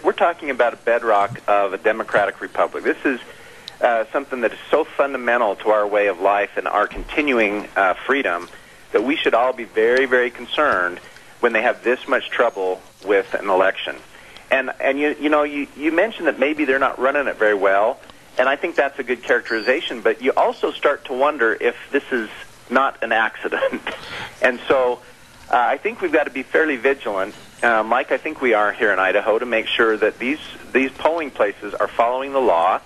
S16: We're talking about a bedrock of a democratic republic. This is something that is so fundamental to our way of life and our continuing freedom that we should all be very, very concerned when they have this much trouble with an election. And you mentioned that maybe they're not running it very well, and I think that's a good characterization, but you also start to wonder if this is not an accident. And so I think we've got to be fairly vigilant, Mike, I think we are here in Idaho, to make sure that these polling places are following the law,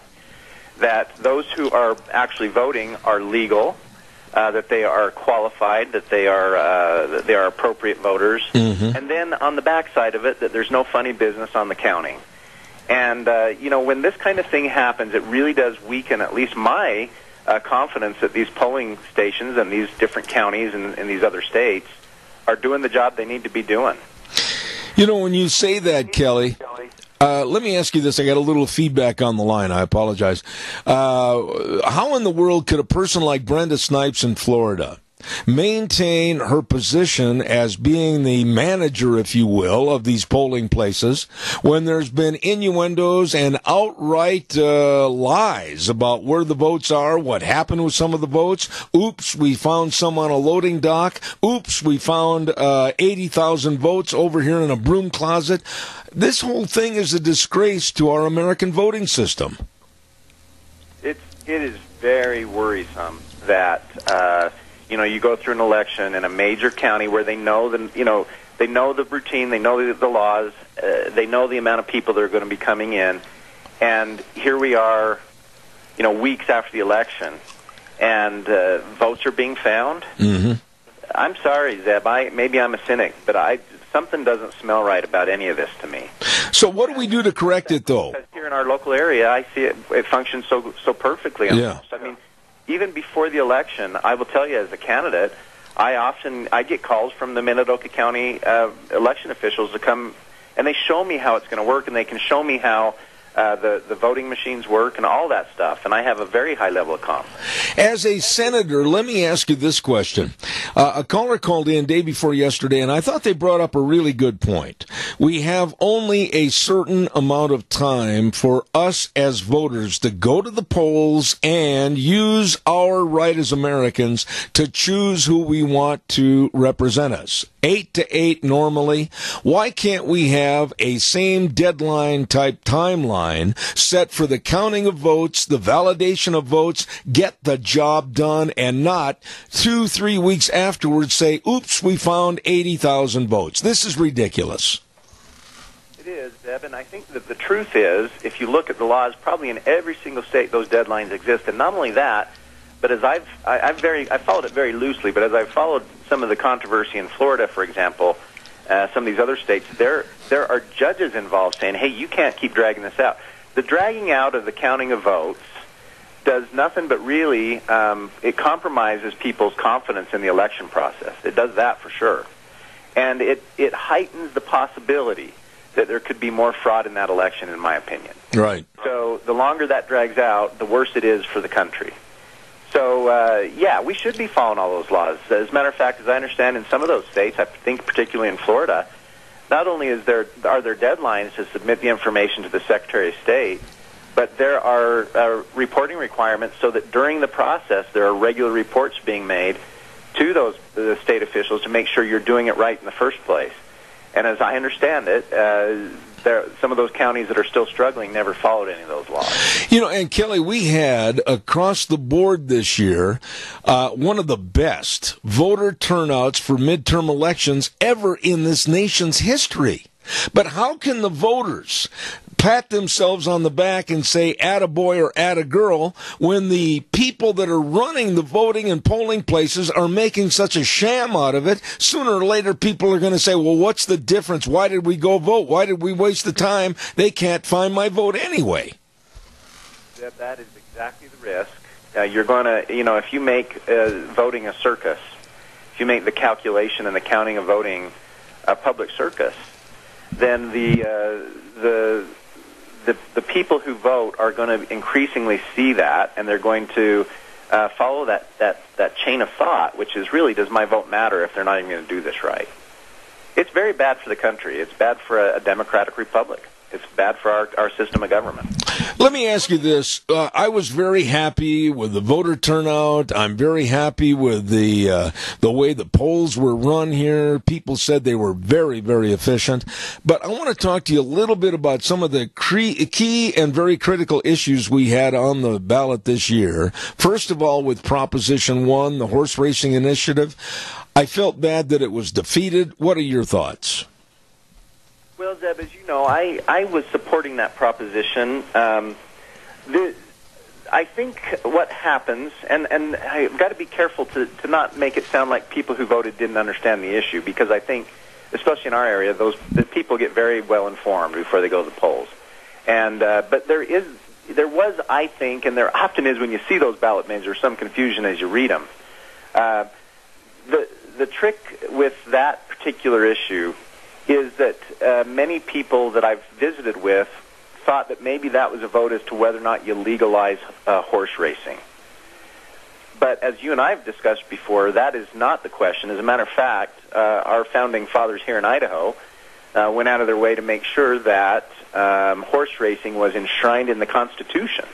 S16: that those who are actually voting are legal, that they are qualified, that they are appropriate voters, and then on the backside of it, that there's no funny business on the counting. And, when this kind of thing happens, it really does weaken at least my confidence that these polling stations and these different counties and these other states are doing the job they need to be doing.
S2: When you say that, Kelly, let me ask you this. I got a little feedback on the line. I apologize. How in the world could a person like Brenda Snipes in Florida maintain her position as being the manager, if you will, of these polling places when there's been innuendos and outright lies about where the votes are, what happened with some of the votes? Oops, we found some on a loading dock. Oops, we found 80,000 votes over here in a broom closet. This whole thing is a disgrace to our American voting system.
S16: It is very worrisome that you go through an election in a major county where they know They know the routine. They know the laws. They know the amount of people that are going to be coming in. And here we are, weeks after the election, and votes are being found.
S2: Mm-hmm.
S16: I'm sorry, Zeb. Maybe I'm a cynic, but something doesn't smell right about any of this to me.
S2: So what do we do to correct it, though?
S16: Because here in our local area, I see it functions so perfectly.
S2: Yeah.
S16: I mean, even before the election, I will tell you as a candidate, I get calls from the Minidoka County election officials to come, and they show me how it's going to work, and they can show me how the voting machines work and all that stuff, and I have a very high level of confidence.
S2: As a senator, let me ask you this question. A caller called in day before yesterday, and I thought they brought up a really good point. We have only a certain amount of time for us as voters to go to the polls and use our right as Americans to choose who we want to represent us. 8 to 8 normally. Why can't we have a same deadline type timeline set for the counting of votes, the validation of votes, get the job done, and not 2-3 weeks afterwards say, oops, we found 80,000 votes. This is ridiculous.
S16: It is, Deb, and I think that the truth is, if you look at the laws, probably in every single state those deadlines exist. And not only that, but as I followed it very loosely, but as I've followed some of the controversy in Florida, for example, some of these other states, there are judges involved saying, hey, you can't keep dragging this out. The dragging out of the counting of votes does nothing but really, it compromises people's confidence in the election process. It does that for sure. And it heightens the possibility that there could be more fraud in that election, in my opinion.
S2: Right.
S16: So the longer that drags out, the worse it is for the country. So, we should be following all those laws. As a matter of fact, as I understand, in some of those states, I think particularly in Florida, not only are there deadlines to submit the information to the Secretary of State, but there are reporting requirements so that during the process there are regular reports being made to the state officials to make sure you're doing it right in the first place. And as I understand it, some of those counties that are still struggling never followed any of those laws.
S2: And Kelly, we had across the board this year one of the best voter turnouts for midterm elections ever in this nation's history. But how can the voters pat themselves on the back and say attaboy or attagirl when the people that are running the voting and polling places are making such a sham out of it? Sooner or later, people are going to say, well, what's the difference? Why did we go vote? Why did we waste the time? They can't find my vote anyway.
S16: That is exactly the risk. You're going to, if you make voting a circus, if you make the calculation and the counting of voting a public circus, then the people who vote are going to increasingly see that, and they're going to follow that chain of thought, which is really, does my vote matter if they're not even going to do this right? It's very bad for the country. It's bad for a democratic republic. It's bad for our system of government.
S2: Let me ask you this. I was very happy with the voter turnout. I'm very happy with the way the polls were run here. People said they were very, very efficient. But I want to talk to you a little bit about some of the key and very critical issues we had on the ballot this year. First of all, with Proposition 1, the horse racing initiative, I felt bad that it was defeated. What are your thoughts?
S16: Well, Zeb, as you know, I was supporting that proposition. I think what happens, and I've got to be careful to not make it sound like people who voted didn't understand the issue, because I think, especially in our area, the people get very well informed before they go to the polls. And but there was, I think, and there often is when you see those ballot measures, there's some confusion as you read them. The trick with that particular issue is that many people that I've visited with thought that maybe that was a vote as to whether or not you legalize horse racing. But as you and I have discussed before, that is not the question. As a matter of fact, our founding fathers here in Idaho went out of their way to make sure that horse racing was enshrined in the Constitution.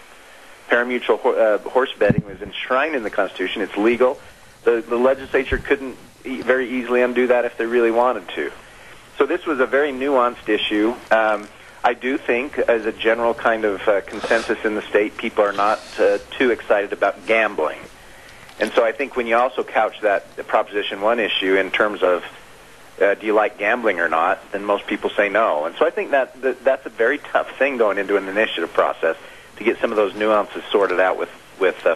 S16: Parimutuel horse betting was enshrined in the Constitution. It's legal. The legislature couldn't very easily undo that if they really wanted to. So this was a very nuanced issue. I do think, as a general kind of consensus in the state, people are not too excited about gambling. And so I think when you also couch the Proposition 1 issue in terms of do you like gambling or not, then most people say no. And so I think that's a very tough thing going into an initiative process, to get some of those nuances sorted out with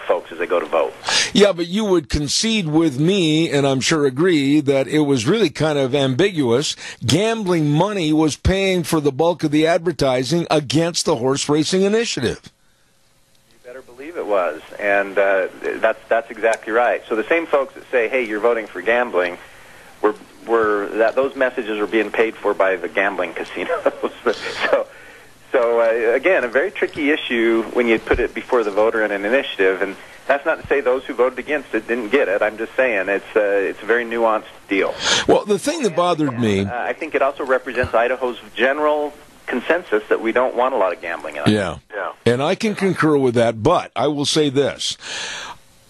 S16: folks as they go to vote.
S2: Yeah, but you would concede with me, and I'm sure agree, that it was really kind of ambiguous. Gambling money was paying for the bulk of the advertising against the horse racing initiative.
S16: You better believe it was, and that's exactly right. So the same folks that say, hey, you're voting for gambling, those messages are being paid for by the gambling casinos. So again, a very tricky issue when you put it before the voter in an initiative, and that's not to say those who voted against it didn't get it. I'm just saying it's a very nuanced deal.
S2: Well, the thing that bothered me,
S16: I think it also represents Idaho's general consensus that we don't want a lot of gambling in it.
S2: Yeah, and I can concur with that, but I will say this.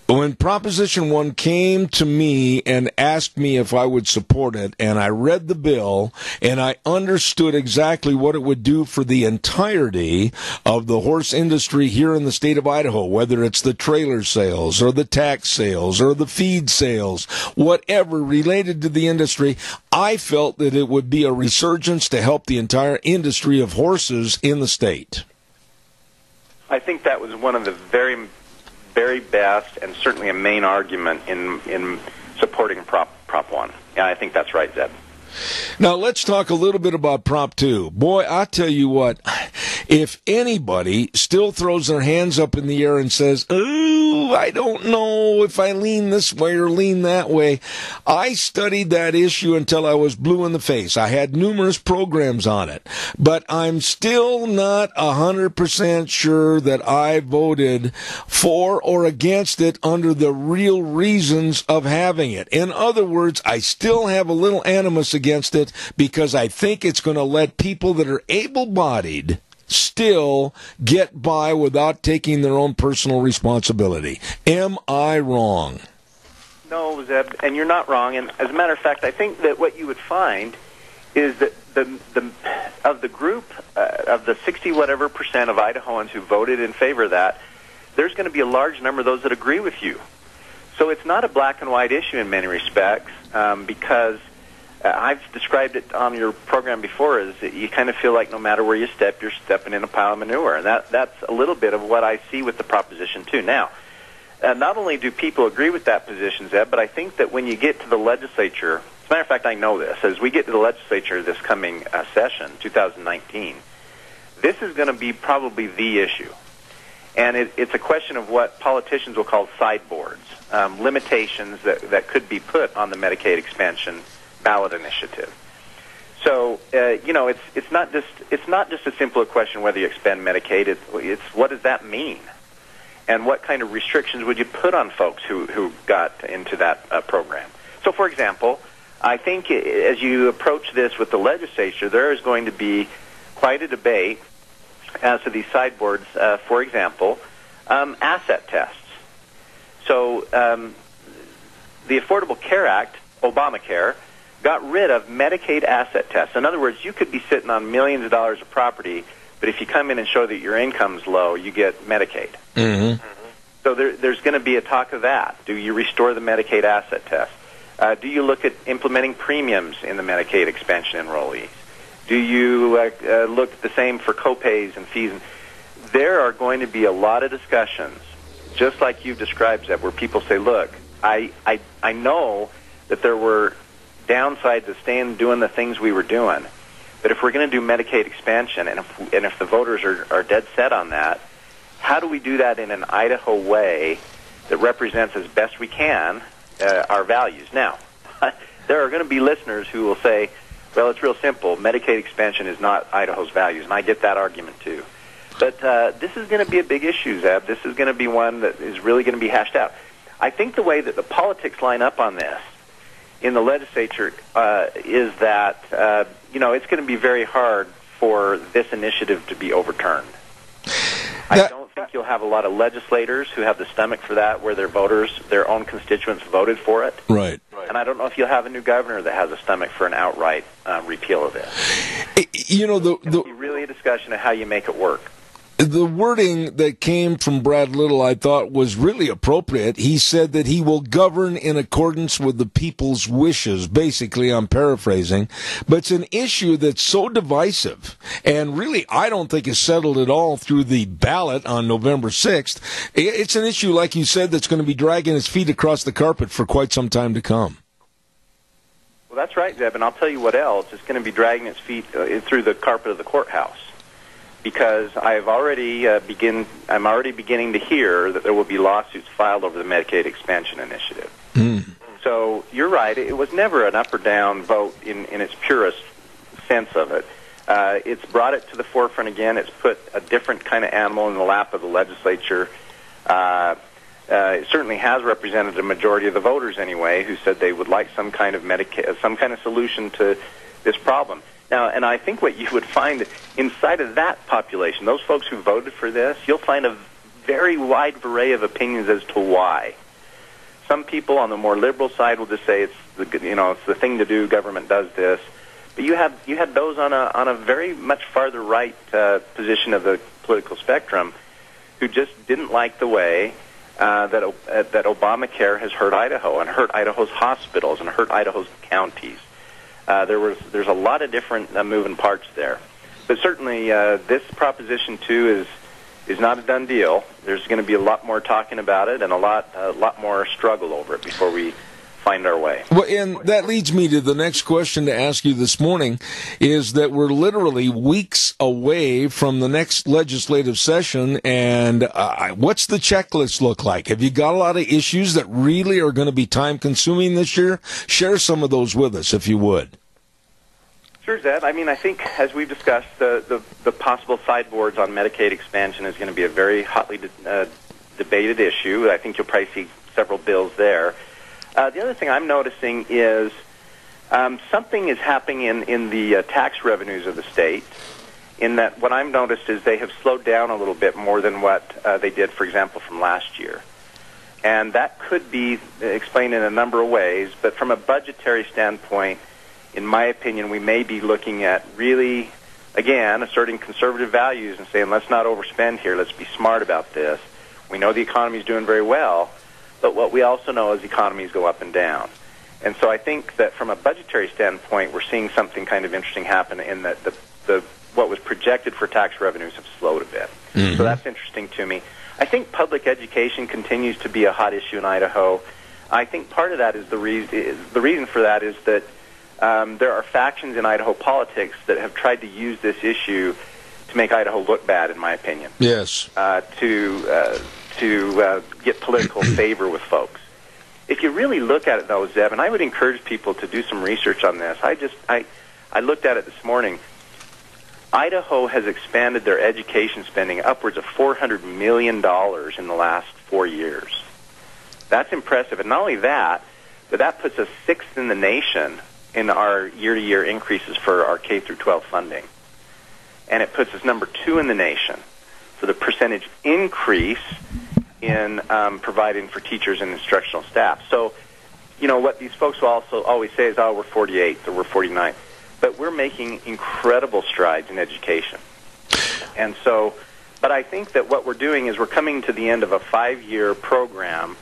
S2: When Proposition 1 came to me and asked me if I would support it, and I read the bill, and I understood exactly what it would do for the entirety of the horse industry here in the state of Idaho, whether it's the trailer sales or the tax sales or the feed sales, whatever related to the industry, I felt that it would be a resurgence to help the entire industry of horses in the state.
S16: I think that was one of the very best, and certainly a main argument in supporting Prop 1. Yeah, I think that's right, Zeb.
S2: Now, let's talk a little bit about Prop 2. Boy, I tell you what, if anybody still throws their hands up in the air and says, "Ooh, I don't know if I lean this way or lean that way," I studied that issue until I was blue in the face. I had numerous programs on it, but I'm still not 100% sure that I voted for or against it under the real reasons of having it. In other words, I still have a little animus against it because I think it's going to let people that are able-bodied still get by without taking their own personal responsibility. Am I wrong?
S16: No, Zeb, and you're not wrong. And as a matter of fact, I think that what you would find is that of the group of the 60-whatever% of Idahoans who voted in favor of that, there's going to be a large number of those that agree with you. So it's not a black and white issue in many respects, because I've described it on your program before as that you kind of feel like no matter where you step, you're stepping in a pile of manure. And that's a little bit of what I see with the Proposition 2. Now, not only do people agree with that position, Zeb, but I think that when you get to the legislature, as a matter of fact, I know this, as we get to the legislature this coming session, 2019, this is going to be probably the issue. And it's a question of what politicians will call sideboards, limitations that could be put on the Medicaid expansion ballot initiative. So it's not just a simple question whether you expand Medicaid. It's what does that mean, and what kind of restrictions would you put on folks who got into that program? So, for example, I think as you approach this with the legislature, there is going to be quite a debate as to these sideboards. For example, asset tests. So the Affordable Care Act, Obamacare, got rid of Medicaid asset tests. In other words, you could be sitting on millions of dollars of property, but if you come in and show that your income's low, you get Medicaid.
S2: Mm-hmm.
S16: So there's going to be a talk of that. Do you restore the Medicaid asset test? Do you look at implementing premiums in the Medicaid expansion enrollees? Do you look the same for copays and fees? There are going to be a lot of discussions, just like you've described, Zeb, where people say, look, I know that there were downsides to staying doing the things we were doing, but if we're going to do Medicaid expansion, and if the voters are dead set on that, how do we do that in an Idaho way that represents as best we can our values? Now, there are going to be listeners who will say, well, it's real simple. Medicaid expansion is not Idaho's values, and I get that argument too. But this is going to be a big issue, Zeb. This is going to be one that is really going to be hashed out. I think the way that the politics line up on this in the legislature is that, it's going to be very hard for this initiative to be overturned. I don't think you'll have a lot of legislators who have the stomach for that, where their voters, their own constituents, voted for it.
S2: Right.
S16: And I don't know if you'll have a new governor that has a stomach for an outright repeal of this.
S2: It'll
S16: be really a discussion of how you make it work.
S2: The wording that came from Brad Little, I thought, was really appropriate. He said that he will govern in accordance with the people's wishes. Basically, I'm paraphrasing. But it's an issue that's so divisive, and really, I don't think is settled at all through the ballot on November 6th. It's an issue, like you said, that's going to be dragging its feet across the carpet for quite some time to come.
S16: Well, that's right, Deb, and I'll tell you what else. It's going to be dragging its feet through the carpet of the courthouse. Because I'm already beginning to hear that there will be lawsuits filed over the Medicaid expansion initiative. So you're right. It was never an up or down vote in its purest sense of it. It's brought it to the forefront again. It's put a different kind of animal in the lap of the legislature. It certainly has represented a majority of the voters anyway, who said they would like some kind of solution to this problem. Now, and I think what you would find inside of that population, those folks who voted for this, you'll find a very wide array of opinions as to why. Some people on the more liberal side will just say it's the thing to do. Government does this, but you had those on a very much farther right position of the political spectrum who just didn't like the way that Obamacare has hurt Idaho and hurt Idaho's hospitals and hurt Idaho's counties. There's a lot of different moving parts there, but certainly this Proposition 2 is not a done deal. There's going to be a lot more talking about it and a lot more struggle over it before we find our way.
S2: Well, and that leads me to the next question to ask you this morning, is that we're literally weeks away from the next legislative session, and what's the checklist look like? Have you got a lot of issues that really are going to be time-consuming this year? Share some of those with us, if you would.
S16: Sure, Zeb. I mean, I think, as we've discussed, the possible sideboards on Medicaid expansion is going to be a very hotly debated issue. I think you'll probably see several bills there. The other thing I'm noticing is something is happening in the tax revenues of the state, in that what I've noticed is they have slowed down a little bit more than what they did, for example, from last year. And that could be explained in a number of ways, but from a budgetary standpoint, in my opinion, we may be looking at really, again, asserting conservative values and saying, let's not overspend here, let's be smart about this. We know the economy is doing very well, but what we also know is economies go up and down. And so I think that from a budgetary standpoint, we're seeing something kind of interesting happen in that what was projected for tax revenues have slowed a bit. So that's interesting to me. I think public education continues to be a hot issue in Idaho. I think part of that is the reason for that is that there are factions in Idaho politics that have tried to use this issue to make Idaho look bad, in my opinion.
S2: Yes.
S16: To get political favor with folks. If you really look at it, though, Zeb, and I would encourage people to do some research on this. I looked at it this morning. Idaho has expanded their education spending upwards of $400 million in the last 4 years. That's impressive. And not only that, but that puts us sixth in the nation in our year-to-year increases for our K through 12 funding. And it puts us number 2 in the nation for the percentage increase in providing for teachers and instructional staff. So, what these folks will also always say is, we're 48th or we're 49th. But we're making incredible strides in education. And so, but I think that what we're doing is we're coming to the end of a 5-year program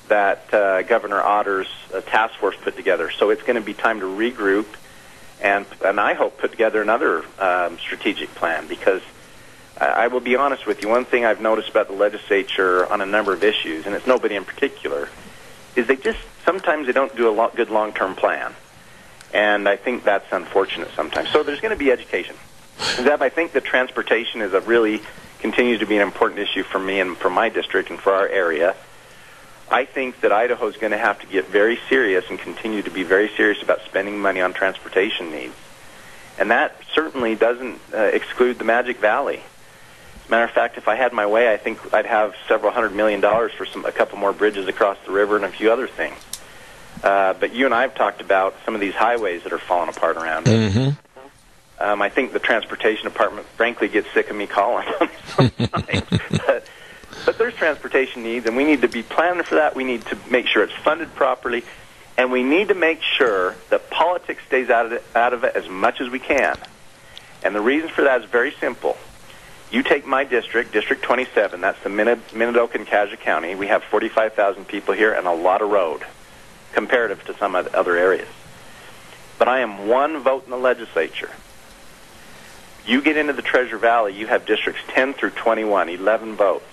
S16: that Governor Otter's task force put together. So it's going to be time to regroup and I hope put together another strategic plan, because I will be honest with you, one thing I've noticed about the legislature on a number of issues, and it's nobody in particular, is sometimes they don't do a good long-term plan. And I think that's unfortunate sometimes. So there's going to be education. Zeb, I think that transportation continues to be an important issue for me and for my district and for our area. I think that Idaho is going to have to get very serious and continue to be very serious about spending money on transportation needs. And that certainly doesn't exclude the Magic Valley. As a matter of fact, if I had my way, I think I'd have several $100 million for a couple more bridges across the river and a few other things. But you and I have talked about some of these highways that are falling apart around us. I think the transportation department, frankly, gets sick of me calling them sometimes. But there's transportation needs, and we need to be planning for that. We need to make sure it's funded properly, and we need to make sure that politics stays out of it as much as we can. And the reason for that is very simple. You take my district, District 27, that's the Minidoka and Cassia County. We have 45,000 people here and a lot of road, comparative to some other areas. But I am one vote in the legislature. You get into the Treasure Valley, you have districts 10 through 21, 11 votes.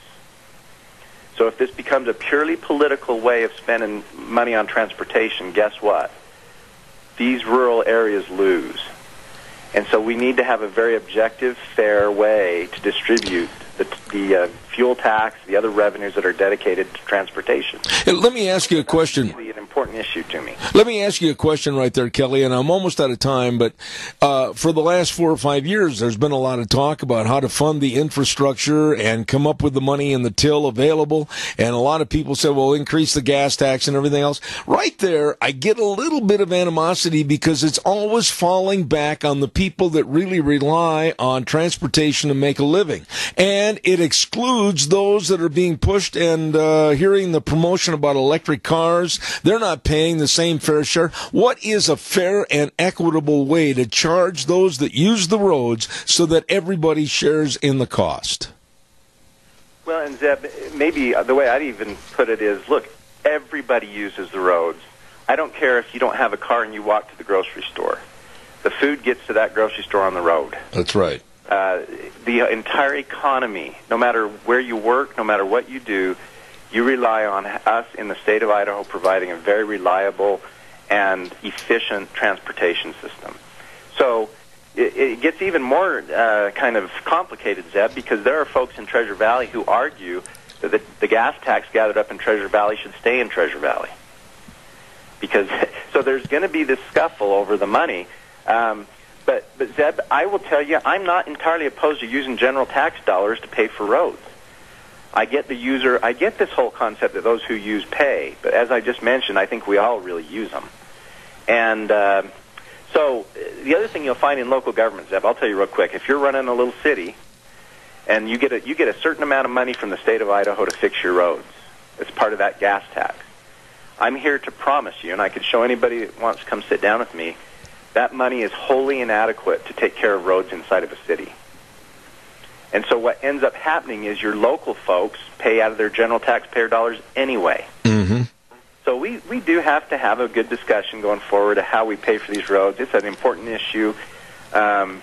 S16: So if this becomes a purely political way of spending money on transportation, guess what? These rural areas lose. And so we need to have a very objective, fair way to distribute the fuel tax, the other revenues that are dedicated to transportation.
S2: Let me ask you a question.
S16: It's really an important issue to me.
S2: Let me ask you a question right there, Kelly, and I'm almost out of time, but for the last 4 or 5 years, there's been a lot of talk about how to fund the infrastructure and come up with the money in the till available, and a lot of people say, well, increase the gas tax and everything else. Right there, I get a little bit of animosity because it's always falling back on the people that really rely on transportation to make a living. And it excludes those that are being pushed and hearing the promotion about electric cars. They're not paying the same fair share. What is a fair and equitable way to charge those that use the roads so that everybody shares in the cost?
S16: Well, and Zeb, maybe the way I'd even put it is, look, everybody uses the roads. I don't care if you don't have a car and you walk to the grocery store. The food gets to that grocery store on the road.
S2: That's right.
S16: The entire economy, no matter where you work, no matter what you do, you rely on us in the state of Idaho providing a very reliable and efficient transportation system. So it gets even more kind of complicated, Zeb, because there are folks in Treasure Valley who argue that the gas tax gathered up in Treasure Valley should stay in Treasure Valley. Because so there's going to be this scuffle over the money. But Zeb, I will tell you, I'm not entirely opposed to using general tax dollars to pay for roads. I get this whole concept that those who use pay, but as I just mentioned, I think we all really use them. And so the other thing you'll find in local government, Zeb, I'll tell you real quick, if you're running a little city and you get a certain amount of money from the state of Idaho to fix your roads, it's part of that gas tax. I'm here to promise you, and I could show anybody that wants to come sit down with me, that money is wholly inadequate to take care of roads inside of a city. And so what ends up happening is your local folks pay out of their general taxpayer dollars anyway.
S2: Mm-hmm.
S16: So we do have to have a good discussion going forward of how we pay for these roads. It's an important issue. And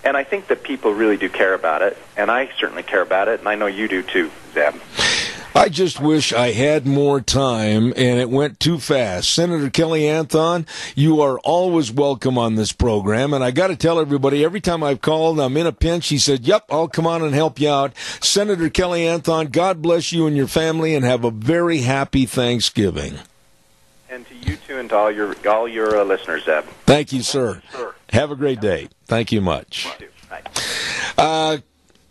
S16: I think that people really do care about it. And I certainly care about it. And I know you do too, Zeb.
S2: I just wish I had more time, and it went too fast. Senator Kelly Anthon, you are always welcome on this program, and I got to tell everybody, every time I've called, I'm in a pinch, he said, yep, I'll come on and help you out. Senator Kelly Anthon, God bless you and your family, and have a very happy Thanksgiving.
S16: And to you too, and to all your listeners, Zeb.
S2: Thank you, sir. Have a great day. Thank you much.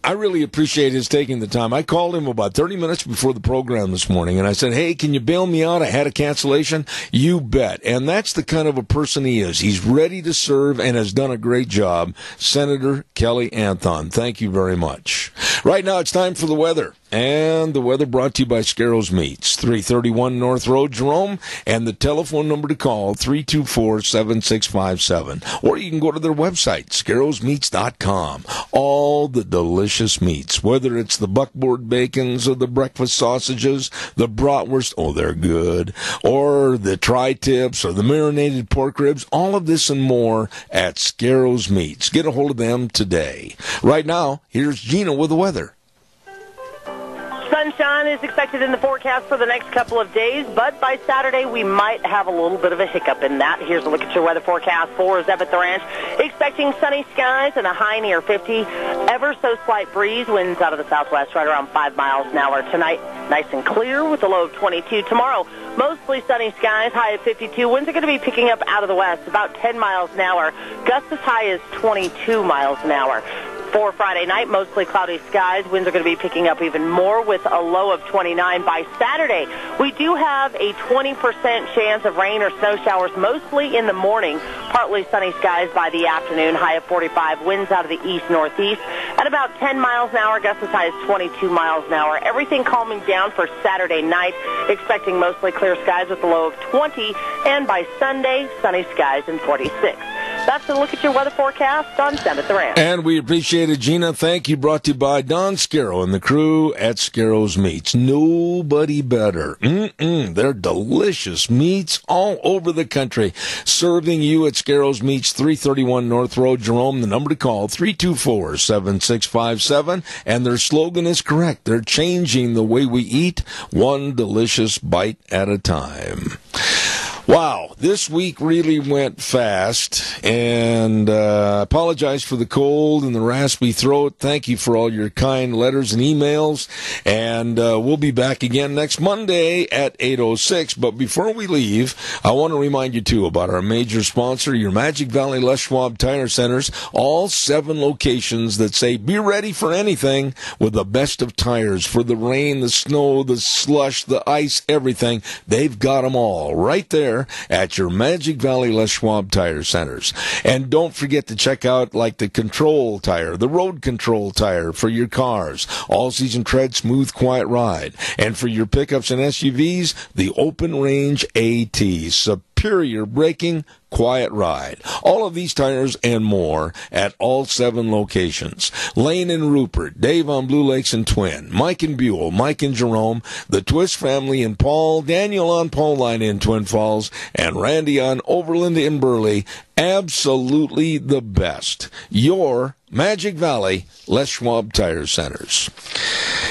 S2: I really appreciate his taking the time. I called him about 30 minutes before the program this morning, and I said, hey, can you bail me out? I had a cancellation. You bet. And that's the kind of a person he is. He's ready to serve and has done a great job. Senator Kelly Anthon, thank you very much. Right now it's time for the weather. And the weather brought to you by Scarrows Meats, 331 North Road, Jerome, and the telephone number to call, 324-7657. Or you can go to their website, scarrowsmeats.com. All the delicious meats, whether it's the buckboard bacons or the breakfast sausages, the bratwurst, oh, they're good, or the tri-tips or the marinated pork ribs, all of this and more at Scarrows Meats. Get a hold of them today. Right now, here's Gina with the weather.
S4: Sunshine is expected in the forecast for the next couple of days, but by Saturday we might have a little bit of a hiccup in that. Here's a look at your weather forecast for Zeb at the Ranch. Expecting sunny skies and a high near 50. Ever so slight breeze, winds out of the southwest right around 5 miles an hour tonight. Nice and clear with a low of 22. Tomorrow, mostly sunny skies, high of 52. Winds are going to be picking up out of the west, about 10 miles an hour. Gusts as high as 22 miles an hour. For Friday night, mostly cloudy skies. Winds are going to be picking up even more with a low of 29. By Saturday, we do have a 20% chance of rain or snow showers, mostly in the morning. Partly sunny skies by the afternoon, high of 45. Winds out of the east-northeast at about 10 miles an hour, gusts as high as 22 miles an hour. Everything calming down for Saturday night, expecting mostly clear skies with a low of 20. And by Sunday, sunny skies and 46. That's a look at your weather forecast on 7 at the Ranch.
S2: And we appreciate it, Gina. Thank you. Brought to you by Don Scarrow and the crew at Scarrow's Meats. Nobody better. They're delicious meats all over the country. Serving you at Scarrow's Meats, 331 North Road, Jerome. The number to call, 324-7657. And their slogan is correct. They're changing the way we eat, one delicious bite at a time. Wow, this week really went fast, and I apologize for the cold and the raspy throat. Thank you for all your kind letters and emails, and we'll be back again next Monday at 8:06. But before we leave, I want to remind you, too, about our major sponsor, your Magic Valley Les Schwab Tire Centers, all 7 locations that say, be ready for anything with the best of tires for the rain, the snow, the slush, the ice, everything. They've got them all right there at your Magic Valley Les Schwab Tire Centers. And don't forget to check out like the control tire, the road control tire for your cars, all-season tread, smooth, quiet ride. And for your pickups and SUVs, the Open Range AT, superior braking, quiet ride. All of these tires and more at all 7 locations. Lane and Rupert, Dave on Blue Lakes and Twin, Mike and Buell, Mike and Jerome, the Twist family in Paul, Daniel on Pauline in Twin Falls, and Randy on Overland in Burley. Absolutely the best. Your Magic Valley Les Schwab Tire Centers.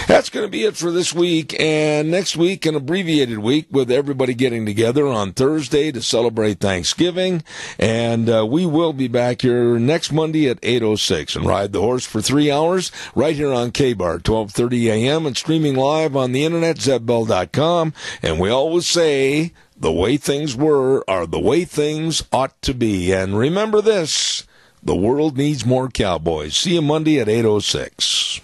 S2: That's going to be it for this week, and next week, an abbreviated week with everybody getting together on Thursday to celebrate Thanksgiving, and we will be back here next Monday at 8:06 and ride the horse for 3 hours right here on K-Bar, 12:30 a.m., and streaming live on the internet, zebel.com, and we always say, the way things were are the way things ought to be, and remember this, the world needs more cowboys. See you Monday at 8:06.